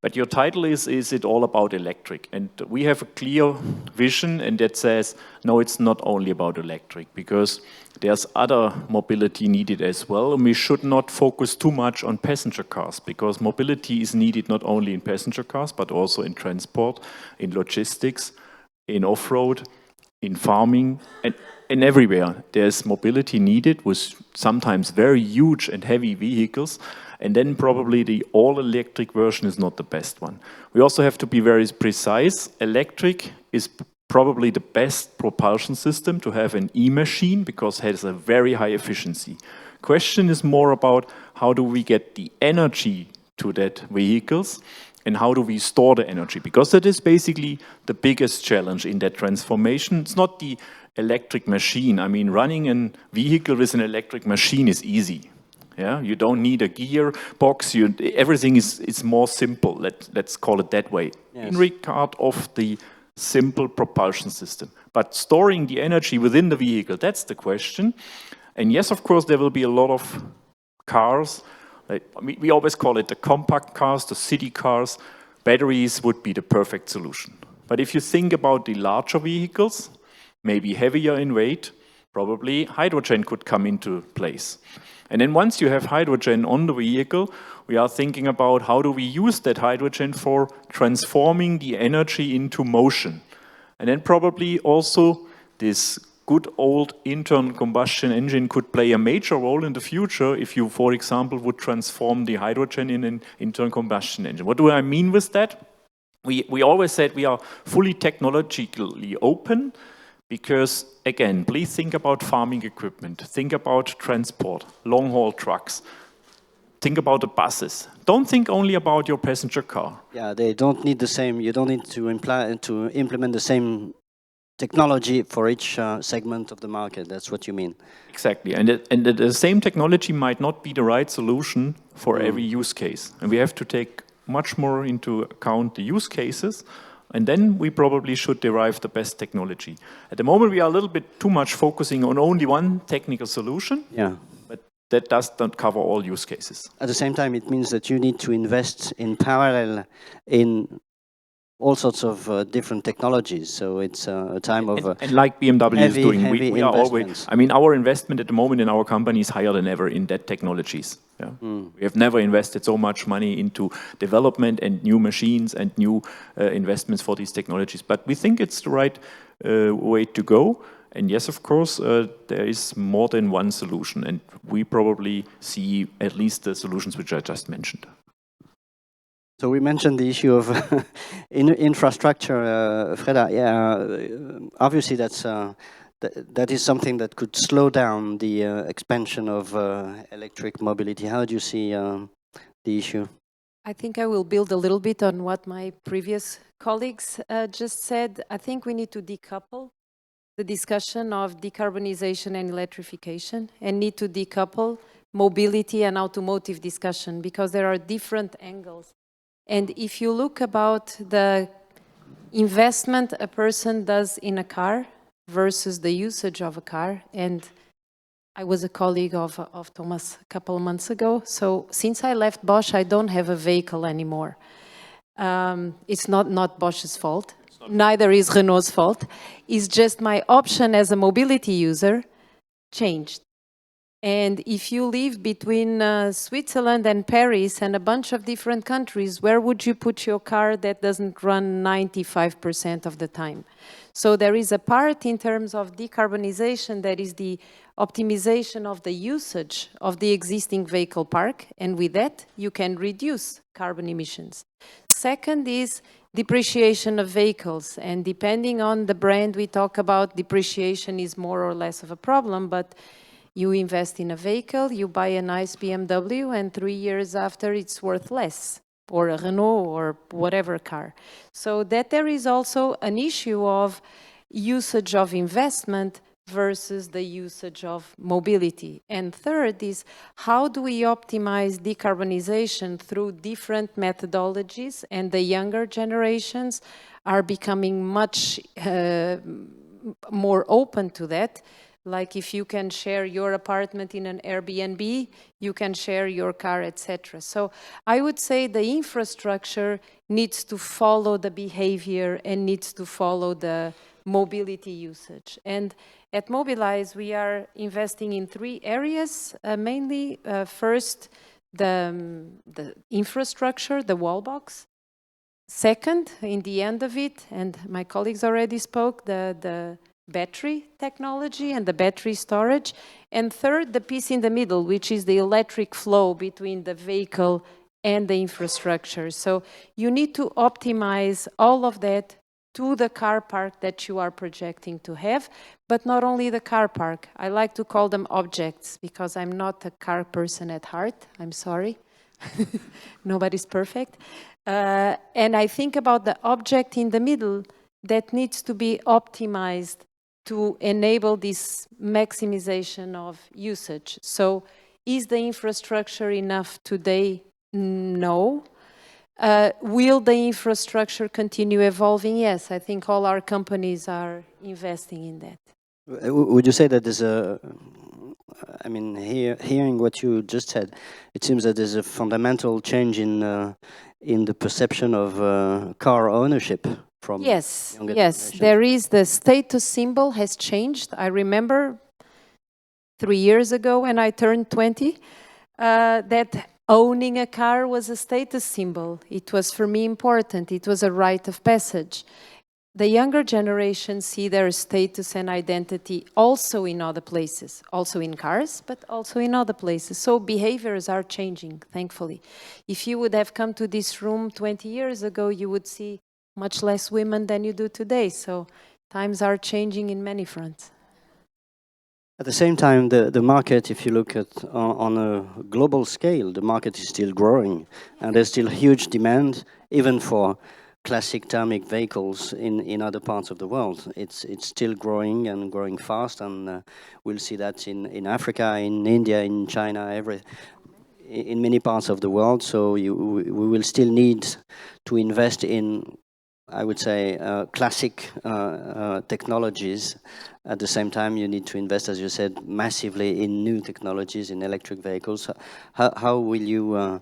But your title is it all about electric? And we have a clear vision, and that says, no, it's not only about electric, because there's other mobility needed as well. And we should not focus too much on passenger cars, because mobility is needed not only in passenger cars, but also in transport, in logistics, in off-road, in farming, and everywhere. There's mobility needed with sometimes very huge and heavy vehicles. And then probably the all-electric version is not the best one. We also have to be very precise. Electric is probably the best propulsion system to have an e-machine, because it has a very high efficiency. Question is more about how do we get the energy to that vehicles, and how do we store the energy? Because that is basically the biggest challenge in that transformation. It's not the electric machine. I mean, running a vehicle with an electric machine is easy. Yeah, you don't need a gearbox. Everything is more simple. Let's call it that way. Yes. In regard of the simple propulsion system, but storing the energy within the vehicle, that's the question. And yes, of course, there will be a lot of cars. We always call it the compact cars, the city cars. Batteries would be the perfect solution. But if you think about the larger vehicles, maybe heavier in weight, probably hydrogen could come into place. And then once you have hydrogen on the vehicle, we are thinking about how do we use that hydrogen for transforming the energy into motion. And then probably also this good old internal combustion engine could play a major role in the future if you, for example, would transform the hydrogen in an internal combustion engine. What do I mean with that? We always said we are fully technologically open because, again, please think about farming equipment, think about transport, long-haul trucks, think about the buses. Don't think only about your passenger car. Yeah, they don't need the same, you don't need to implement the same technology for each segment of the market. That's what you mean. Exactly, and the same technology might not be the right solution for every use case. And we have to take much more into account the use cases, and then we probably should derive the best technology. At the moment, we are a little bit too much focusing on only one technical solution, but that does not cover all use cases. At the same time, it means that you need to invest in parallel in all sorts of different technologies. So it's a time of and like BMW is doing, heavy we are always. I mean, our investment at the moment in our company is higher than ever in that technologies. Yeah. We have never invested so much money into development and new machines and new investments for these technologies. But we think it's the right way to go. And yes, of course, there is more than one solution, and we probably see at least the solutions which I just mentioned. So we mentioned the issue of infrastructure, Freda. Yeah, obviously that is something that could slow down the expansion of electric mobility. How do you see the issue? I think I will build a little bit on what my previous colleagues just said. I think we need to decouple the discussion of decarbonization and electrification and need to decouple mobility and automotive discussion because there are different angles. And if you look about the investment a person does in a car versus the usage of a car, and I was a colleague of Thomas a couple of months ago, so since I left Bosch, I don't have a vehicle anymore. It's not Bosch's fault, neither is Renault's fault. It's just my option as a mobility user changed. And if you live between Switzerland and Paris and a bunch of different countries, where would you put your car that doesn't run 95% of the time? So there is a part in terms of decarbonization that is the optimization of the usage of the existing vehicle park, and with that you can reduce carbon emissions. Second is depreciation of vehicles, and depending on the brand we talk about, depreciation is more or less of a problem, but you invest in a vehicle, you buy a nice BMW, and 3 years after it's worth less, or a Renault or whatever car. So that there is also an issue of usage of investment versus the usage of mobility. And third is, how do we optimize decarbonization through different methodologies? And the younger generations are becoming much more open to that. Like if you can share your apartment in an Airbnb, you can share your car, etc. So I would say the infrastructure needs to follow the behavior and needs to follow the mobility usage. And at Mobilize, we are investing in 3 areas, mainly. First, the infrastructure, the wall box. Second, in the end of it, and my colleagues already spoke, the battery technology and the battery storage. And third, the piece in the middle, which is the electric flow between the vehicle and the infrastructure. So you need to optimize all of that to the car park that you are projecting to have, but not only the car park. I like to call them objects because I'm not a car person at heart. I'm sorry. Nobody's perfect. And I think about the object in the middle that needs to be optimized to enable this maximization of usage. So is the infrastructure enough today? No. Will the infrastructure continue evolving? Yes, I think all our companies are investing in that. Would you say that there's I mean, hearing what you just said, it seems that there's a fundamental change in the perception of car ownership from yes, younger yes. generations. There is the status symbol has changed. I remember 3 years ago when I turned 20, that owning a car was a status symbol. It was for me important. It was a rite of passage. The younger generation see their status and identity also in other places, also in cars, but also in other places. So behaviors are changing, thankfully. If you would have come to this room 20 years ago, you would see much less women than you do today. So times are changing in many fronts. At the same time, the market, if you look at on a global scale, the market is still growing, and there's still huge demand, even for classic thermic vehicles in other parts of the world. It's still growing and growing fast, and we'll see that in Africa, in India, in China, in many parts of the world. So we will still need to invest in, I would say, classic technologies. At the same time, you need to invest, as you said, massively in new technologies, in electric vehicles. How will you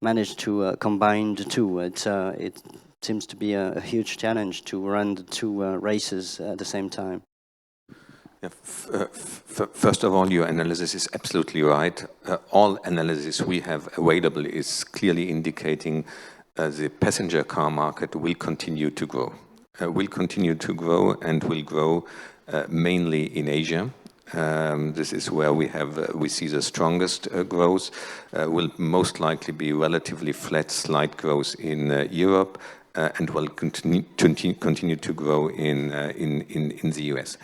manage to combine the two? It seems to be a huge challenge to run the two races at the same time. Yeah, first of all, your analysis is absolutely right. All analysis we have available is clearly indicating the passenger car market will continue to grow. And will grow mainly in Asia. This is where we see the strongest growth. Will most likely be relatively flat, slight growth in Europe, and will continue to grow in the US.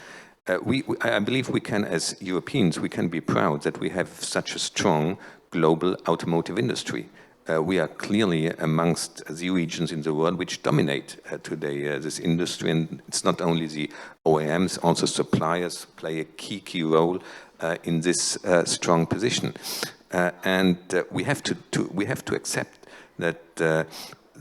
I believe we can, as Europeans, we can be proud that we have such a strong global automotive industry. We are clearly amongst the regions in the world which dominate today this industry, and it's not only the OEMs, also suppliers play a key role in this strong position. And we have to accept that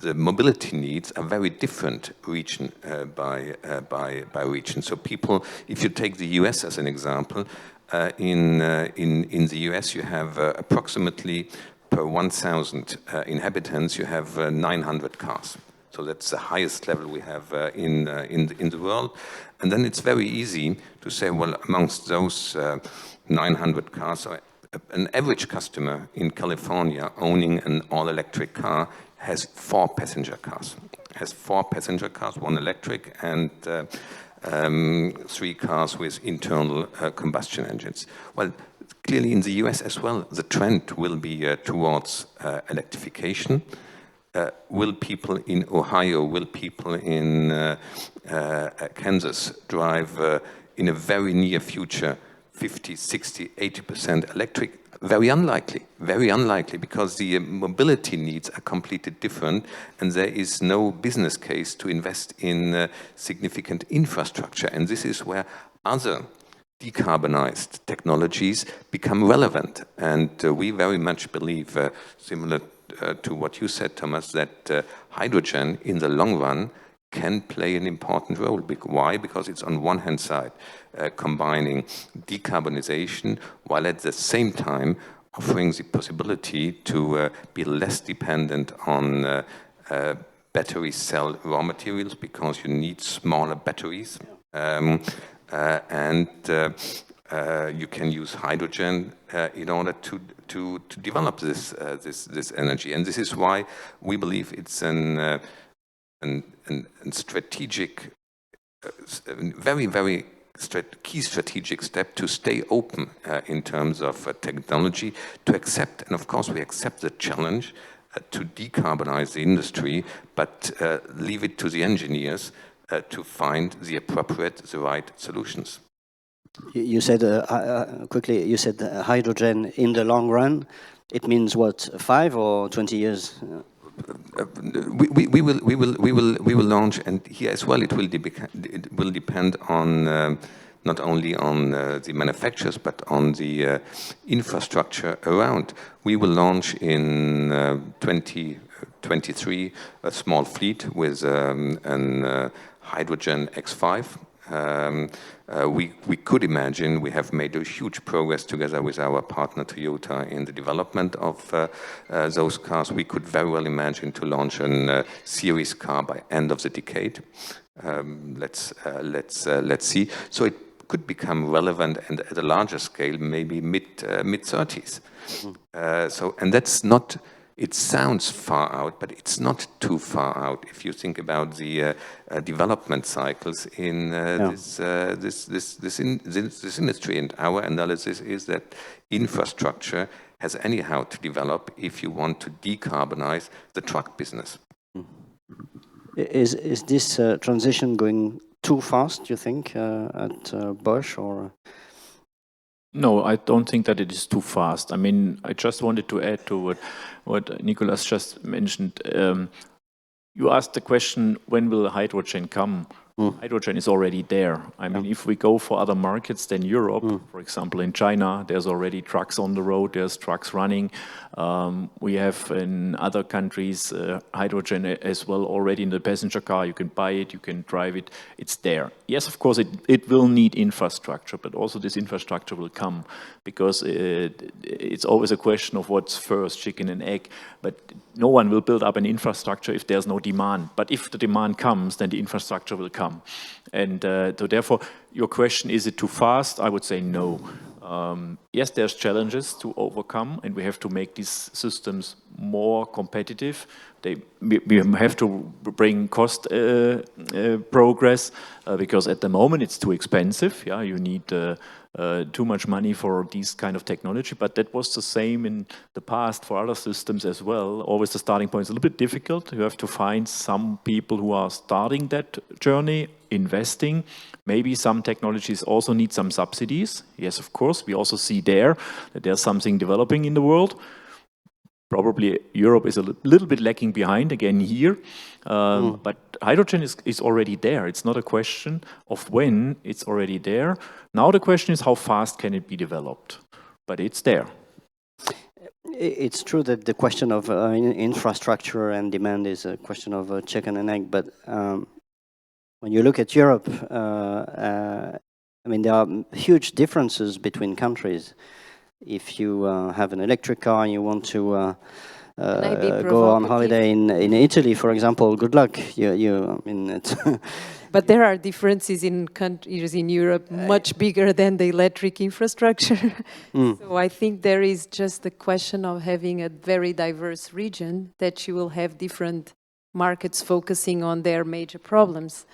the mobility needs are very different region by region. So people, if you take the US as an example, in the US you have approximately per 1,000 inhabitants, you have 900 cars. So that's the highest level we have in the world. And then it's very easy to say, well, amongst those 900 cars, an average customer in California owning an all-electric car has 4 passenger cars. Has 4 passenger cars, 1 electric, and 3 cars with internal combustion engines. Well, clearly in the US as well, the trend will be towards electrification. Will people in Ohio, will people in Kansas drive in a very near future 50, 60, 80% electric? Very unlikely, because the mobility needs are completely different, and there is no business case to invest in significant infrastructure. And this is where other decarbonized technologies become relevant. And we very much believe, similar to what you said, Thomas, that hydrogen in the long run can play an important role. Why? Because it's on one hand side combining decarbonization while at the same time offering the possibility to be less dependent on battery cell raw materials, because you need smaller batteries. And you can use hydrogen in order to develop this energy. And this is why we believe it's a strategic, very key strategic step to stay open in terms of technology, to accept, and of course we accept the challenge to decarbonize the industry, but leave it to the engineers to find the right solutions. You said, quickly, you said hydrogen in the long run. It means what, 5 or 20 years? We will launch, and here as well it will depend on not only on the manufacturers but on the infrastructure around. We will launch in 2023 a small fleet with an hydrogen X5. We could imagine, we have made a huge progress together with our partner Toyota in the development of those cars. We could very well imagine to launch a series car by end of the decade. Let's see. So it could become relevant and at a larger scale, maybe mid-30s. And that's not. It sounds far out, but it's not too far out if you think about the development cycles in this industry. And our analysis is that infrastructure has anyhow to develop if you want to decarbonize the truck business. Is this transition going too fast, do you think, at Bosch, or? No, I don't think that it is too fast. I mean, I just wanted to add to what Nicolas just mentioned. You asked the question, when will hydrogen come? Hydrogen is already there. I mean, if we go for other markets than Europe, for example, in China, there's already trucks on the road, there's trucks running. We have in other countries hydrogen as well already in the passenger car. You can buy it, you can drive it, it's there. Yes, of course, it will need infrastructure, but also this infrastructure will come because it's always a question of what's first, chicken and egg. But no one will build up an infrastructure if there's no demand. But if the demand comes, then the infrastructure will come. And so therefore, your question, is it too fast? I would say no. Yes, there's challenges to overcome, and we have to make these systems more competitive. We have to bring cost progress because at the moment it's too expensive. Yeah, you need too much money for these kind of technology, but that was the same in the past for other systems as well. Always the starting point is a little bit difficult. You have to find some people who are starting that journey, investing. Maybe some technologies also need some subsidies. Yes, of course. We also see there that there's something developing in the world. Probably Europe is a little bit lagging behind again here. But hydrogen is already there. It's not a question of when, it's already there. Now the question is how fast can it be developed? But it's there. It's true that the question of infrastructure and demand is a question of chicken and egg, but when you look at Europe, I mean, there are huge differences between countries. If you have an electric car and you want to go on holiday in Italy, for example, good luck. I mean, it's but there are differences in countries in Europe much bigger than the electric infrastructure. So I think there is just the question of having a very diverse region that you will have different markets focusing on their major problems.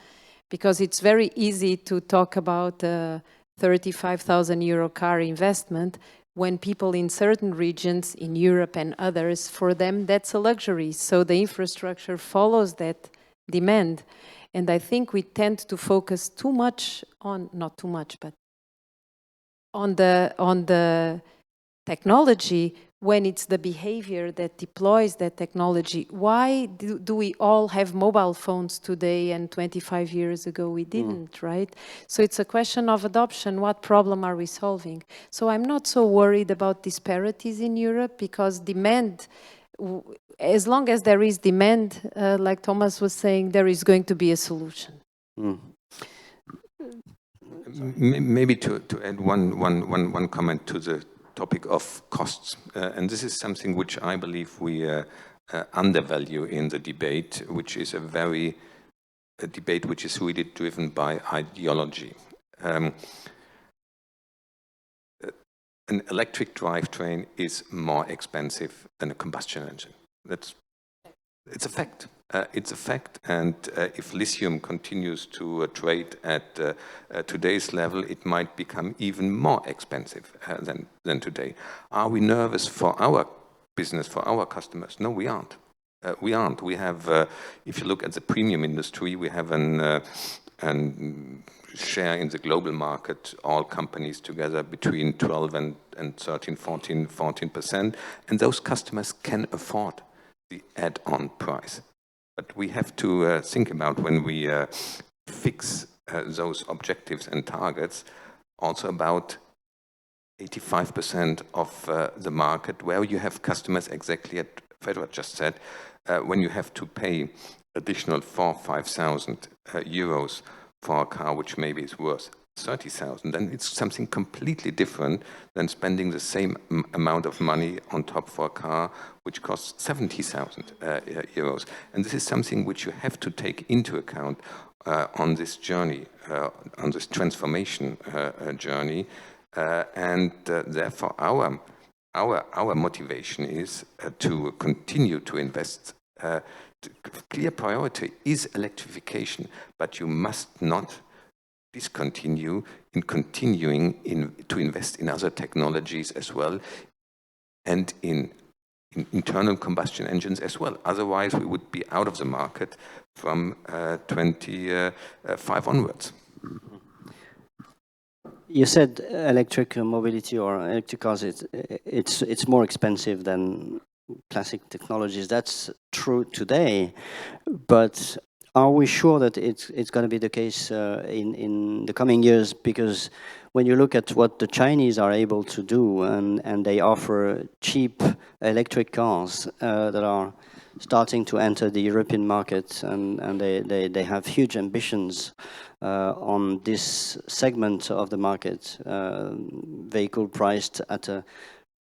Because it's very easy to talk about a 35,000 euro car investment when people in certain regions in Europe and others, for them, that's a luxury. So the infrastructure follows that demand. And I think we tend to focus too much on, not too much, but on the technology when it's the behavior that deploys that technology. Why do we all have mobile phones today and 25 years ago we didn't, right? So it's a question of adoption. What problem are we solving? So I'm not so worried about disparities in Europe because demand, as long as there is demand, like Thomas was saying, there is going to be a solution. Maybe to add one comment to the topic of costs, and this is something which I believe we undervalue in the debate, which is a debate which is really driven by ideology. An electric drivetrain is more expensive than a combustion engine. It's a fact. It's a fact, and if lithium continues to trade at today's level, it might become even more expensive than today. Are we nervous for our business, for our customers? No, we aren't. We aren't. We have, if you look at the premium industry, we have an share in the global market, all companies together between 12 and 13, 14%, and those customers can afford the add-on price. But we have to think about when we fix those objectives and targets, also about 85% of the market where you have customers exactly as Fedra just said, when you have to pay additional 4,000 to 5,000 euros for a car which maybe is worth 30,000, then it's something completely different than spending the same amount of money on top for a car which costs 70,000 euros. And this is something which you have to take into account on this journey, on this transformation journey. And therefore our motivation is to continue to invest. Clear priority is electrification, but you must not discontinue in continuing to invest in other technologies as well, and in internal combustion engines as well. Otherwise, we would be out of the market from 25 onwards. You said electric mobility or electric cars, it's more expensive than classic technologies. That's true today, but are we sure that it's going to be the case in the coming years? Because when you look at what the Chinese are able to do, and they offer cheap electric cars that are starting to enter the European market, and they have huge ambitions on this segment of the market, vehicle priced at a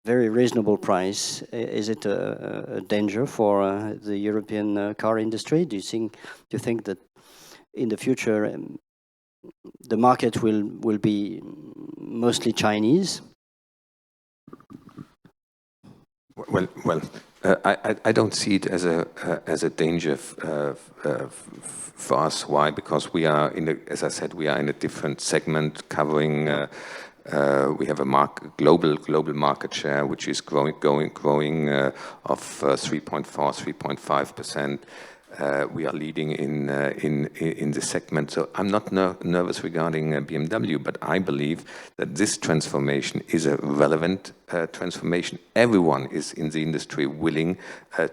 very reasonable price. Is it a danger for the European car industry? Do you think that in the future the market will be mostly Chinese? Well, I don't see it as a danger for us. Why? Because we are as I said, we are in a different segment covering. We have a global market share which is growing of 3.5%. We are leading in this segment. So I'm not nervous regarding BMW, but I believe that this transformation is a relevant transformation. Everyone is in the industry willing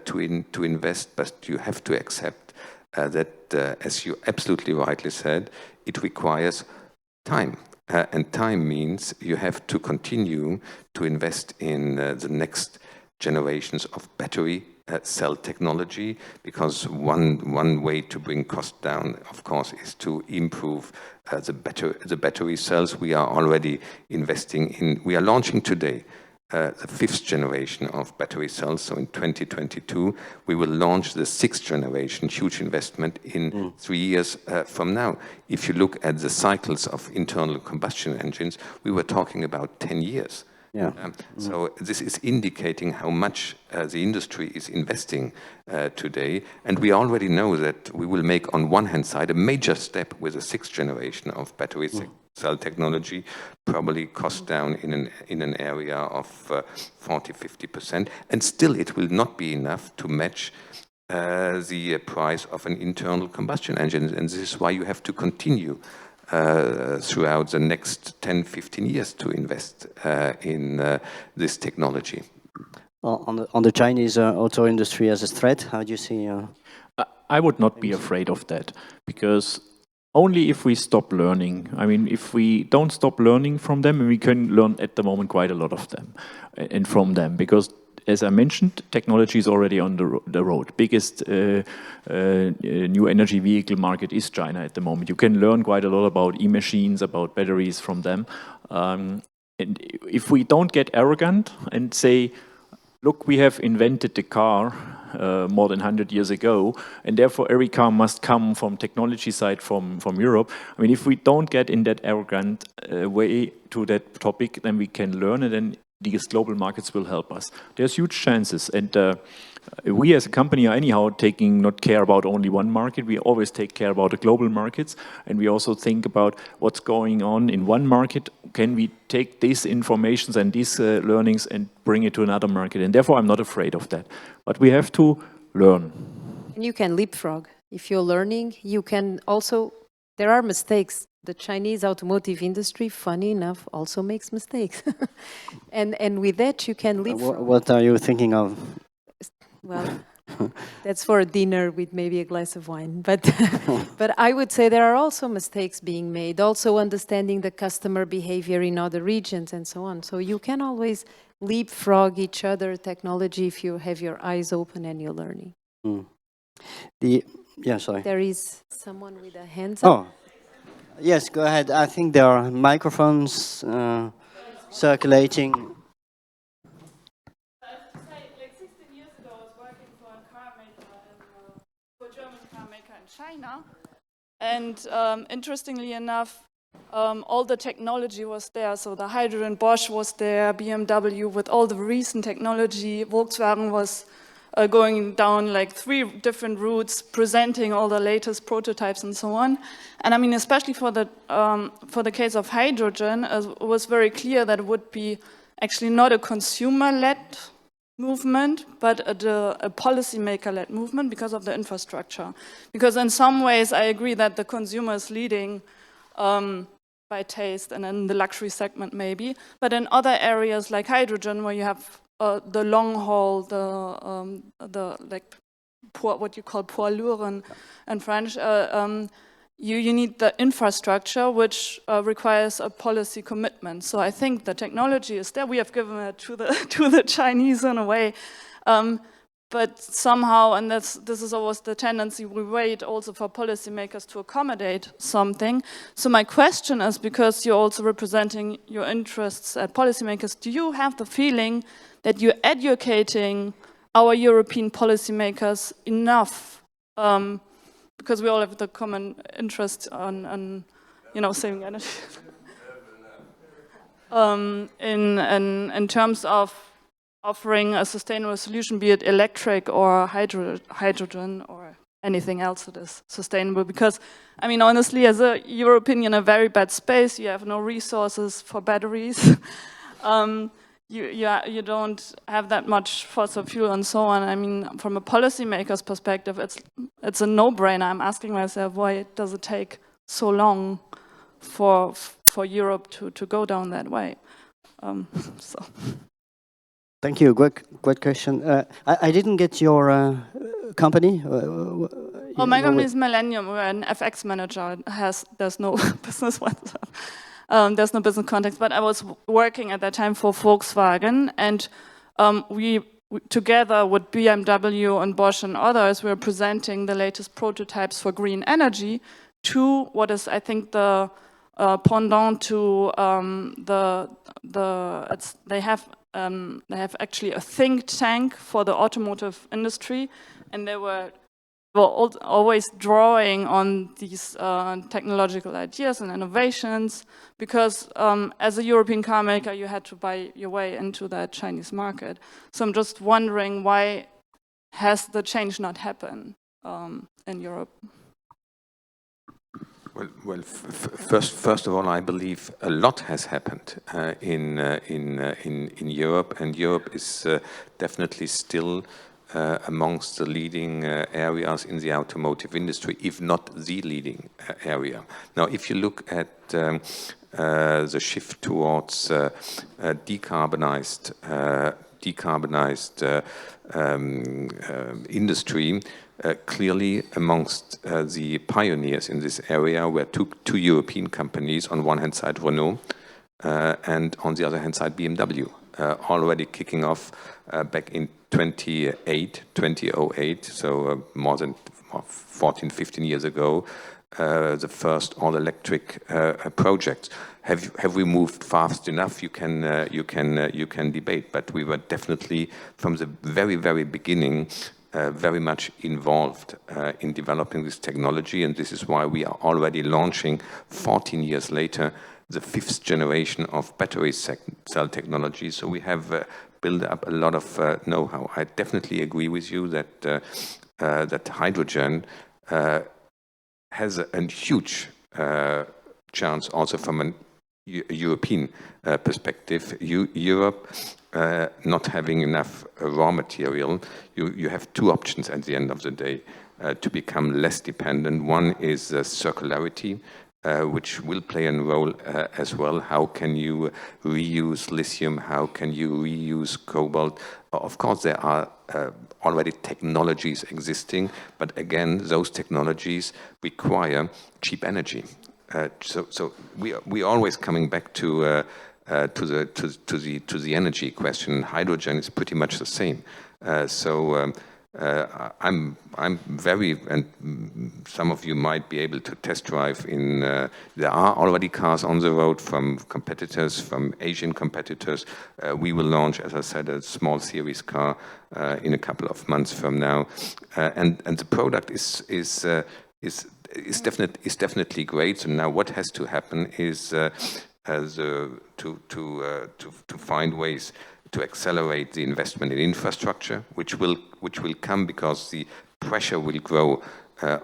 to invest, but you have to accept that, as you absolutely rightly said, it requires time. And time means you have to continue to invest in the next generations of battery cell technology, because one way to bring cost down, of course, is to improve the battery cells. We are already investing in. We are launching today the 5th generation of battery cells. So in 2022, we will launch the 6th generation, huge investment in 3 years from now. If you look at the cycles of internal combustion engines, we were talking about 10 years. Yeah. So this is indicating how much the industry is investing today. And we already know that we will make, on one hand side, a major step with the 6th generation of battery cell technology, probably cost down in an area of 40–50%, and still it will not be enough to match the price of an internal combustion engine. And this is why you have to continue throughout the next 10–15 years to invest in this technology. On the Chinese auto industry as a threat, how do you see? I would not be afraid of that, because only if we stop learning. I mean, if we don't stop learning from them, and we can learn at the moment quite a lot of them and from them, because as I mentioned, technology is already on the road. Biggest new energy vehicle market is China at the moment. You can learn quite a lot about e-machines, about batteries from them. And if we don't get arrogant and say, look, we have invented the car more than 100 years ago, and therefore every car must come from technology side from Europe. I mean, if we don't get in that arrogant way to that topic, then we can learn, and then these global markets will help us. There's huge chances, and we as a company are anyhow not care about only one market. We always take care about the global markets, and we also think about what's going on in one market. Can we take these informations and these learnings and bring it to another market? And therefore, I'm not afraid of that. But we have to learn. And you can leapfrog. If you're learning, you can also, there are mistakes. The Chinese automotive industry, funny enough, also makes mistakes. and with that, you can leapfrog. What are you thinking of? Well, that's for a dinner with maybe a glass of wine. But I would say there are also mistakes being made, also understanding the customer behavior in other regions and so on. So you can always leapfrog each other technology if you have your eyes open and you're learning. Yeah, sorry. There is someone with a hands up. Oh. Yes, go ahead. I think there are microphones circulating. China, and interestingly enough, all the technology was there. So the hydrogen, Bosch was there, BMW with all the recent technology. Volkswagen was going down like 3 different routes, presenting all the latest prototypes and so on. And I mean, especially for the case of hydrogen, it was very clear that it would be actually not a consumer-led movement, but a policymaker-led movement because of the infrastructure. Because in some ways, I agree that the consumer is leading by taste and in the luxury segment maybe, but in other areas like hydrogen, where you have the long haul, the like what you call poids lourd in French, you need the infrastructure, which requires a policy commitment. So I think the technology is there. We have given it to the Chinese in a way, but somehow, and this is always the tendency, we wait also for policymakers to accommodate something. So my question is, because you're also representing your interests at policymakers, do you have the feeling that you're educating our European policymakers enough? Because we all have the common interest on saving energy. In terms of offering a sustainable solution, be it electric or hydrogen or anything else that is sustainable. Because, I mean, honestly, as a European in a very bad space, you have no resources for batteries. You don't have that much fossil fuel and so on. I mean, from a policymaker's perspective, it's a no-brainer. I'm asking myself, why does it take so long for Europe to go down that way? So. Thank you. Great question. I didn't get your company. My company is Millennium. We're an FX manager. There's no business whatsoever. There's no business context, but I was working at that time for Volkswagen, and we together with BMW and Bosch and others, we were presenting the latest prototypes for green energy to what is, I think, the pendant to they have actually a think tank for the automotive industry, and they were always drawing on these technological ideas and innovations, because as a European car maker, you had to buy your way into that Chinese market. So I'm just wondering, why has the change not happened in Europe? Well, first of all, I believe a lot has happened in Europe, and Europe is definitely still amongst the leading areas in the automotive industry, if not the leading area. Now, if you look at the shift towards decarbonized industry, clearly amongst the pioneers in this area were two European companies, on one hand side Renault, and on the other hand side BMW, already kicking off back in 2008, so more than 14, 15 years ago, the first all-electric project. Have we moved fast enough? You can debate, but we were definitely from the very, very beginning very much involved in developing this technology, and this is why we are already launching 14 years later the 5th generation of battery cell technology. So we have built up a lot of know-how. I definitely agree with you that that hydrogen has a huge chance also from a European perspective. Europe not having enough raw material, you have two options at the end of the day to become less dependent. One is circularity, which will play a role as well. How can you reuse lithium? How can you reuse cobalt? Of course, there are already technologies existing, but again, those technologies require cheap energy. So we always coming back to the energy question. Hydrogen is pretty much the same. So I'm very, and some of you might be able to test drive in, there are already cars on the road from competitors, from Asian competitors. We will launch, as I said, a small series car in a couple of months from now. And the product is definitely great. So now what has to happen is to find ways to accelerate the investment in infrastructure, which will come because the pressure will grow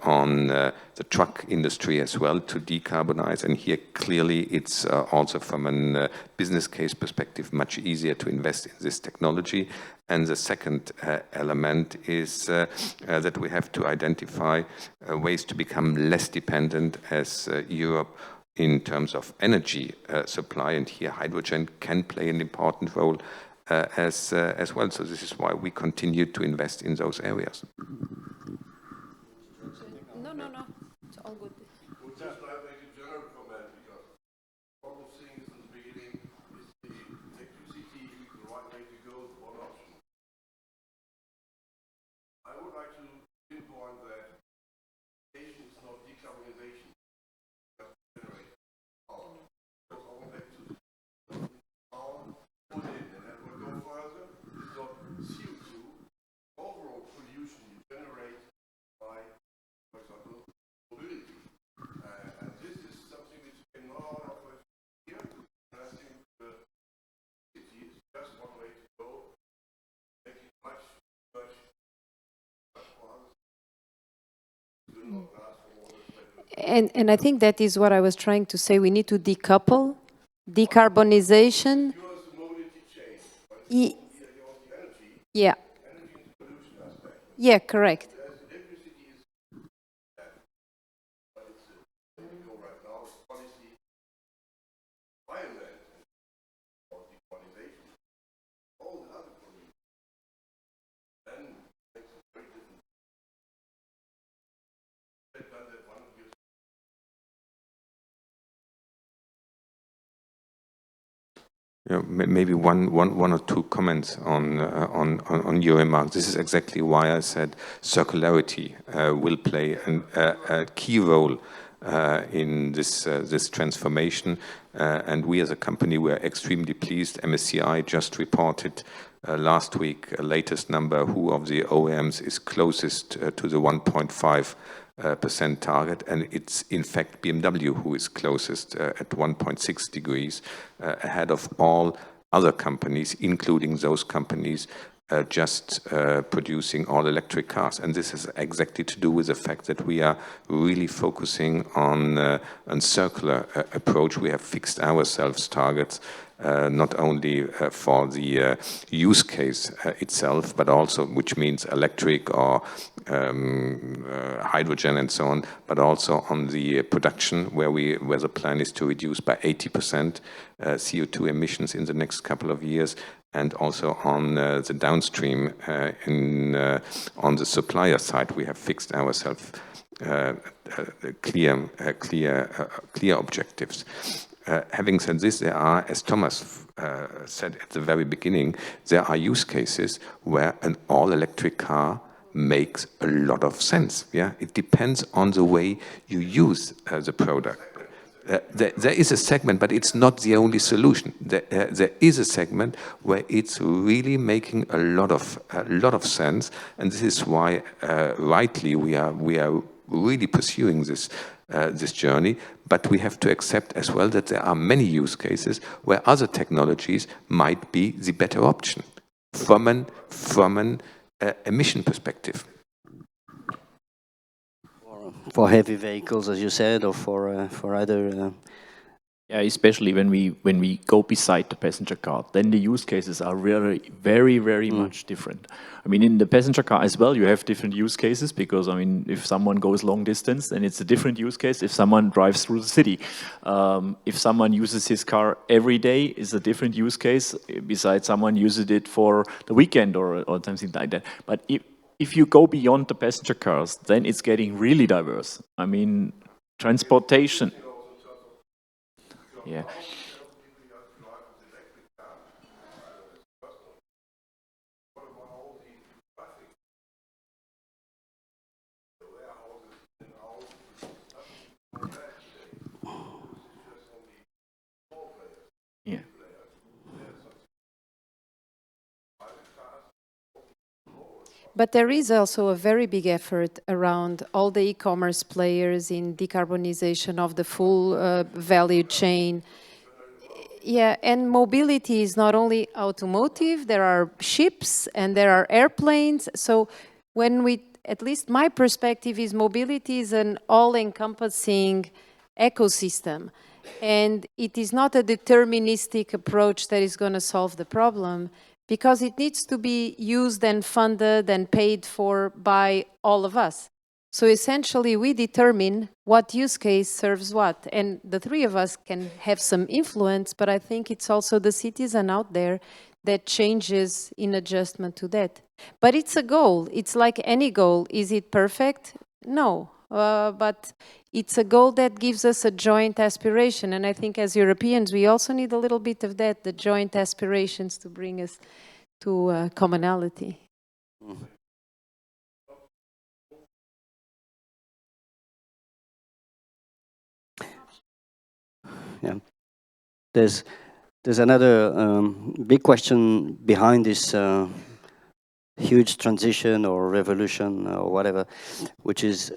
on the truck industry as well to decarbonize. And here clearly it's also from a business case perspective much easier to invest in this technology. And the second element is that we have to identify ways to become less dependent as Europe in terms of energy supply, and here hydrogen can play an important role as well. So this is why we continue to invest in those areas. No. It's all good. Would just like to make a general comment, because one of the things in the beginning is the electricity, the right way to go, one option. I would like to pinpoint that is not decarbonization, just generate power. Because our electricity power put in, and that will go further, is not CO2, overall pollution you generate by, for example, mobility. And this is something which cannot operate here. And I think the city is just one way to go, make it much more. And I think that is what I was trying to say. We need to decouple decarbonization. Yeah. Yeah, correct. Yeah, maybe one or two comments on your remarks. This is exactly why I said circularity will play a key role in this transformation. And we as a company were extremely pleased. MSCI just reported last week a latest number, who of the OEMs is closest to the 1.5% target, and it's in fact BMW who is closest at 1.6 degrees, ahead of all other companies, including those companies just producing all electric cars. And this has exactly to do with the fact that we are really focusing on a circular approach. We have fixed ourselves targets, not only for the use case itself, but also, which means electric or hydrogen and so on, but also on the production, where the plan is to reduce by 80% CO2 emissions in the next couple of years, and also on the downstream on the supplier side, we have fixed ourselves clear objectives. Having said this, there are, as Thomas said at the very beginning, there are use cases where an all-electric car makes a lot of sense. Yeah, it depends on the way you use the product. There is a segment, but it's not the only solution. There is a segment where it's really making a lot of sense, and this is why, rightly, we are really pursuing this journey. But we have to accept as well that there are many use cases where other technologies might be the better option from an emission perspective. For heavy vehicles, as you said, or for other. Yeah, especially when we go beside the passenger car, then the use cases are really very much different. I mean, in the passenger car as well, you have different use cases, because I mean, if someone goes long distance, then it's a different use case. If someone drives through the city, if someone uses his car every day, is a different use case. Besides, someone uses it for the weekend or something like that. But if you go beyond the passenger cars, then it's getting really diverse. I mean, transportation. Yeah. But there is also a very big effort around all the e-commerce players in decarbonization of the full value chain. Yeah, and mobility is not only automotive, there are ships and there are airplanes. So when we, at least my perspective is mobility is an all-encompassing ecosystem. And it is not a deterministic approach that is going to solve the problem, because it needs to be used and funded and paid for by all of us. So essentially, we determine what use case serves what. And the three of us can have some influence, but I think it's also the citizen out there that changes in adjustment to that. But it's a goal. It's like any goal. Is it perfect? No. But it's a goal that gives us a joint aspiration. And I think as Europeans, we also need a little bit of that, the joint aspirations to bring us to commonality. Mm-hmm. Yeah. There's another big question behind this huge transition or revolution or whatever, which is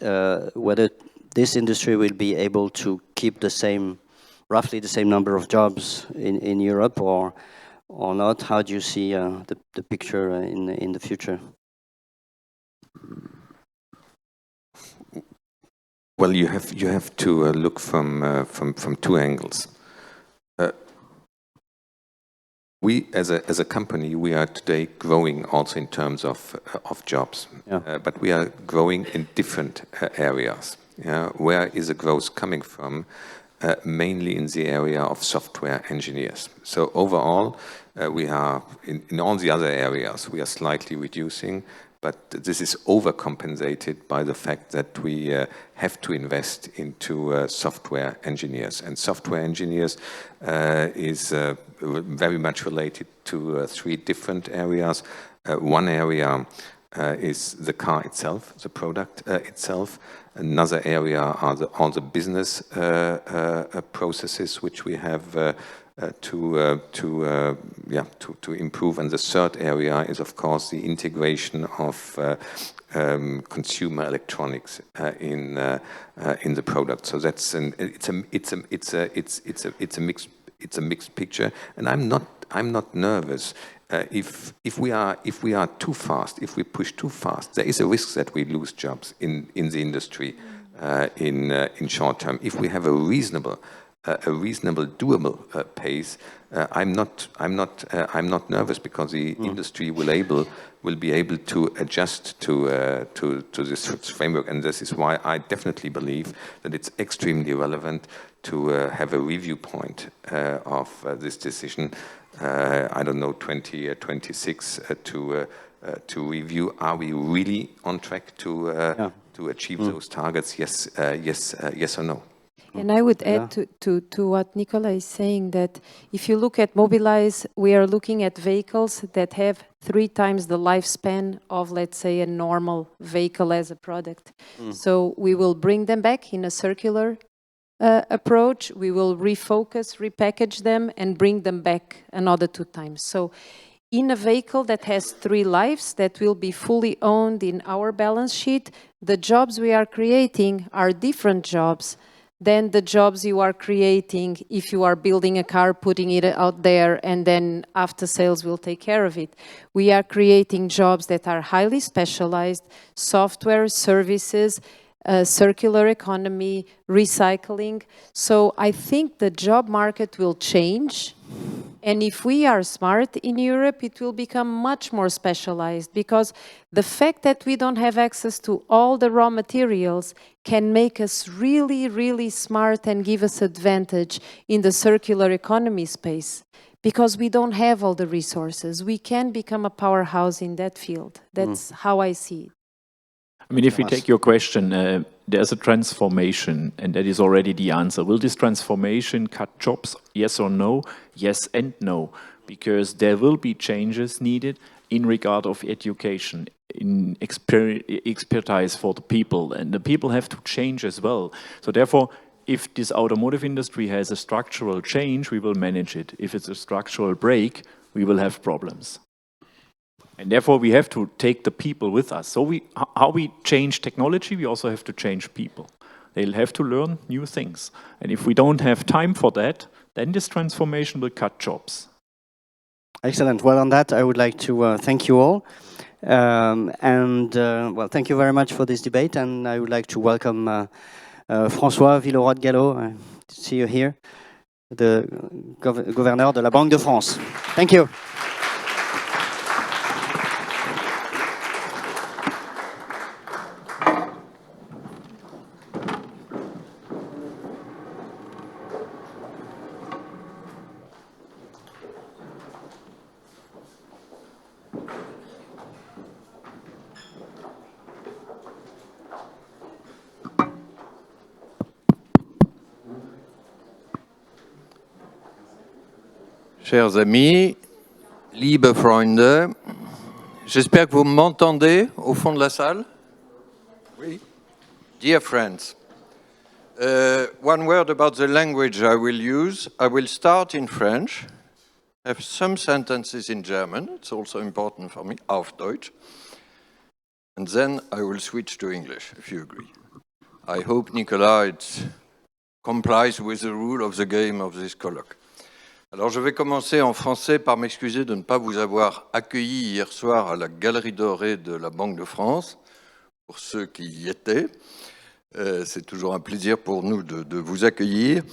whether this industry will be able to keep the same, roughly the same number of jobs in Europe or not. How do you see the picture in the future? Well, you have to look from two angles. We, as a company, we are today growing also in terms of jobs, yeah. But we are growing in different areas. Yeah? Where is the growth coming from? Mainly in the area of software engineers. So overall, we are in all the other areas we are slightly reducing. But this is overcompensated by the fact that we have to invest into software engineers. And software engineers is very much related to three different areas. One area is the car itself, the product itself. Another area are all the business processes which we have to improve, and the third area is, of course, the integration of consumer electronics in the product. So that's it's a mixed picture, and I'm not nervous. If we are too fast, if we push too fast, there is a risk that we lose jobs in the industry in short term. If we have a reasonable, doable pace, I'm not nervous, because the industry will be able to adjust to this framework, and this is why I definitely believe that it's extremely relevant to have a review point of this decision. I don't know, 2026 to review. Are we really on track to achieve those targets? Yes or no. And I would add to what Nicola is saying, that if you look at Mobilize, we are looking at vehicles that have 3 times the lifespan of, let's say, a normal vehicle as a product. So we will bring them back in a circular approach. We will refocus, repackage them, and bring them back another 2 times. So in a vehicle that has 3 lives, that will be fully owned in our balance sheet, the jobs we are creating are different jobs than the jobs you are creating if you are building a car, putting it out there, and then after sales will take care of it. We are creating jobs that are highly specialized, software, services, circular economy, recycling. So I think the job market will change. And if we are smart in Europe, it will become much more specialized, because the fact that we don't have access to all the raw materials can make us really, really smart and give us advantage in the circular economy space, because we don't have all the resources. We can become a powerhouse in that field. That's how I see it. I mean, if we take your question, there's a transformation, and that is already the answer. Will this transformation cut jobs? Yes or no? Yes and no, because there will be changes needed in regard of education, in expertise for the people, and the people have to change as well. So therefore, if this automotive industry has a structural change, we will manage it. If it's a structural break, we will have problems. And therefore, we have to take the people with us. So how we change technology, we also have to change people. They'll have to learn new things. And if we don't have time for that, then this transformation will cut jobs. Excellent. Well, on that, I would like to thank you all. Well, thank you very much for this debate. And I would like to welcome François Villeroy-de-Galhau, to see you here, the gouverneur de la Banque de France. Thank you. Chers amis, liebe Freunde, j'espère que vous m'entendez au fond de la salle. Oui. Dear friends, one word about the language I will use. I will start in French, have some sentences in German, it's also important for me, auf Deutsch, and then I will switch to English, if you agree. I hope Nicolas complies with the rule of the game of this colloque. Alors je vais commencer en français par m'excuser de ne pas vous avoir accueilli hier soir à la Galerie Dorée de la Banque de France, pour ceux qui y étaient. C'est toujours un plaisir pour nous de vous accueillir.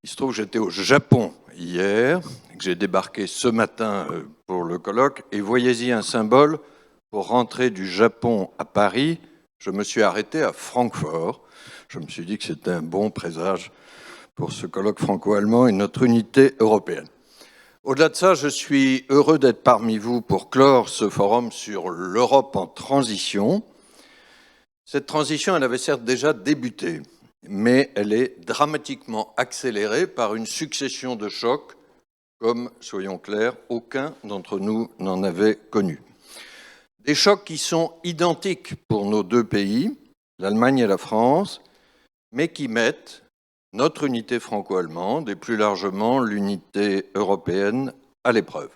Il se trouve que j'étais au Japon hier, que j'ai débarqué ce matin pour le colloque, et voyez-y un symbole, pour rentrer du Japon à Paris, je me suis arrêté à Francfort. Je me suis dit que c'était un bon présage pour ce colloque franco-allemand et notre unité européenne. Au-delà de ça, je suis heureux d'être parmi vous pour clore ce forum sur l'Europe en transition. Cette transition, elle avait certes déjà débuté, mais elle est dramatiquement accélérée par une succession de chocs, comme, soyons clairs, aucun d'entre nous n'en avait connu. Des chocs qui sont identiques pour nos deux pays, l'Allemagne et la France, mais qui mettent notre unité franco-allemande et plus largement l'unité européenne à l'épreuve.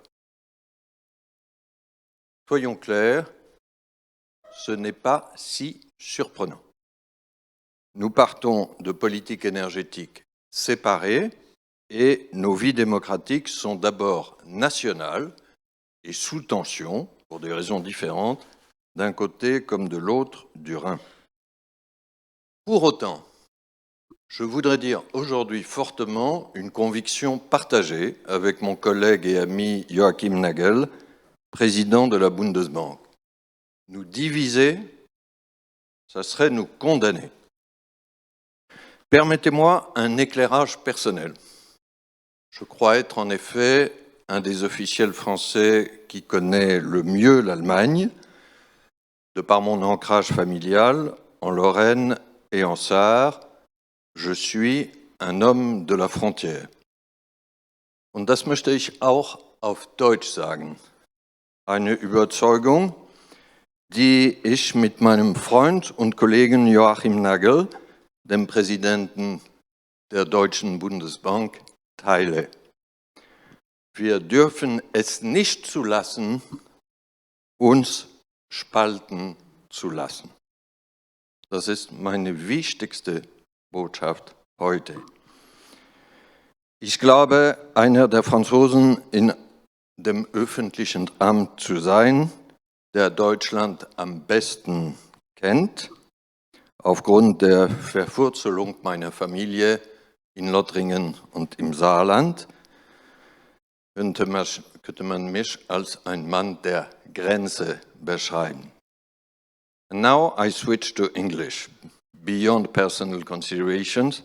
Soyons clairs, ce n'est pas si surprenant. Nous partons de politiques énergétiques séparées et nos vies démocratiques sont d'abord nationales et sous tension, pour des raisons différentes, d'un côté comme de l'autre du Rhin. Pour autant, je voudrais dire aujourd'hui fortement une conviction partagée avec mon collègue et ami Joachim Nagel, président de la Bundesbank. Nous diviser, ça serait nous condamner. Permettez-moi un éclairage personnel. Je crois être en effet un des officiels français qui connaît le mieux l'Allemagne, de par mon ancrage familial en Lorraine et en Sarre. Je suis un homme de la frontière. Und das möchte ich auch auf Deutsch sagen. Eine Überzeugung, die ich mit meinem Freund und Kollegen Joachim Nagel, dem Präsidenten der Deutschen Bundesbank, teile. Wir dürfen es nicht zulassen, uns spalten zu lassen. Das ist meine wichtigste Botschaft heute. Ich glaube, einer der Franzosen in dem öffentlichen Amt zu sein, der Deutschland am besten kennt, aufgrund der Verwurzelung meiner Familie in Lothringen und im Saarland, könnte man mich als ein Mann der Grenze beschreiben. And now I switch to English, beyond personal considerations,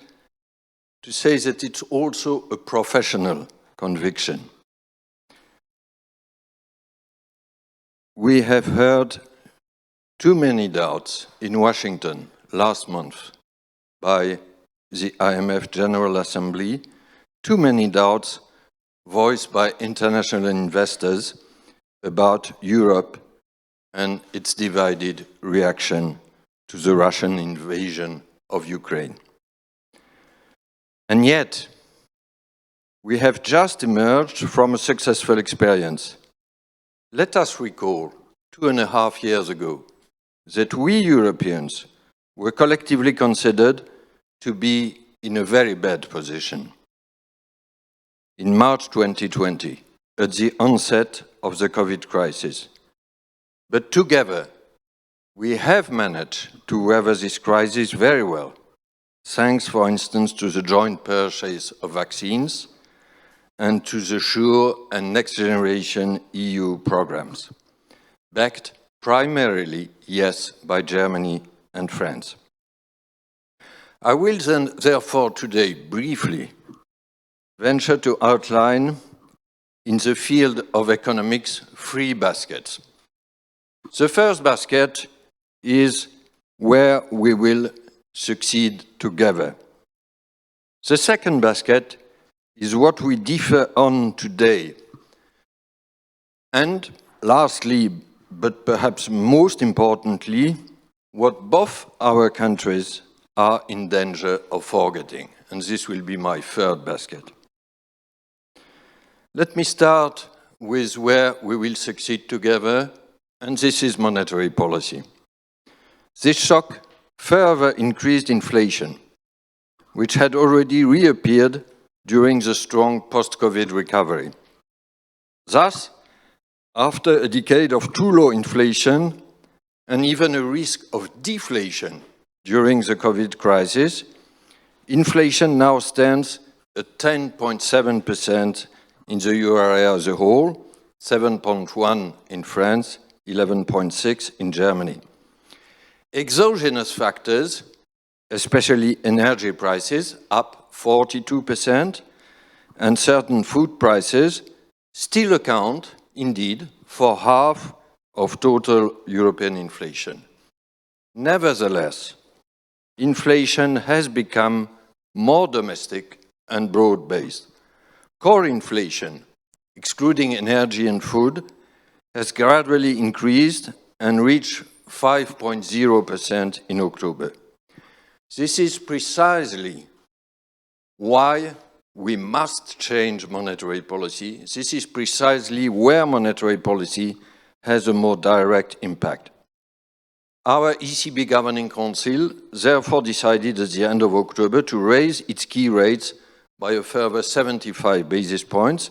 to say that it's also a professional conviction. We have heard too many doubts in Washington last month by the IMF General Assembly, too many doubts voiced by international investors about Europe and its divided reaction to the Russian invasion of Ukraine. And yet, we have just emerged from a successful experience. Let us recall 2.5 years ago that we Europeans were collectively considered to be in a very bad position. In March 2020, at the onset of the COVID crisis. But together, we have managed to weather this crisis very well, thanks, for instance, to the joint purchase of vaccines and to the SURE and Next Generation EU programs, backed primarily, yes, by Germany and France. I will then, therefore, today briefly venture to outline in the field of economics 3 baskets. The first basket is where we will succeed together. The second basket is what we differ on today. And lastly, but perhaps most importantly, what both our countries are in danger of forgetting. And this will be my third basket. Let me start with where we will succeed together, and this is monetary policy. This shock further increased inflation, which had already reappeared during the strong post-COVID recovery. Thus, after a decade of too low inflation and even a risk of deflation during the COVID crisis, inflation now stands at 10.7% in the euro area as a whole, 7.1 in France, 11.6 in Germany. Exogenous factors, especially energy prices, up 42%, and certain food prices still account, indeed, for half of total European inflation. Nevertheless, inflation has become more domestic and broad-based. Core inflation, excluding energy and food, has gradually increased and reached 5.0% in October. This is precisely why we must change monetary policy. This is precisely where monetary policy has a more direct impact. Our ECB Governing Council therefore decided at the end of October to raise its key rates by a further 75 basis points,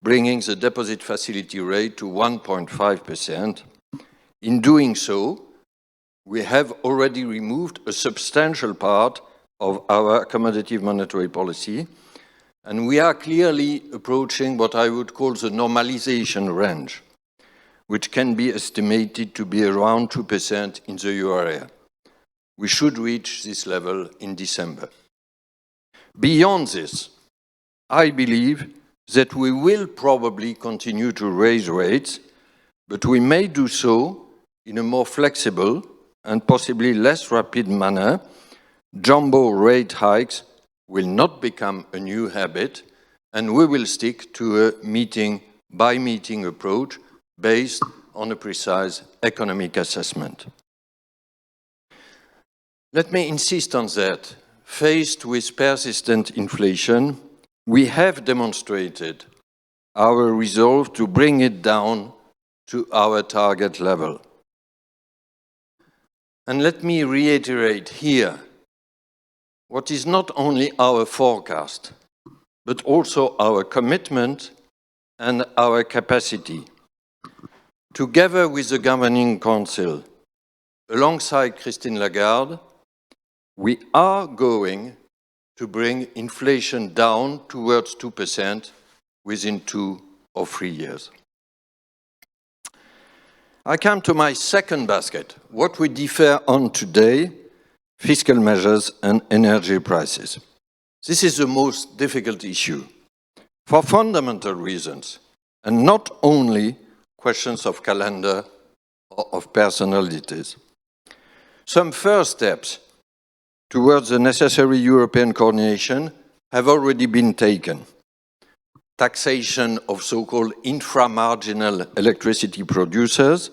bringing the deposit facility rate to 1.5%. In doing so, we have already removed a substantial part of our accommodative monetary policy, and we are clearly approaching what I would call the normalization range, which can be estimated to be around 2% in the euro area. We should reach this level in December. Beyond this, I believe that we will probably continue to raise rates, but we may do so in a more flexible and possibly less rapid manner. Jumbo rate hikes will not become a new habit, and we will stick to a meeting-by-meeting approach based on a precise economic assessment. Let me insist on that. Faced with persistent inflation, we have demonstrated our resolve to bring it down to our target level. And let me reiterate here what is not only our forecast, but also our commitment and our capacity. Together with the Governing Council, alongside Christine Lagarde, we are going to bring inflation down towards 2% within 2 or 3 years. I come to my second basket, what we differ on today, fiscal measures and energy prices. This is the most difficult issue for fundamental reasons, and not only questions of calendar or of personalities. Some first steps towards the necessary European coordination have already been taken. Taxation of so-called inframarginal electricity producers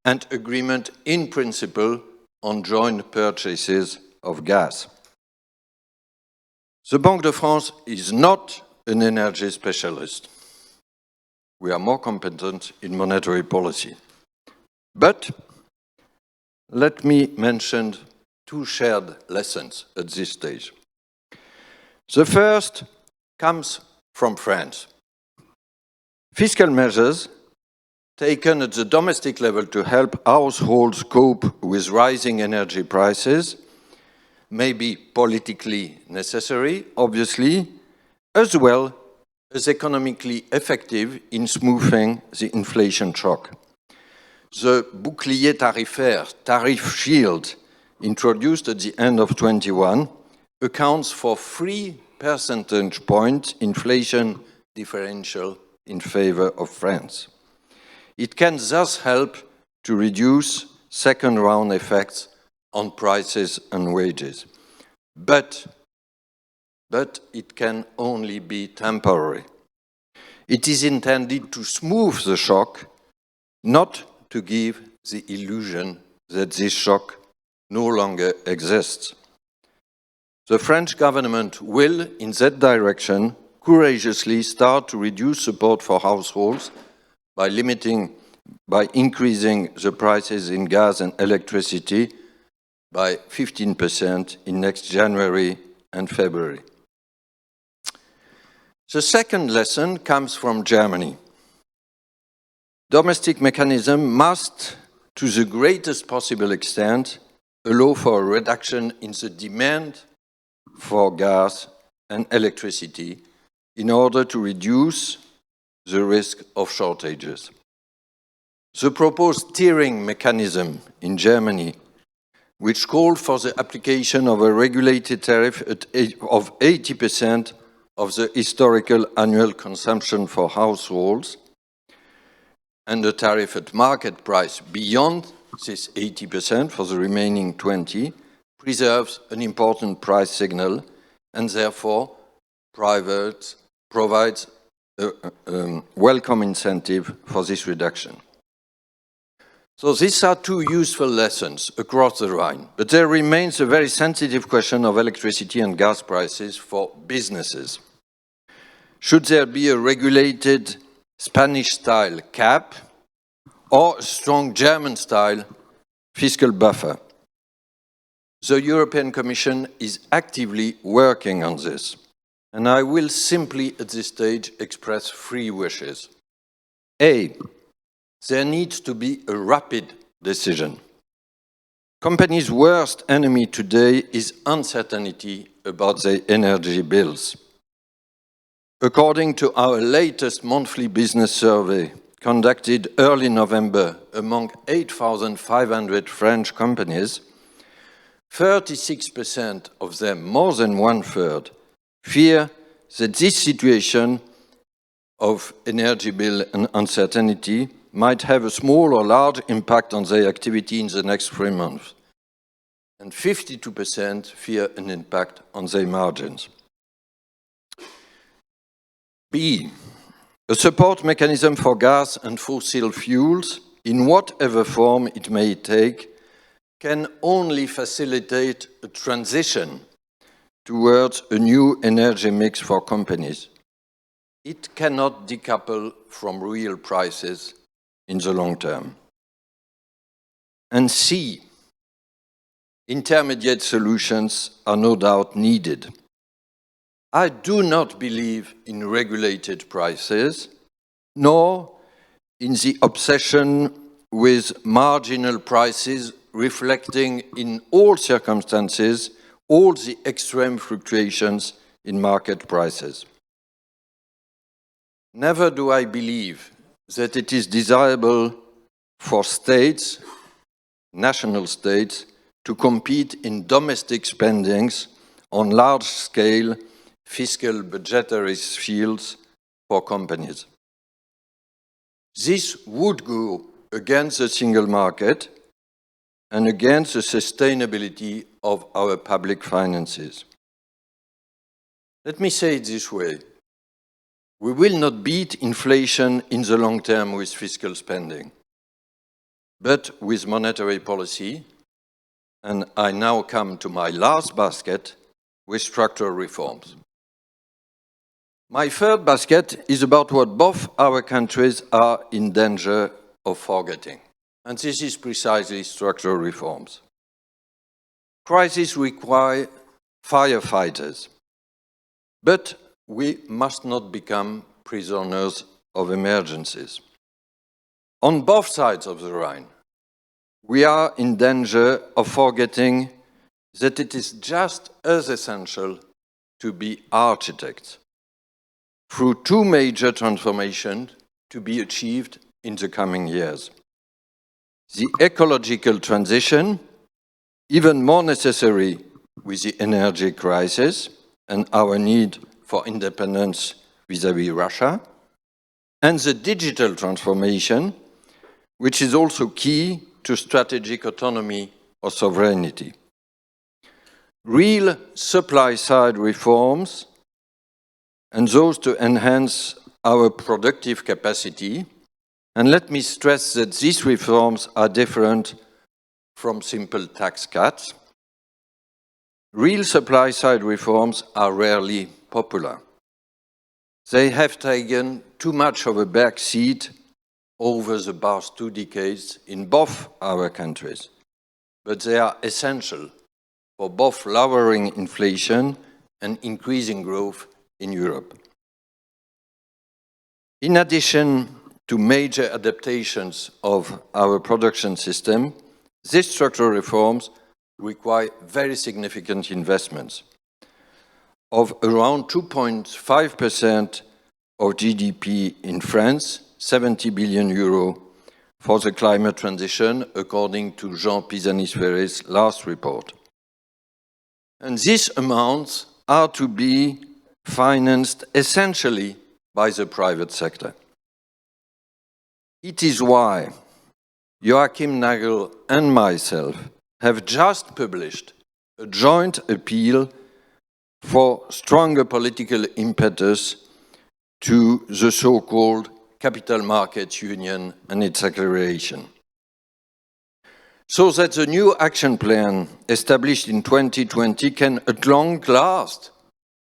and agreement in principle on joint purchases of gas. The Banque de France is not an energy specialist. We are more competent in monetary policy. But let me mention two shared lessons at this stage. The first comes from France. Fiscal measures taken at the domestic level to help households cope with rising energy prices may be politically necessary, obviously, as well as economically effective in smoothing the inflation shock. The bouclier tarifaire, tariff shield, introduced at the end of 21, accounts for 3 percentage point inflation differential in favor of France. It can thus help to reduce second-round effects on prices and wages. But it can only be temporary. It is intended to smooth the shock, not to give the illusion that this shock no longer exists. The French government will, in that direction, courageously start to reduce support for households by increasing the prices in gas and electricity by 15% in next January and February. The second lesson comes from Germany. Domestic mechanism must, to the greatest possible extent, allow for a reduction in the demand for gas and electricity in order to reduce the risk of shortages. The proposed tiering mechanism in Germany, which called for the application of a regulated tariff of 80% of the historical annual consumption for households, and a tariff at market price beyond this 80% for the remaining 20%, preserves an important price signal and therefore provides a welcome incentive for this reduction. So these are two useful lessons across the Rhine, but there remains a very sensitive question of electricity and gas prices for businesses. Should there be a regulated Spanish-style cap or a strong German-style fiscal buffer? The European Commission is actively working on this, and I will simply at this stage express 3 wishes. A, there needs to be a rapid decision. Companies' worst enemy today is uncertainty about their energy bills. According to our latest monthly business survey, conducted early November among 8,500 French companies, 36% of them, more than 1/3, fear that this situation of energy bill and uncertainty might have a small or large impact on their activity in the next 3 months. And 52% fear an impact on their margins. B, a support mechanism for gas and fossil fuels, in whatever form it may take, can only facilitate a transition towards a new energy mix for companies. It cannot decouple from real prices in the long term. And C, intermediate solutions are no doubt needed. I do not believe in regulated prices, nor in the obsession with marginal prices reflecting in all circumstances all the extreme fluctuations in market prices. Never do I believe that it is desirable for states, national states, to compete in domestic spendings on large-scale fiscal budgetary shields for companies. This would go against the single market and against the sustainability of our public finances. Let me say it this way. We will not beat inflation in the long term with fiscal spending, but with monetary policy, and I now come to my last basket, with structural reforms. My third basket is about what both our countries are in danger of forgetting. and this is precisely structural reforms. Crises require firefighters, but we must not become prisoners of emergencies. On both sides of the Rhine, we are in danger of forgetting that it is just as essential to be architects through two major transformations to be achieved in the coming years. The ecological transition, even more necessary with the energy crisis and our need for independence vis-à-vis Russia, and the digital transformation, which is also key to strategic autonomy or sovereignty. Real supply-side reforms and those to enhance our productive capacity. And let me stress that these reforms are different from simple tax cuts. Real supply-side reforms are rarely popular. They have taken too much of a back seat over the past 2 decades in both our countries, but they are essential for both lowering inflation and increasing growth in Europe. In addition to major adaptations of our production system, these structural reforms require very significant investments of around 2.5% of GDP in France, 70 billion euro for the climate transition, according to Jean Pisani-Ferré's last report. And these amounts are to be financed essentially by the private sector. It is why Joachim Nagel and myself have just published a joint appeal for stronger political impetus to the so-called Capital Markets Union and its acceleration, so that the new action plan established in 2020 can at long last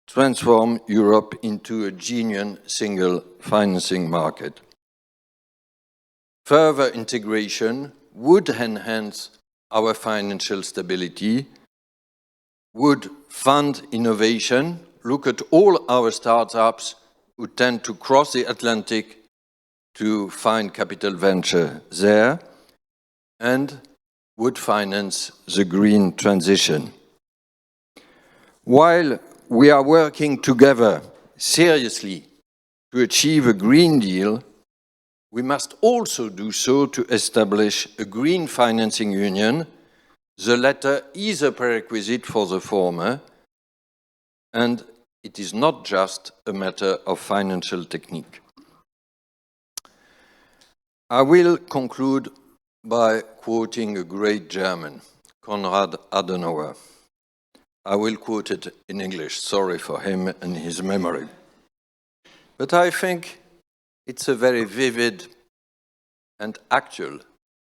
transform Europe into a genuine single financing market. Further integration would enhance our financial stability, would fund innovation. Look at all our startups who tend to cross the Atlantic to find capital venture there, and would finance the green transition. While we are working together seriously to achieve a Green Deal, we must also do so to establish a green financing union. The latter is a prerequisite for the former, and it is not just a matter of financial technique. I will conclude by quoting a great German, Konrad Adenauer. I will quote it in English, sorry for him and his memory. But I think it's a very vivid and actual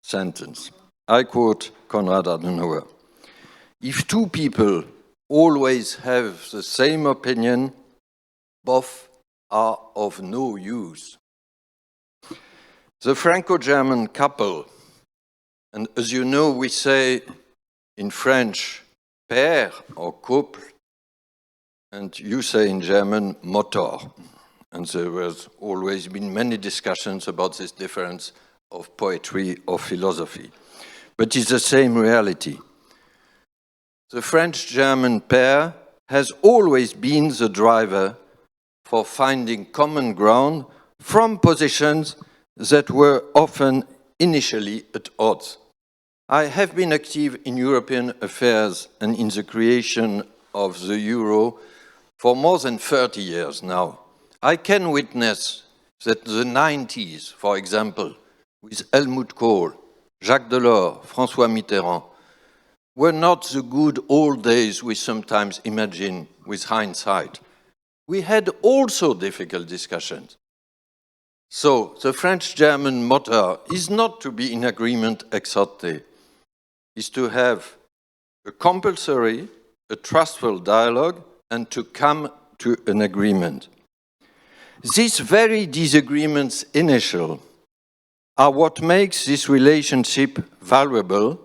sentence. I quote Konrad Adenauer: "If two people always have the same opinion, both are of no use." The Franco-German couple, and as you know, we say in French, pair or couple, and you say in German, Motor. And there has always been many discussions about this difference of poetry or philosophy. But it's the same reality. The French-German pair has always been the driver for finding common ground from positions that were often initially at odds. I have been active in European affairs and in the creation of the euro for more than 30 years now. I can witness that the 90s, for example, with Helmut Kohl, Jacques Delors, François Mitterrand, were not the good old days we sometimes imagine with hindsight. We had also difficult discussions. So the French-German motto is not to be in agreement ex ante, is to have a compulsory, a trustful dialogue and to come to an agreement. These very disagreements initial are what makes this relationship valuable,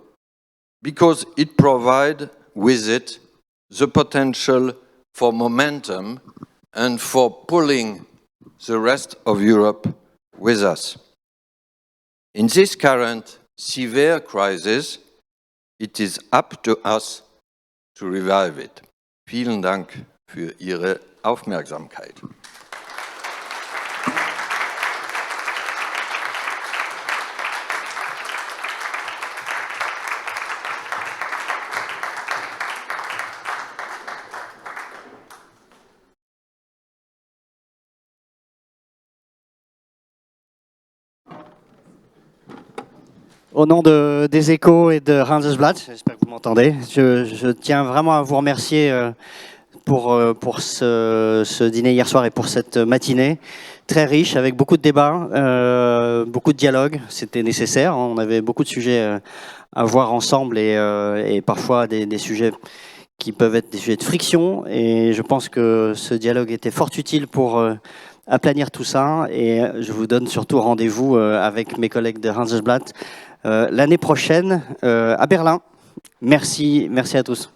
because it provides with it the potential for momentum and for pulling the rest of Europe with us. In this current severe crisis, it is up to us to revive it. Vielen Dank für Ihre Aufmerksamkeit. Au nom des Échos et de Handelsblatt, j'espère que vous m'entendez, je tiens vraiment à vous remercier pour ce dîner hier soir et pour cette matinée très riche, avec beaucoup de débats, beaucoup de dialogues. C'était nécessaire, on avait beaucoup de sujets à voir ensemble et parfois des sujets qui peuvent être des sujets de friction. Et je pense que ce dialogue était fort utile pour aplanir tout ça. Et je vous donne surtout rendez-vous avec mes collègues de Handelsblatt l'année prochaine à Berlin. Merci à tous.